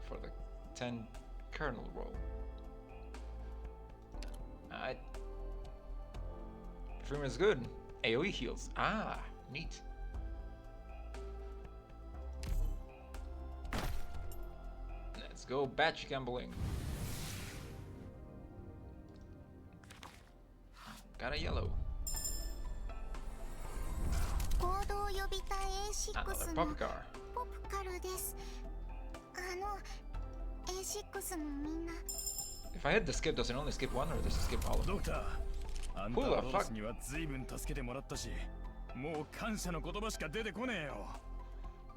for the 10 kernel roll. Perfumer is good. AoE heals. Ah, neat. Let's go batch gambling. Got a yellow.
行動予備隊
Another
A6 の
pop car.
ポプカルです。A6 のみんな。
If I hit the skip, does it only skip one or does it skip all of
ド
them?
クター、あんた
Who the
はロ
fuck?
ースには随分助けてもらったし、もう感謝の言葉しか出てこねえよ。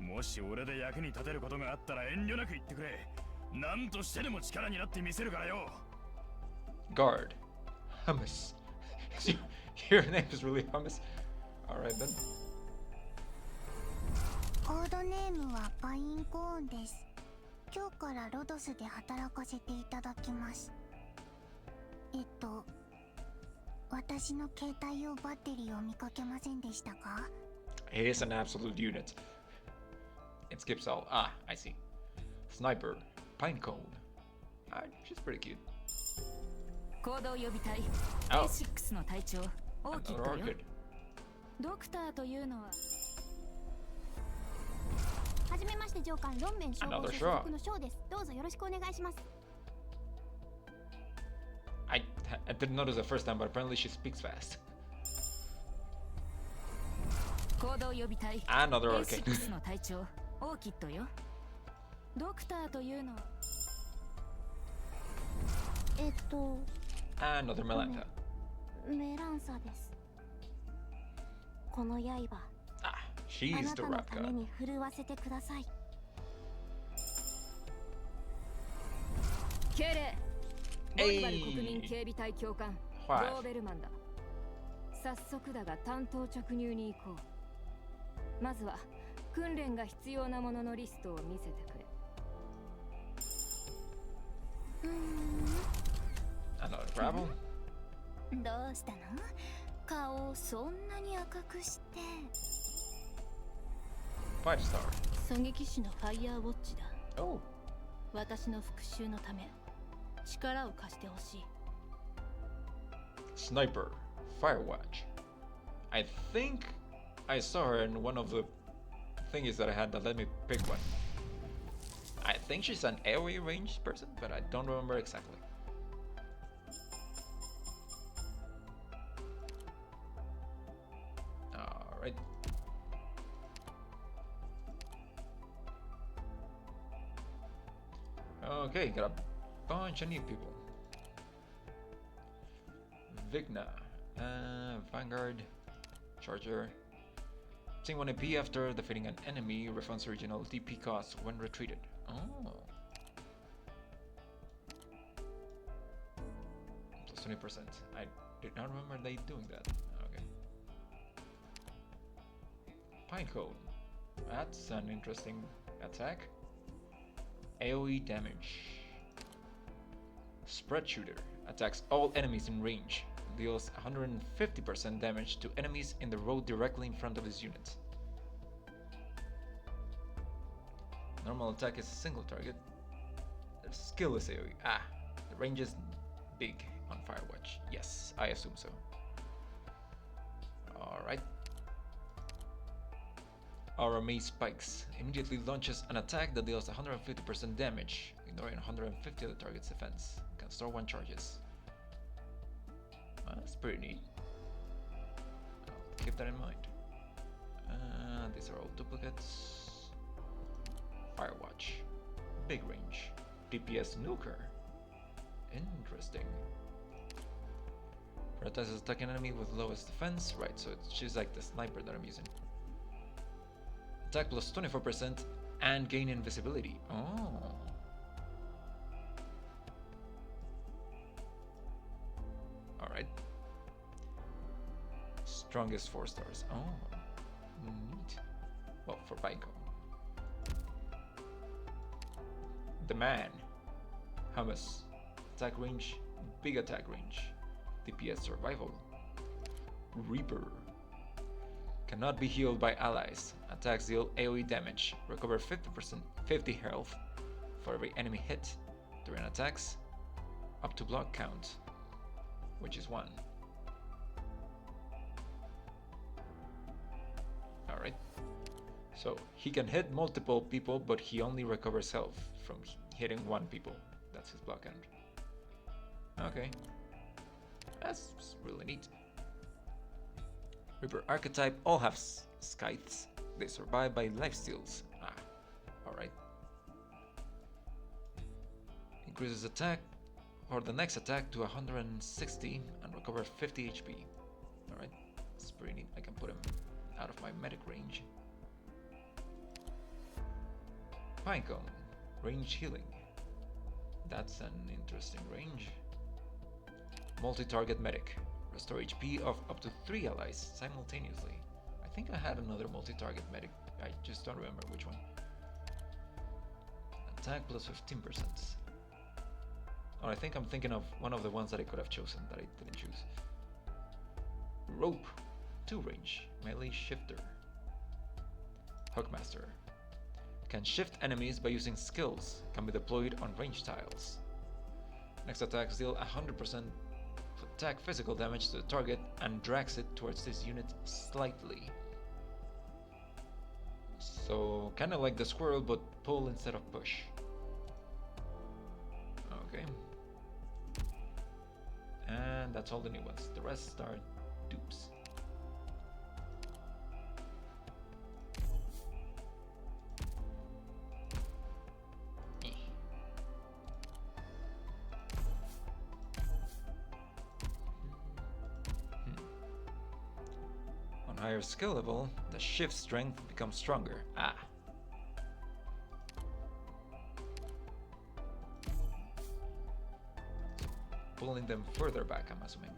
もし俺で役に立てることがあったら遠慮なく言ってくれ。何としてでも力になってみせるからよ。
Guard. Hummus. Your name is really Hummus. Alright then.
コードネームはパインコーンです。今日からロドスで働かせていただきます。私の携帯用バッテリーを見かけませんでしたか？
It is an absolute unit. It skips all. Ah, I see. Sniper. Pinecone. She's pretty cute.
行動予備隊
Oh.
A6 の隊長オーキッ
Another
ドよ。
orchid.
ドクターというのは
はじめまして上官、ロンメン消防署所属のショーです。どうぞよろしくお願いします。
I didn't notice the first time, but apparently she speaks fast.
行動予備隊
Another orchid.
A6 の隊長オーキッドよ。ドクターというのは
Another Melanta.
メランサです。この刃、
Ah,
あ
she's
な
the
たの
rap
ため
god.
に振るわせてください。
敬礼。ボリバル
えい
国民警備隊教官
Five.
ドーベルマンだ。早速だが担当着入に行こう。まずは訓練が必要なもののリストを見せてくれ。
Another gravel.
どうしたの？顔をそんなに赤くして。
5 star.
狙撃手のファイヤーウォッチだ。
Oh.
私の復讐のため力を貸してほしい。
Sniper. Firewatch. I think I saw her in one of the thingies that I had that let me pick one. I think she's an AoE range person, but I don't remember exactly. Alright. Okay, got a bunch of new people. Vigna, Vanguard, Charger. Obtain 1 AP after defeating an enemy, refunds original DP cost when retreated. Oh. Plus 20%. I did not remember they doing that. Okay. Pinecone. That's an interesting attack. AoE damage. Spread Shooter. Attacks all enemies in range. Deals 150% damage to enemies in the road directly in front of his unit. Normal attack is a single target. The skill is AoE. Ah, the range is big on Firewatch. Yes, I assume so. Alright. Our mace spikes immediately launches an attack that deals 150% damage, ignoring 150 of the target's defense. Can store 1 charges. That's pretty neat. I'll keep that in mind. These are all duplicates. Firewatch. Big range. DPS nuker. Interesting. Prioritizes attacking enemy with lowest defense. Right, so she's like the sniper that I'm using. Attack plus 24% and gain invisibility. Oh. Alright. Strongest 4 stars. Oh. Neat. Well, for Baiko. The man. Hummus. Attack range. Big attack range. DPS survival. Reaper. Cannot be healed by allies. Attacks deal AoE damage. Recover 50 health for every enemy hit during attacks. Up to block count, which is 1. Alright. So he can hit multiple people, but he only recovers health from hitting 1 people. That's his block count. Okay. That's really neat. Reaper archetype all have scythes. They survive by lifesteals. Ah, alright. Increases attack or the next attack to 160 and recover 50 HP. Alright, that's pretty neat. I can put him out of my medic range. Pinecone, range healing. That's an interesting range. Multi-target medic. Restore HP of up to 3 allies simultaneously. I think I had another multi-target medic. I just don't remember which one. Attack plus 15%. Oh, I think I'm thinking of one of the ones that I could have chosen that I didn't choose. Rope. 2 range. Melee shifter. Hookmaster. Can shift enemies by using skills. Can be deployed on range tiles. Next attacks deal 100% attack physical damage to the target and drags it towards this unit slightly. So kinda like the squirrel, but pull instead of push. Okay. And that's all the new ones. The rest are dupes. Higher skill level, the shift strength becomes stronger. Ah. Pulling them further back, I'm assuming.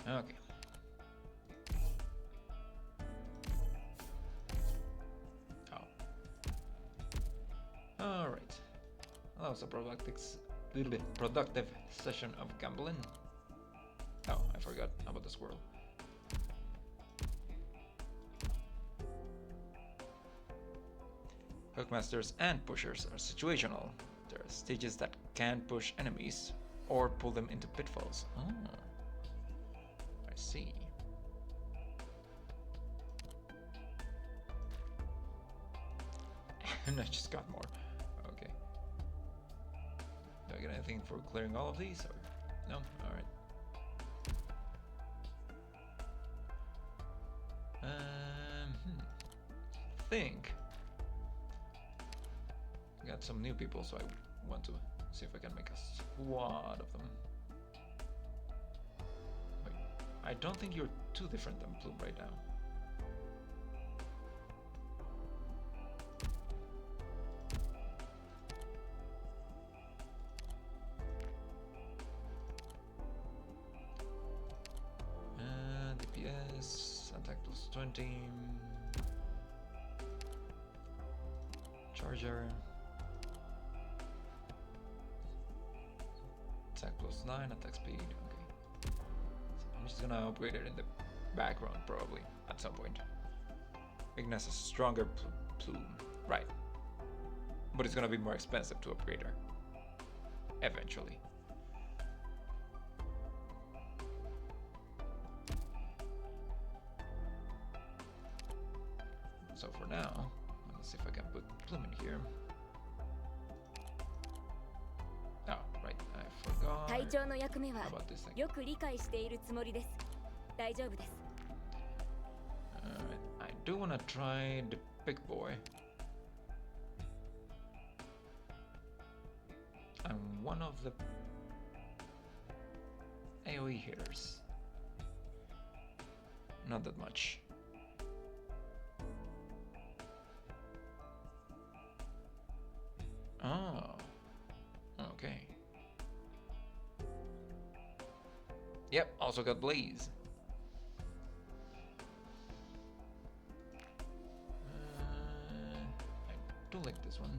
Okay. Oh. All right. That was a productive session of gambling. Oh, I forgot about the squirrel. Hookmasters and pushers are situational. There are stages that can push enemies or pull them into pitfalls. Oh. I see. And I just got more. Okay. Do I get anything for clearing all of these? Or no? Alright. Think. I got some new people, so I want to see if I can make a squad of them. I don't think you're too different than Plume right now. DPS, attack plus 20. Charger. Attack +9, attack speed. Okay. So I'm just gonna upgrade it in the background probably at some point. Ignis has a stronger plume. Right. But it's gonna be more expensive to upgrade her. Eventually. So for now, let's see if I can put plume in here. Oh, right, I forgot.
隊長の役目は
How about this thing?
よく理解しているつもりです。大丈夫です。
I do wanna try the big boy. I'm one of the AoE hitters. Not that much. Oh, okay. Yep, also got Blaze. I do like this one.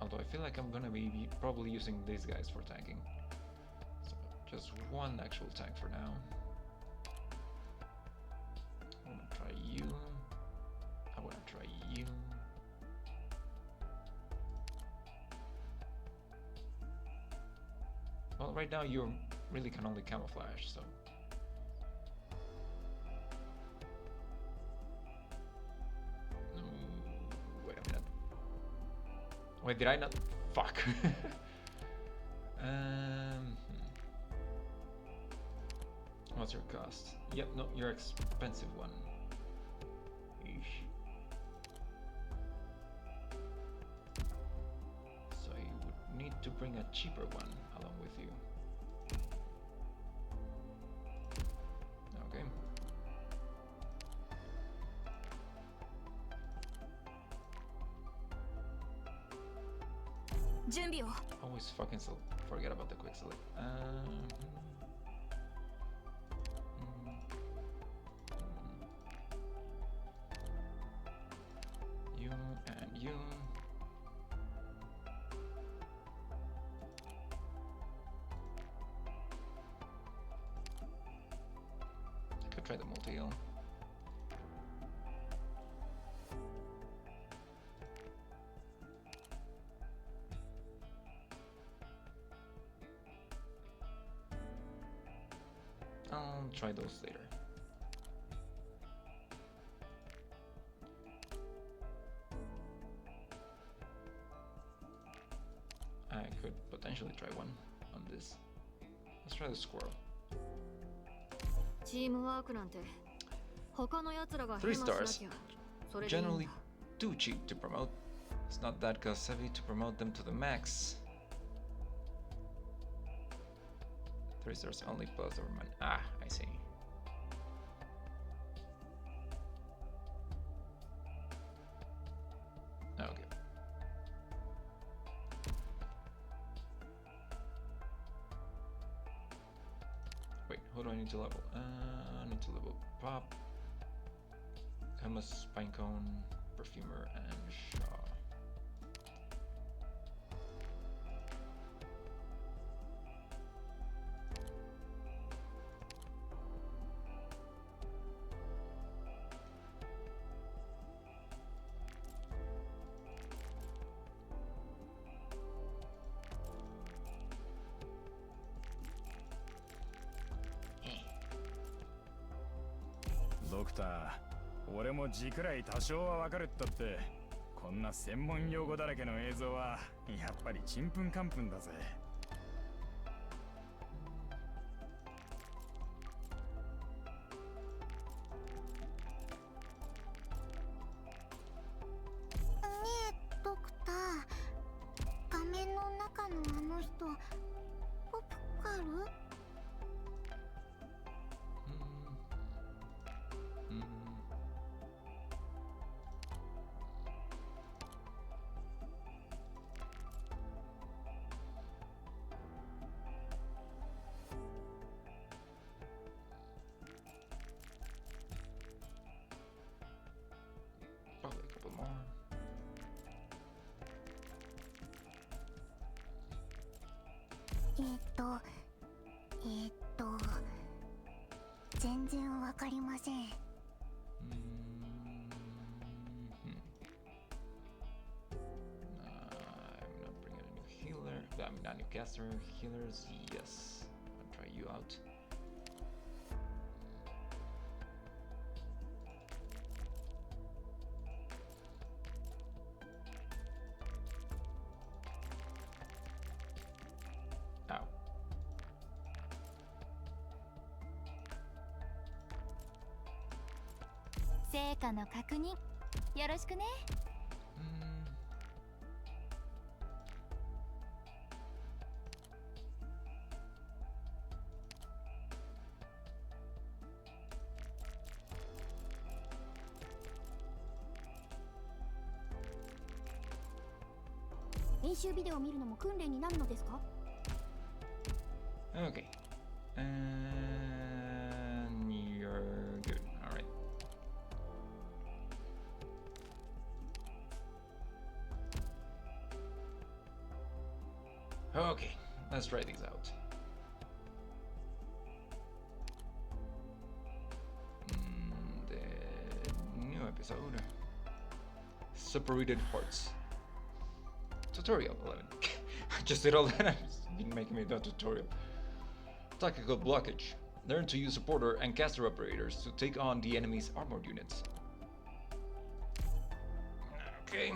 Although I feel like I'm gonna be probably using these guys for tanking. So just one actual tank for now. I wanna try you. I wanna try you. Well, right now you really can only camouflage, so. Wait a minute. Wait, did I not? Fuck. What's your cost? Yep, no, your expensive one. Eesh. So you would need to bring a cheaper one along with you. Okay. Always fucking forget about the quick select. You and you. I could try the multi-heal. I'll try those later. I could potentially try one on this. Let's try the squirrel.
チームワークなんて他の奴らが
3
ヘマしな
stars.
きゃそれでいいんだ
Generally too cheap to promote. It's not that cost heavy to promote them to the max. 3 stars only plus government. Ah, I see. Okay. Wait, who do I need to level? I need to level Pop, Chemist, Pinecone, Perfumer, and Shaw. Eh.
ドクター、俺も字くらい多少はわかるったって、こんな専門用語だらけの映像はやっぱりちんぷんかんぷんだぜ。
ねえドクター、画面の中のあの人ポプカル？
I
全然わかりません。
I'm not bringing a new healer. I mean, not new caster healers. Yes, I'll try you out. Ow.
成果の確認よろしくね。練習ビデオを見るのも訓練になるのですか？
Okay. And you're good. Alright. Okay, let's try these out. The new episode. Separated Hearts. Tutorial 11. I just did all that. It's been making me do a tutorial. Tactical blockage. Learn to use supporter and caster operators to take on the enemy's armored units. Okay.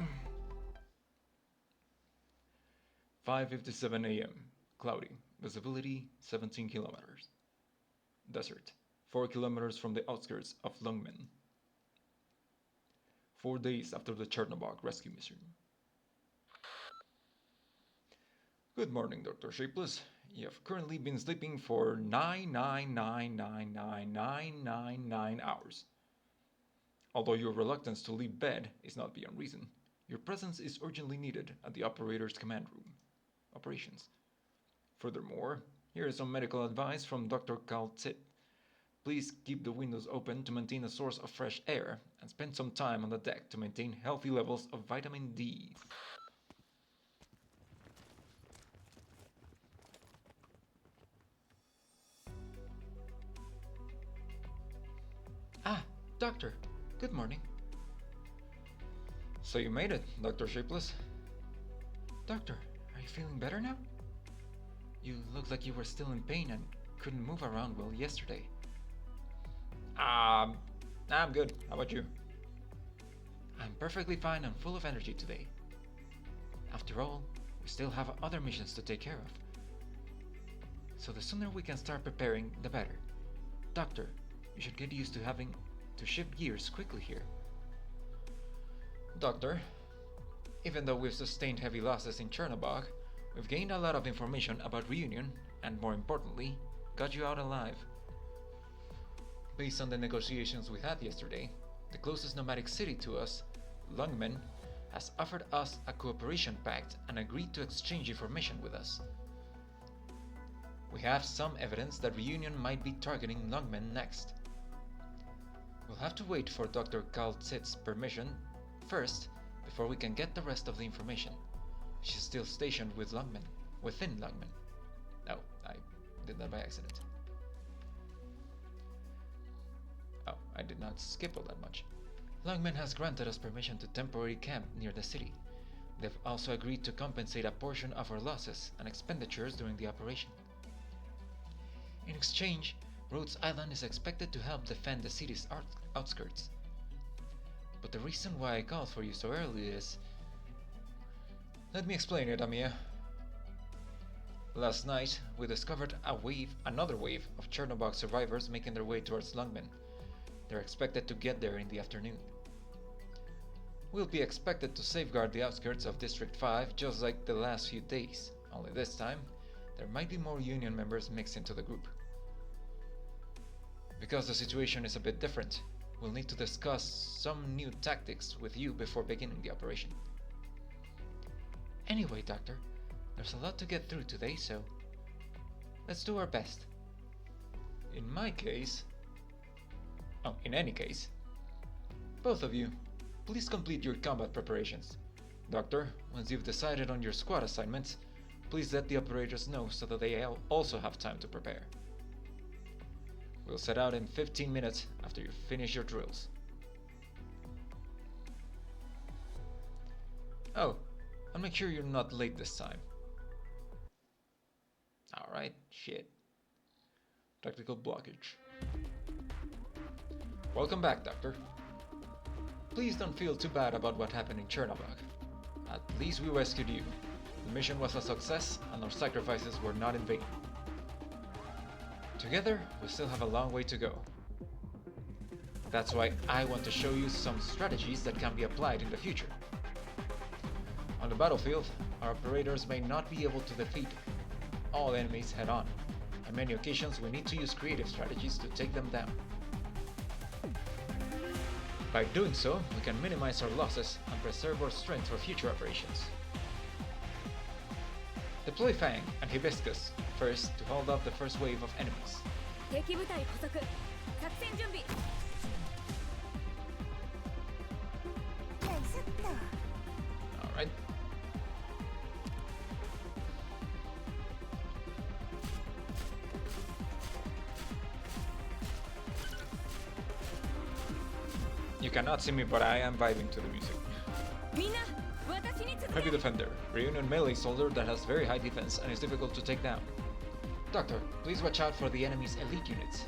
5:57 a.m. Cloudy. Visibility 17 kilometers. Desert. 4 kilometers from the outskirts of Lungmen. 4 days after the Chernobog rescue mission. Good morning, Dr. Shapeless. You have currently been sleeping for 9,999,999 hours. Although your reluctance to leave bed is not beyond reason, your presence is urgently needed at the operator's command room. Operations. Furthermore, here is some medical advice from Dr. Kaltzit. Please keep the windows open to maintain a source of fresh air and spend some time on the deck to maintain healthy levels of vitamin D. Ah, Doctor. Good morning. So you made it, Dr. Shapeless. Doctor, are you feeling better now? You looked like you were still in pain and couldn't move around well yesterday. I'm good. How about you? I'm perfectly fine and full of energy today. After all, we still have other missions to take care of. So the sooner we can start preparing, the better. Doctor, you should get used to having to shift gears quickly here. Doctor, even though we've sustained heavy losses in Chernobog, we've gained a lot of information about Reunion and, more importantly, got you out alive. Based on the negotiations we had yesterday, the closest nomadic city to us, Lungmen, has offered us a cooperation pact and agreed to exchange information with us. We have some evidence that Reunion might be targeting Lungmen next. We'll have to wait for Dr. Kaltzit's permission first before we can get the rest of the information. She's still stationed with within Lungmen. No, I did that by accident. Oh, I did not skip all that much. Lungmen has granted us permission to temporarily camp near the city. They've also agreed to compensate a portion of our losses and expenditures during the operation. In exchange, Rhodes Island is expected to help defend the city's outskirts. But the reason why I called for you so early is... Let me explain it, Amiya. Last night, we discovered another wave of Chernobog survivors making their way towards Lungmen. They're expected to get there in the afternoon. We'll be expected to safeguard the outskirts of District 5 just like the last few days, only this time, there might be more Union members mixed into the group. Because the situation is a bit different, we'll need to discuss some new tactics with you before beginning the operation. Anyway, Doctor, there's a lot to get through today, so let's do our best. In any case, both of you, please complete your combat preparations. Doctor, once you've decided on your squad assignments, please let the operators know so that they also have time to prepare. We'll set out in 15 minutes after you finish your drills. Oh, I'll make sure you're not late this time. Alright, shit. Tactical blockage. Welcome back, Doctor. Please don't feel too bad about what happened in Chernobog. At least we rescued you. The mission was a success, and our sacrifices were not in vain. Together, we still have a long way to go. That's why I want to show you some strategies that can be applied in the future. On the battlefield, our operators may not be able to defeat all enemies head-on. On many occasions, we need to use creative strategies to take them down. By doing so, we can minimize our losses and preserve our strength for future operations. Deploy Fang and Hibiscus first to hold off the first wave of enemies.
敵部隊捕捉。作戦準備。
Alright. You cannot see me, but I am vibing to the music.
みんな、私に続け。
Heavy Defender, reunion melee soldier that has very high defense and is difficult to take down. Doctor, please watch out for the enemy's elite units.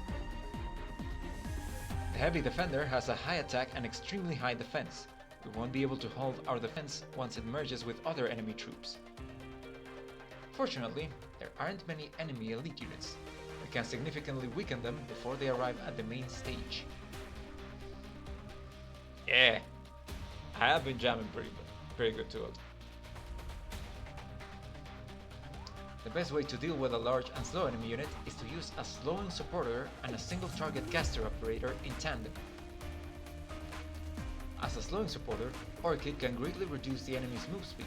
The Heavy Defender has a high attack and extremely high defense. We won't be able to hold our defense once it merges with other enemy troops. Fortunately, there aren't many enemy elite units. We can significantly weaken them before they arrive at the main stage. Yeah, I have been jamming pretty good too. The best way to deal with a large and slow enemy unit is to use a slowing supporter and a single target caster operator in tandem. As a slowing supporter, Orchid can greatly reduce the enemy's move speed,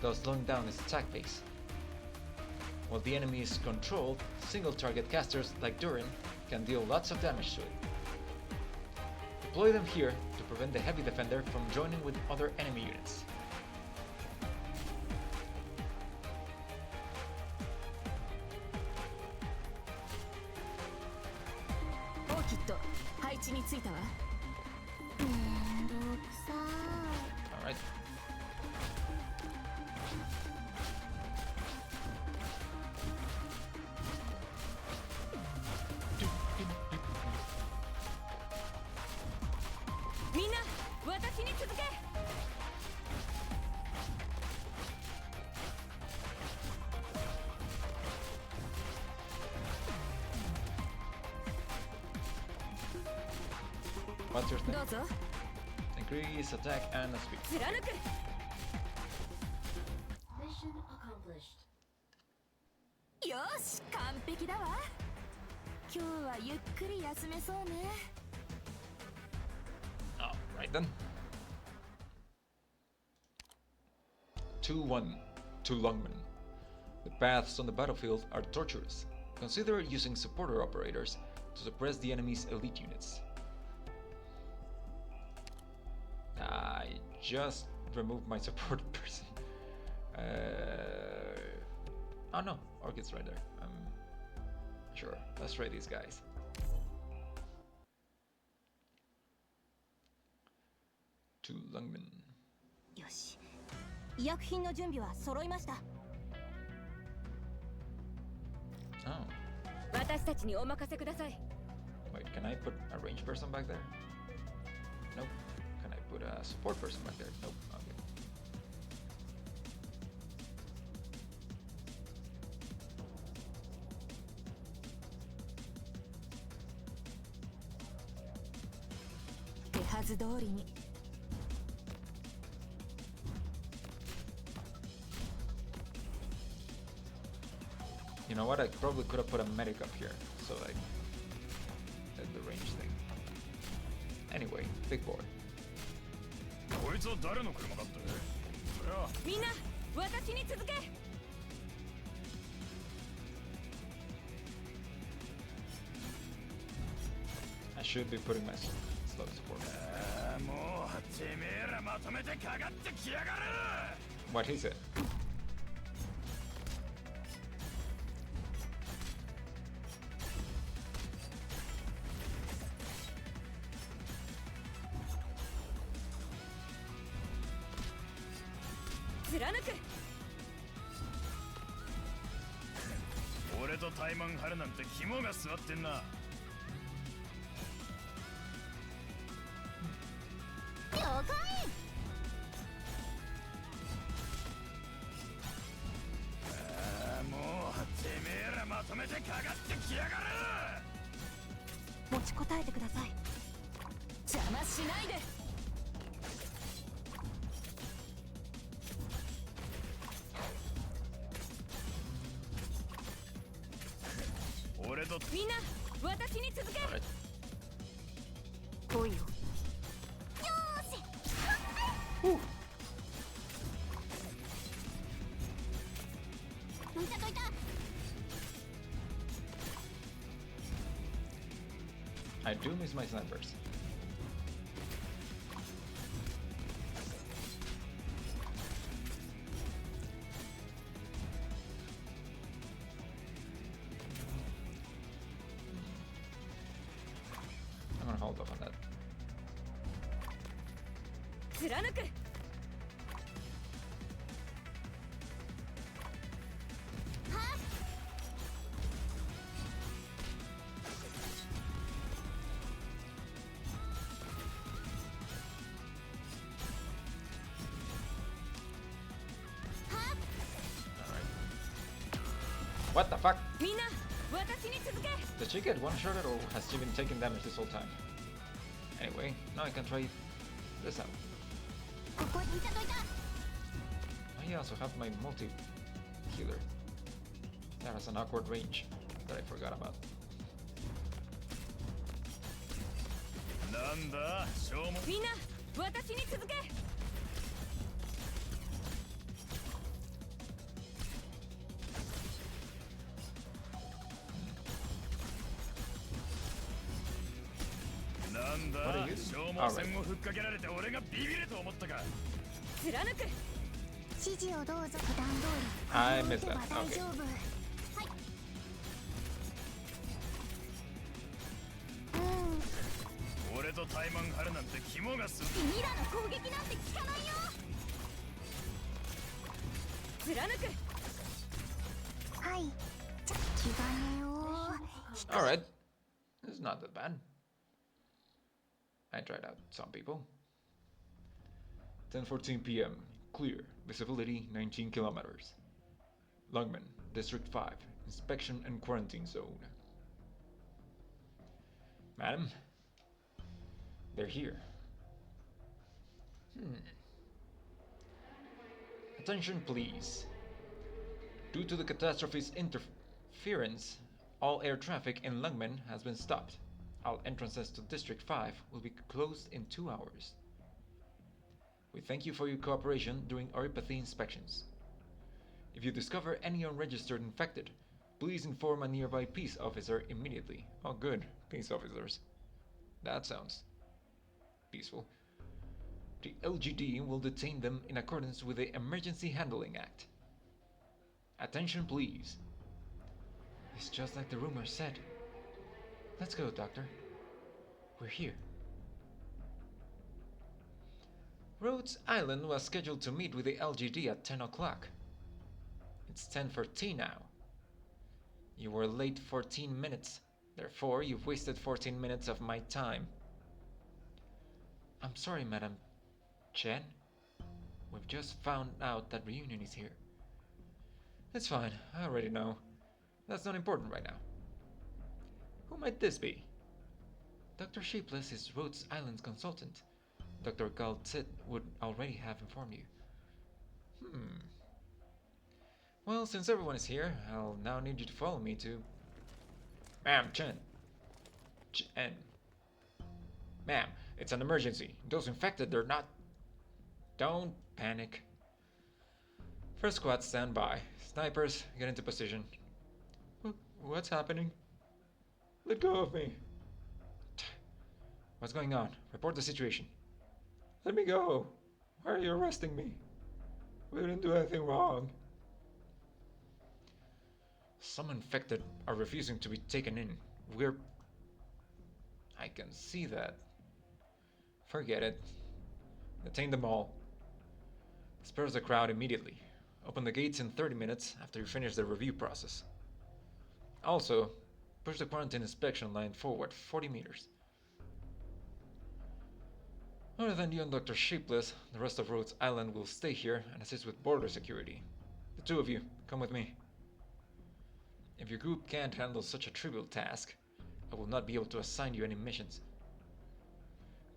thus slowing down its attack pace. While the enemy is controlled, single target casters like Durin can deal lots of damage to it. Deploy them here to prevent the Heavy Defender from joining with other enemy units.
Orchid, 配置についたわ。
Alright. What's your thing?
どうぞ。
Increase attack and speed.
貫く。
Mission accomplished.
よし、完璧だわ。今日はゆっくり休めそうね。
Alright then. 2-1 to Longman. The paths on the battlefield are torturous. Consider using supporter operators to suppress the enemy's elite units. I just removed my support person. Oh no, Orchid's right there. Sure, let's try these guys. To Lungman.
よし。医薬品の準備は揃いました。
Oh,
私たちにお任せください。
wait, can I put a ranged person back there? Nope. Can I put a support person back there? Nope. Okay.
手はず通りに。
You know what? I probably could have put a medic up here, so like the range thing. Anyway, big boy.
こいつは誰の車だって？そりゃ
みんな、私に続け。
I should be putting my slow support.
もうてめえらまとめてかかってきやがる！
What he said.
俺とタイマン張るなんて肝が据わってんな。
了解。
もうてめえらまとめてかかってきやがる。
持ちこたえてください。
邪魔しないで。
俺と
みんな私に続け。
来いよ。どいたどいた。
I do miss my snipers. I'm gonna hold off on that.
貫く。
What the fuck?
みんな私に続け。
Did she get one-shotted or has she been taking damage this whole time? Anyway, now I can try this out.
ここどいたどいた。
I also have my multi-healer. That has an awkward range that I forgot about.
なんだしょうも。
みんな私に続け。
なんだ
What are you doing?
消耗戦をふっかけられて俺がビビると思ったか。
貫く。
指示をどうぞ。普段通り
I missed that.
大丈
Okay.
夫。はい。
俺とタイマン張るなんて肝がす。
君らの攻撃なんて効かないよ。
貫く。
はい。じゃ気兼ねを。
Alright. It's not that bad. I tried out some people. 10:14 p.m. Clear. Visibility 19 kilometers. Lungman, District 5. Inspection and Quarantine Zone. Madam? They're here. Attention please. Due to the catastrophe's interference, all air traffic in Lungmen has been stopped. All entrances to District 5 will be closed in 2 hours. We thank you for your cooperation during Oripathy inspections. If you discover any unregistered infected, please inform a nearby peace officer immediately. Oh good, peace officers. That sounds peaceful. The LGD will detain them in accordance with the Emergency Handling Act. Attention please. It's just like the rumor said. Let's go, Doctor. We're here. Rhodes Island was scheduled to meet with the LGD at 10 o'clock. It's 10:14 now. You were late 14 minutes. Therefore, you've wasted 14 minutes of my time. I'm sorry, Madam Chen. We've just found out that Reunion is here. It's fine. I already know. That's not important right now. Who might this be? Dr. Sheepless is Rhodes Island's consultant. Dr. Galtzit would already have informed you. Well, since everyone is here, I'll now need you to follow me to... Ma'am, Chen. Ma'am, it's an emergency. Those infected, they're not... Don't panic. First squad, stand by. Snipers, get into position. What's happening? Let go of me. What's going on? Report the situation. Let me go. Why are you arresting me? We didn't do anything wrong. Some infected are refusing to be taken in. I can see that. Forget it. Detain them all. Disperse the crowd immediately. Open the gates in 30 minutes after you finish the review process. Also, push the quarantine inspection line forward 40 meters. Other than you and Dr. Shapeless, the rest of Rhodes Island will stay here and assist with border security. The two of you, come with me. If your group can't handle such a trivial task, I will not be able to assign you any missions.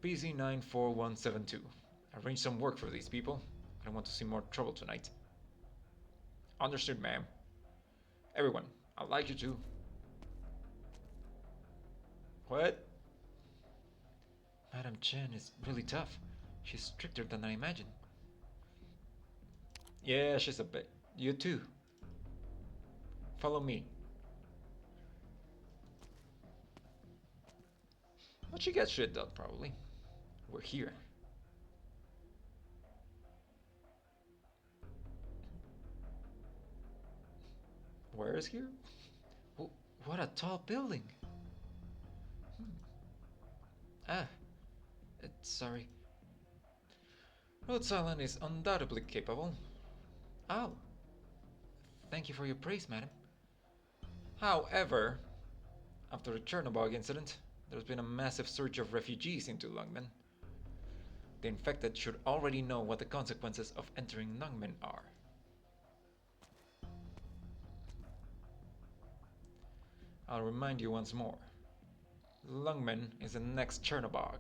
PC 94172. Arrange some work for these people. I don't want to see more trouble tonight. Understood, ma'am. Everyone, I'd like you to... What? Madam Chen is really tough. She's stricter than I imagined. Yeah, she's a bit. You too. Follow me. But she gets shit done, probably. We're here. Where is here? What a tall building. Sorry. Rhodes Island is undoubtedly capable. Oh. Thank you for your praise, madam. However, after the Chernobog incident, there's been a massive surge of refugees into Lungmen. The infected should already know what the consequences of entering Lungmen are. I'll remind you once more. Lungmen is the next Chernobog.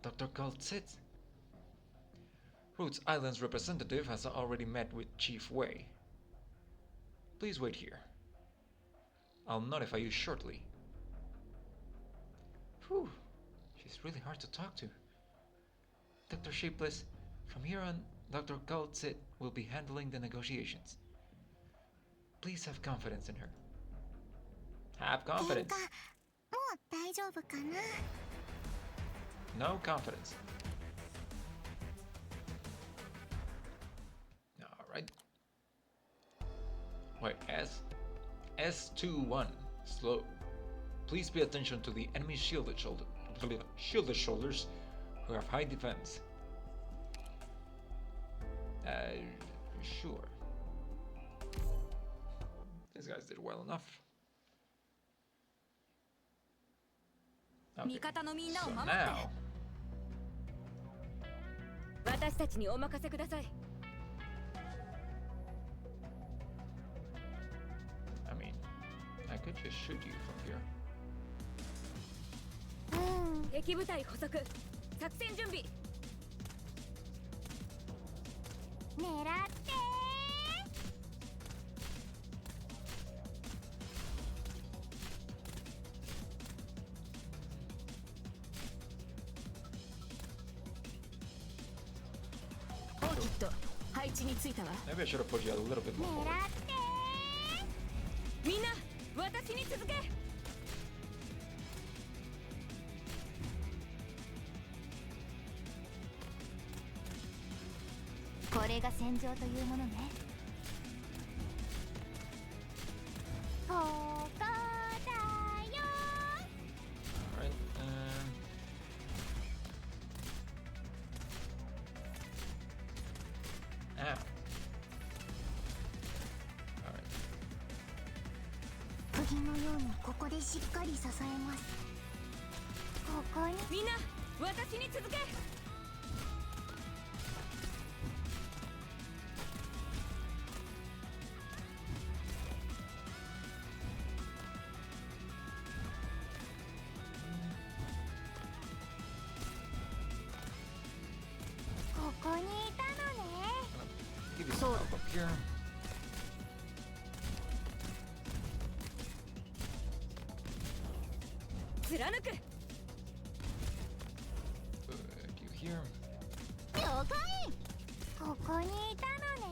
Dr. Kaltzit. Rhodes Island's representative has already met with Chief Wei. Please wait here. I'll notify you shortly. Whew, she's really hard to talk to. Dr. Shapeless, from here on, Dr. Kaltzit will be handling the negotiations. Please have confidence in her. Have confidence. No confidence. Alright. Wait, S21. Slow. Please pay attention to the enemy shielded shoulders who have high defense. Sure. These guys did well enough. Okay. So now,
私たちにお任せください。
I mean, I could just shoot you from here.
敵部隊捕捉。作戦準備。狙って。オーキッド、配置についたわ。
Maybe I should have put you a little bit more forward.
みんな、私に続け。
これが戦場というものね。ここだよ。
Alright, ow. Alright.
釘のようにここでしっかり支えます。ここに。
みんな、私に続け。
ここにいたのね。
Give you some help up here.
貫く。
You here?
了解。ここにいたのね。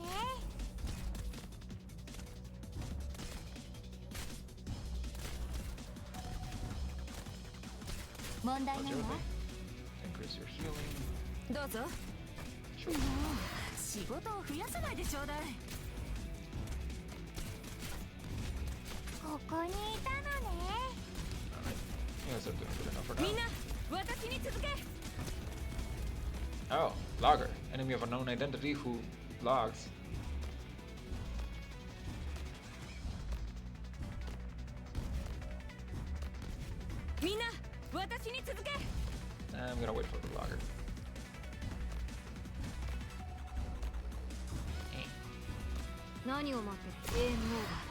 問題ないわ。
Increase your healing.
どうぞ。
Sure.
もう仕事を増やさないでちょうだい。
ここにいたのね。
Alright. You guys are doing good enough for
みん
now.
な、私に続け。
Oh, logger. Enemy of unknown identity who logs. I'm gonna wait for the logger. Eh.
何を待ってるゲームオーバー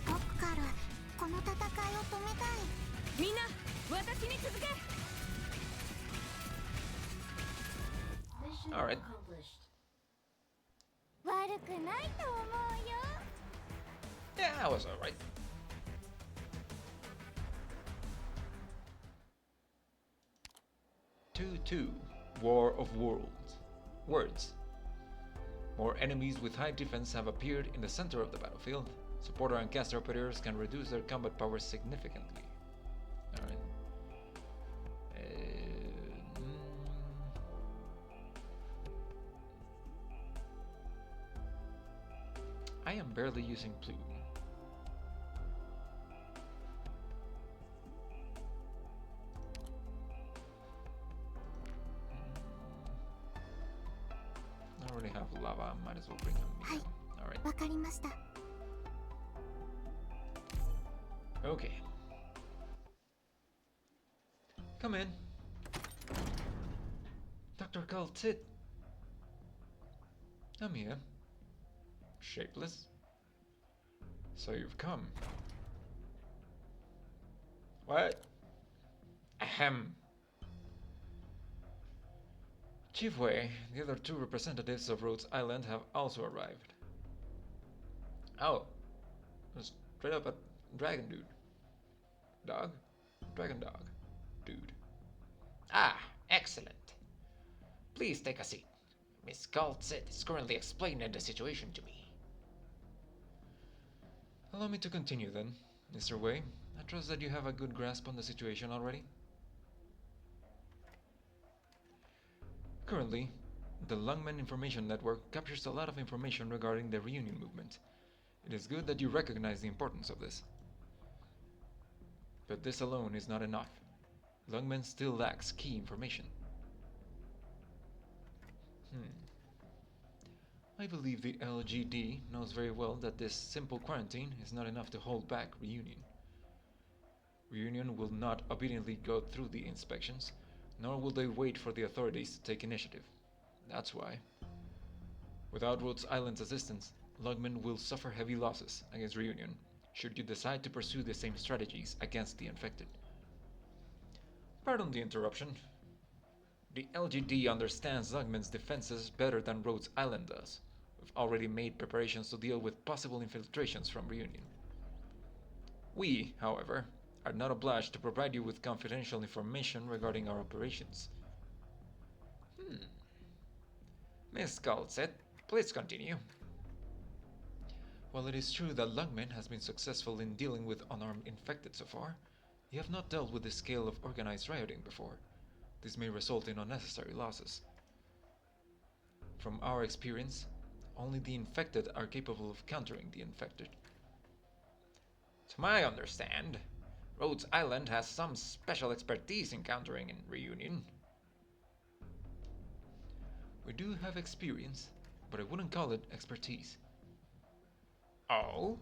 だ。
ロッカル、この戦いを止めたい。
みんな私に続け。
Mission
Alright.
accomplished.
悪くないと思うよ。
Yeah, that was alright. Two, War of Words. More enemies with high defense have appeared in the center of the battlefield. Supporter and caster operators can reduce their combat powers significantly. Alright. I am barely using Plume. I already have lava, might as well bring him. Alright.
わかりました。
Okay. Come in. Dr. Kaltit. I'm here. Shapeless. So you've come. What? Ahem. Chief Wei, the other two representatives of Rhodes Island have also arrived. Oh. Straight up a dragon dude. Dog? Dragon dog. Dude.
Ah, excellent. Please take a seat. Miss Kaltzit is currently explaining the situation to me.
Allow me to continue then, Mr. Wei. I trust that you have a good grasp on the situation already. Currently, the Lungmen Information Network captures a lot of information regarding the reunion movement. It is good that you recognize the importance of this. But this alone is not enough. Lungmen still lacks key information. I believe the LGD knows very well that this simple quarantine is not enough to hold back Reunion. Reunion will not obediently go through the inspections, nor will they wait for the authorities to take initiative. That's why. Without Rhodes Island's assistance, Lungmen will suffer heavy losses against Reunion, should you decide to pursue the same strategies against the infected. Pardon the interruption. The LGD understands Lungmen's defenses better than Rhodes Island does. We've already made preparations to deal with possible infiltrations from Reunion. We, however, are not obliged to provide you with confidential information regarding our operations.
Miss Kaltzit, please continue.
While it is true that Lungmen has been successful in dealing with unarmed infected so far, you have not dealt with this scale of organized rioting before. This may result in unnecessary losses. From our experience, only the infected are capable of countering the infected.
To my understand, Rhodes Island has some special expertise in countering in Reunion.
We do have experience, but I wouldn't call it expertise.
Oh?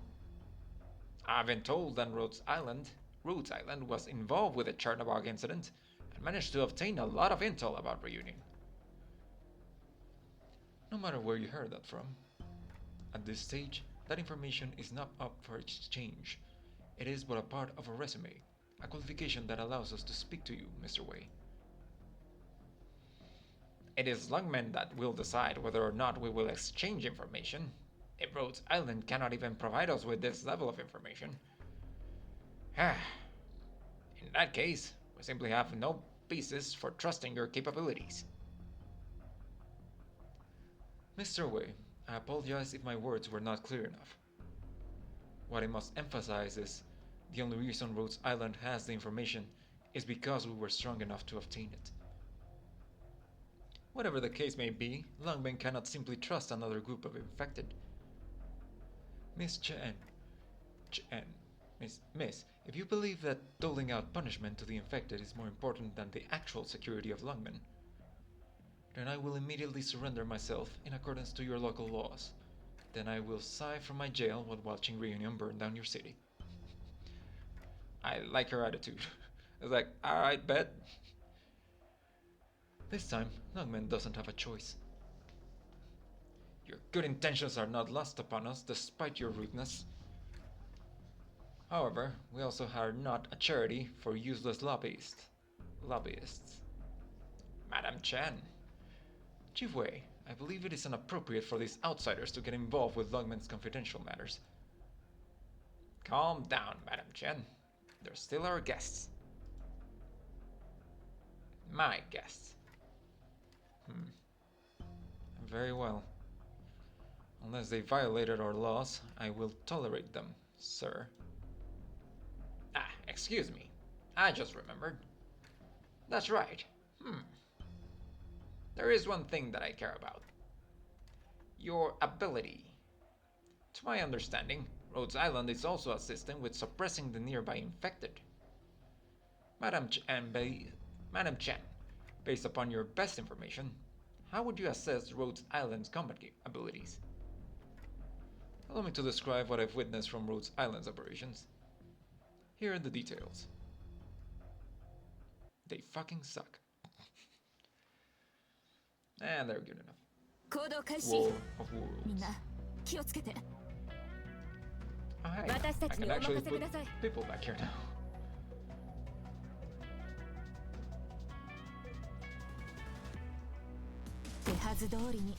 I've been told that Rhodes Island was involved with the Chernobog incident and managed to obtain a lot of intel about Reunion.
No matter where you heard that from. At this stage, that information is not up for exchange. It is but a part of a resume, a qualification that allows us to speak to you, Mr. Wei.
It is Lungmen that will decide whether or not we will exchange information. If Rhodes Island cannot even provide us with this level of information. In that case, we simply have no basis for trusting your capabilities.
Mr. Wei, I apologize if my words were not clear enough. What I must emphasize is, the only reason Rhodes Island has the information is because we were strong enough to obtain it. Whatever the case may be, Lungmen cannot simply trust another group of infected. Miss Chen, Miss, if you believe that doling out punishment to the infected is more important than the actual security of Lungmen, then I will immediately surrender myself in accordance to your local laws. Then I will sigh from my jail while watching Reunion burn down your city. I like her attitude. It's like, alright, bet. This time, Lungmen doesn't have a choice. Your good intentions are not lost upon us, despite your rudeness. However, we also are not a charity for useless lobbyists. Madam Chen. Chief Wei, I believe it is inappropriate for these outsiders to get involved with Lungmen's confidential matters. Calm down, Madam Chen. They're still our guests. My guests. Very well. Unless they violated our laws, I will tolerate them, sir. Ah, excuse me. I just remembered. That's right. There is one thing that I care about. Your ability. To my understanding, Rhodes Island is also assisting with suppressing the nearby infected. Madam Chen, based upon your best information, how would you assess Rhodes Island's combat abilities? Allow me to describe what I've witnessed from Rhodes Island's operations. Here are the details. They fucking suck. And they're good enough. War of Worlds. Oh, hey, I can actually put people back here now. Okay, so far so good.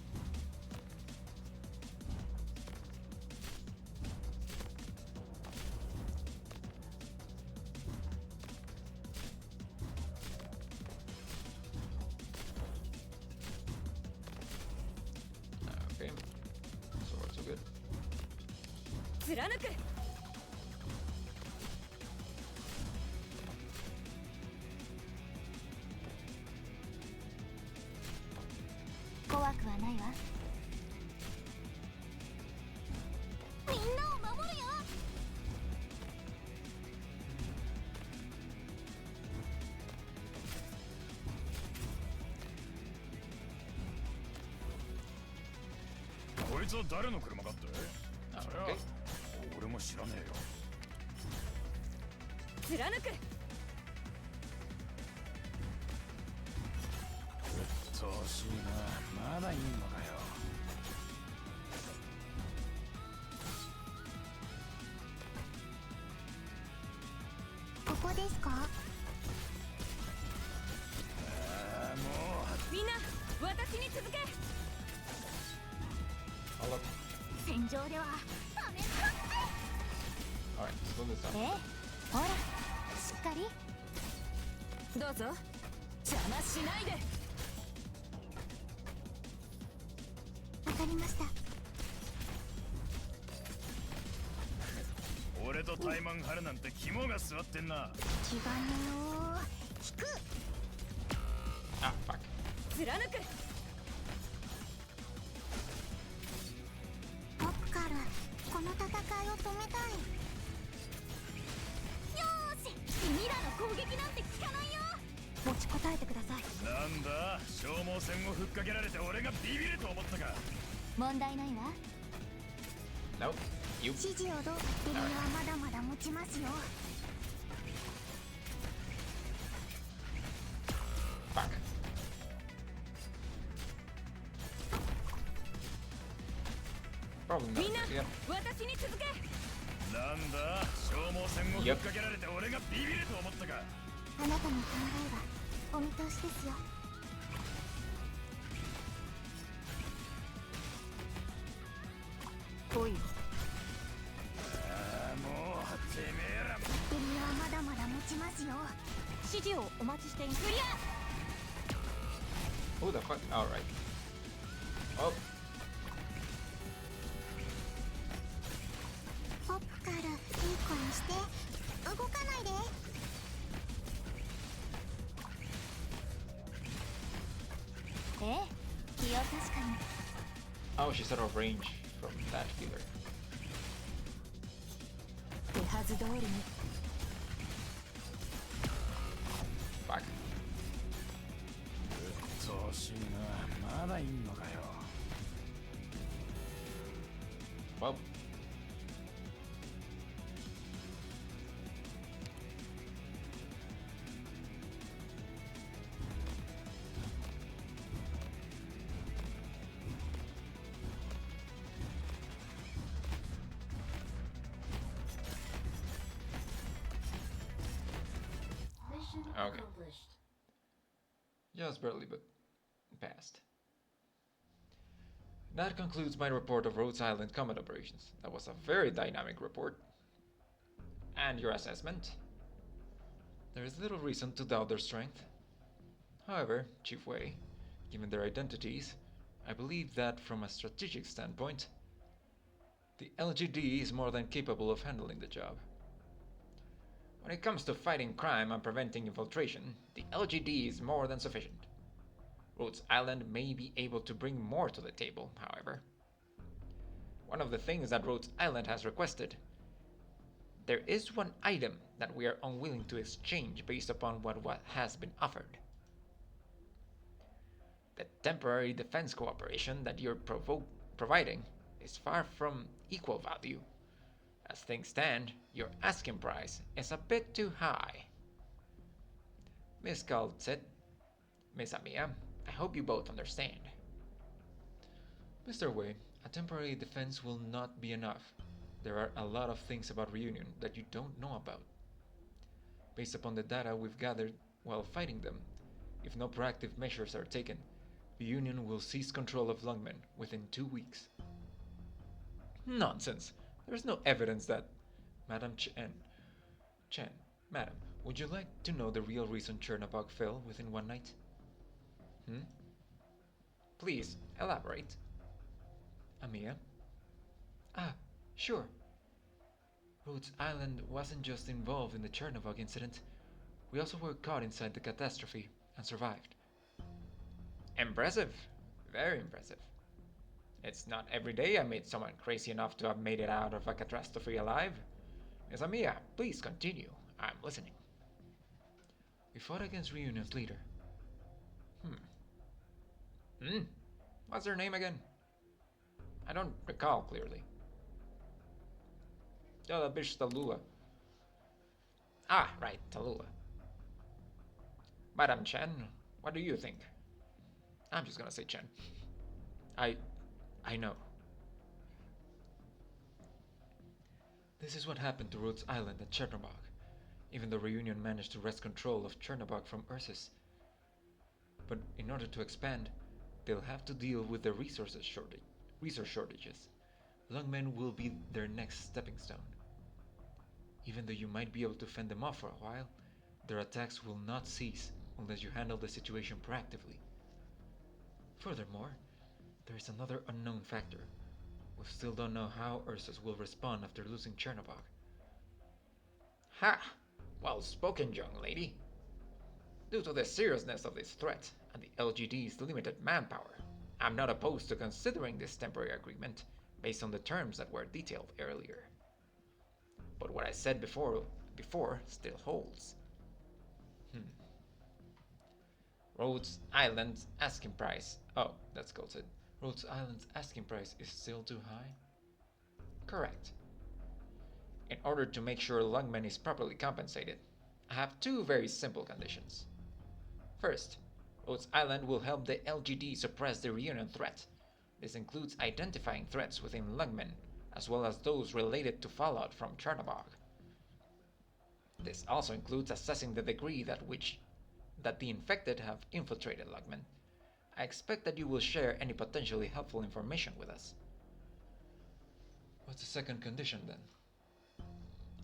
誰の車かって？そりゃ俺も知らねえよ。貫く。うっとうしいな。まだいんのかよ。
ここですか？
もうみんな私に続け。
戦場ではダメだ。
Alright, slow this down.
ほら、しっかり。
どうぞ邪魔しないで。
わかりました。
俺とタイマン張るなんて肝が据わってんな。
気がねよ。引く。
Ah, fuck.
貫く。
僕からこの戦いを止めたい。よーし、君らの攻撃なんて効かないよ。持ちこたえてください。
なんだ、消耗戦をふっかけられて俺がビビると思ったか。
問題ないわ。
No, you.
指示をどうか。君はまだまだ持ちますよ。
Fuck. Probably not.
みんな
Yeah.
私に続け。
なんだ、消耗戦をふっかけられて俺がビビると思ったか。
あなたの考えはお見通しですよ。
来いよ。
もうてめえら。
君はまだまだ持ちますよ。指示をお待ちしています。クリア。
Who the fuck? Alright. Oh.
ポップカール、いい子にして。動かないで。ええ、気を確かに。
Oh, she's out of range from that healer.
手は図通りに。
Fuck.
そうしいな。まだいんのかよ。
Well.
Mission
Okay.
accomplished.
Just barely, but passed. That concludes my report of Rhodes Island combat operations. That was a very dynamic report. And your assessment? There is little reason to doubt their strength. However, Chief Wei, given their identities, I believe that from a strategic standpoint, the LGD is more than capable of handling the job. When it comes to fighting crime and preventing infiltration, the LGD is more than sufficient. Rhodes Island may be able to bring more to the table, however. One of the things that Rhodes Island has requested, there is one item that we are unwilling to exchange based upon what has been offered. The temporary defense cooperation that you're providing is far from equal value. As things stand, your asking price is a bit too high. Miss Galt said, Miss Amiya, I hope you both understand. Mr. Wei, a temporary defense will not be enough. There are a lot of things about Reunion that you don't know about. Based upon the data we've gathered while fighting them, if no proactive measures are taken, Reunion will seize control of Lungmen within 2 weeks. Nonsense! There's no evidence that... Madam Chen, Madam, would you like to know the real reason Chernobog fell within one night? Please, elaborate. Amiya? Ah, sure. Rhodes Island wasn't just involved in the Chernobog incident. We also were caught inside the catastrophe and survived. Impressive. Very impressive. It's not every day I meet someone crazy enough to have made it out of a catastrophe alive. Miss Amiya, please continue. I'm listening. We fought against Reunion's leader. What's her name again? I don't recall clearly. Oh, the bitch Tallulah. Ah, right, Tallulah. Madam Chen, what do you think? I'm just gonna say Chen. I know. This is what happened to Rhodes Island and Chernobog. Even though Reunion managed to wrest control of Chernobog from Ursus. But in order to expand, they'll have to deal with the resource shortages. Lungmen will be their next stepping stone. Even though you might be able to fend them off for a while, their attacks will not cease unless you handle the situation proactively. Furthermore, there is another unknown factor. We still don't know how Ursus will respond after losing Chernobog. Ha! Well spoken, young lady. Due to the seriousness of this threat and the LGD's limited manpower, I'm not opposed to considering this temporary agreement based on the terms that were detailed earlier. But what I said before still holds. Rhodes Island's asking price. Oh, that's Golded. Rhodes Island's asking price is still too high? Correct. In order to make sure Lungmen is properly compensated, I have two very simple conditions. First, Rhodes Island will help the LGD suppress the Reunion threat. This includes identifying threats within Lungmen, as well as those related to fallout from Chernobog. This also includes assessing the degree that the infected have infiltrated Lungmen. I expect that you will share any potentially helpful information with us. What's the second condition then?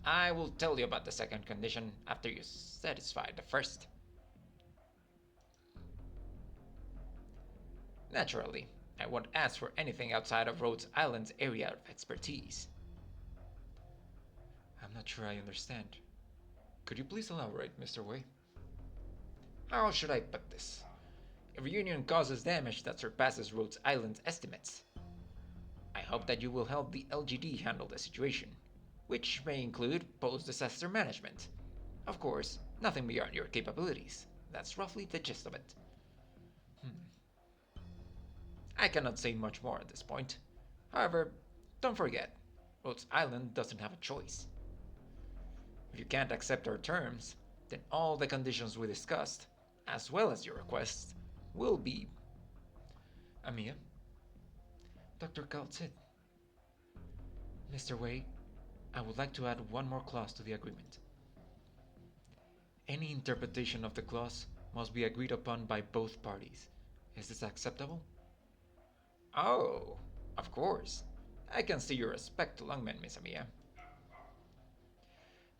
I will tell you about the second condition after you satisfy the first. Naturally, I won't ask for anything outside of Rhodes Island's area of expertise. I'm not sure I understand. Could you please elaborate, Mr. Wei? How should I put this? If Reunion causes damage that surpasses Rhodes Island's estimates, I hope that you will help the LGD handle the situation. which may include post-disaster management. Of course, nothing beyond your capabilities. That's roughly the gist of it. I cannot say much more at this point. However, don't forget, Rhodes Island doesn't have a choice. If you can't accept our terms, then all the conditions we discussed, as well as your requests, will be... Amiya? Dr. Galt said. Mr. Wei, I would like to add one more clause to the agreement. Any interpretation of the clause must be agreed upon by both parties. Is this acceptable? Oh, of course. I can see your respect to Lungmen, Miss Amiya.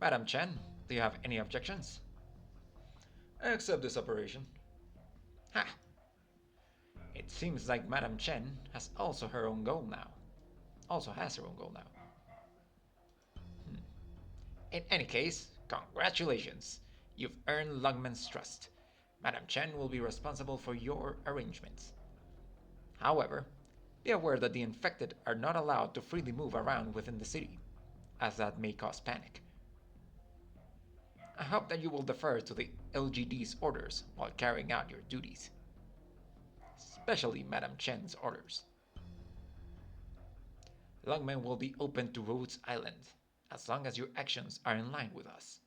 Madam Chen, do you have any objections? I accept this operation. Ha! It seems like Madam Chen has also her own goal now. In any case, congratulations. You've earned Lungmen's trust. Madam Chen will be responsible for your arrangements. However, be aware that the infected are not allowed to freely move around within the city, as that may cause panic. I hope that you will defer to the LGD's orders while carrying out your duties, especially Madam Chen's orders. Lungmen will be open to Rhodes Island, as long as your actions are in line with us.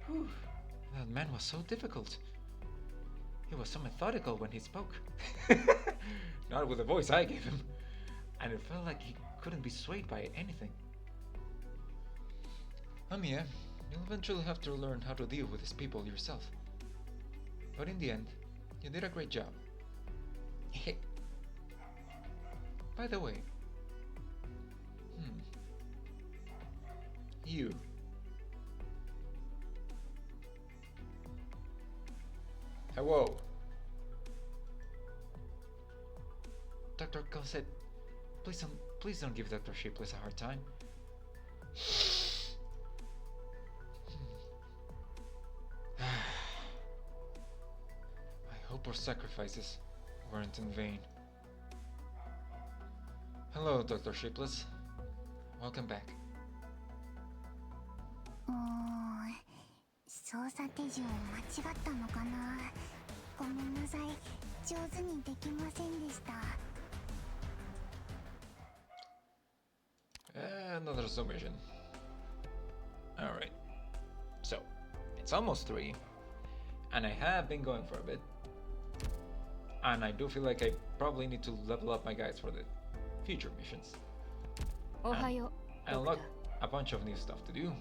Whew, that man was so difficult. He was so methodical when he spoke. Not with the voice I gave him. And it felt like he couldn't be swayed by anything. Amiya, you'll eventually have to learn how to deal with these people yourself. But in the end, you did a great job. By the way, you. Hello. Dr. Cosette, please don't give Dr. Shapeless a hard time. I hope our sacrifices weren't in vain. Hello, Dr. Shapeless. Welcome back.
操作手順を間違ったのかな。ごめんなさい。上手にできませんでした。
Another submission. Alright. So, it's almost 3. And I have been going for a bit. And I do feel like I probably need to level up my guys for the future missions. I unlocked a bunch of new stuff to do.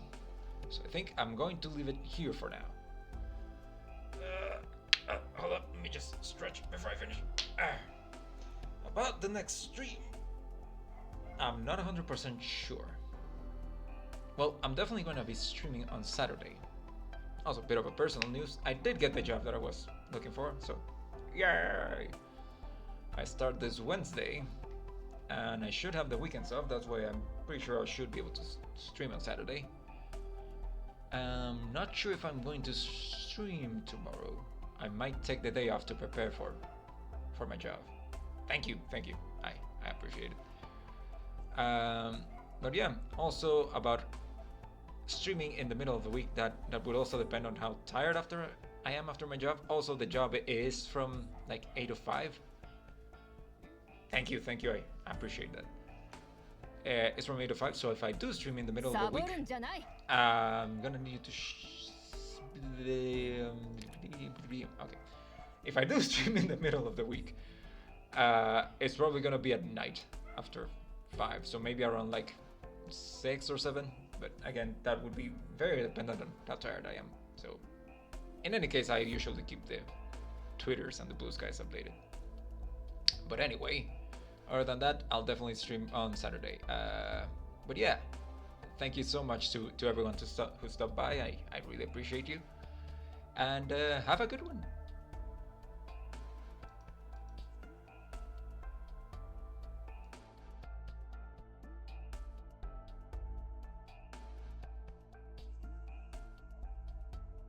So I think I'm going to leave it here for now. Hold up, let me just stretch before I finish. About the next stream, I'm not 100% sure. Well, I'm definitely going to be streaming on Saturday. Also, a bit of a personal news. I did get the job that I was looking for, so yay! I start this Wednesday, and I should have the weekends off. That's why I'm pretty sure I should be able to stream on Saturday. Not sure if I'm going to stream tomorrow. I might take the day off to prepare for my job. Thank you. I appreciate it. But yeah, also about streaming in the middle of the week, that would also depend on how tired I am after my job. Also, the job is from like 8 to 5. Thank you, I appreciate that. It's from 8 to 5, so if I do stream in the middle of the week, I'm gonna need to okay. If I do stream in the middle of the week, it's probably gonna be at night after 5, so maybe around like 6 or 7. But again, that would be very dependent on how tired I am. So in any case, I usually keep the Twitters and the BlueSkys updated. But anyway, other than that, I'll definitely stream on Saturday. But yeah, thank you so much to everyone who stopped by. I really appreciate you. And have a good one.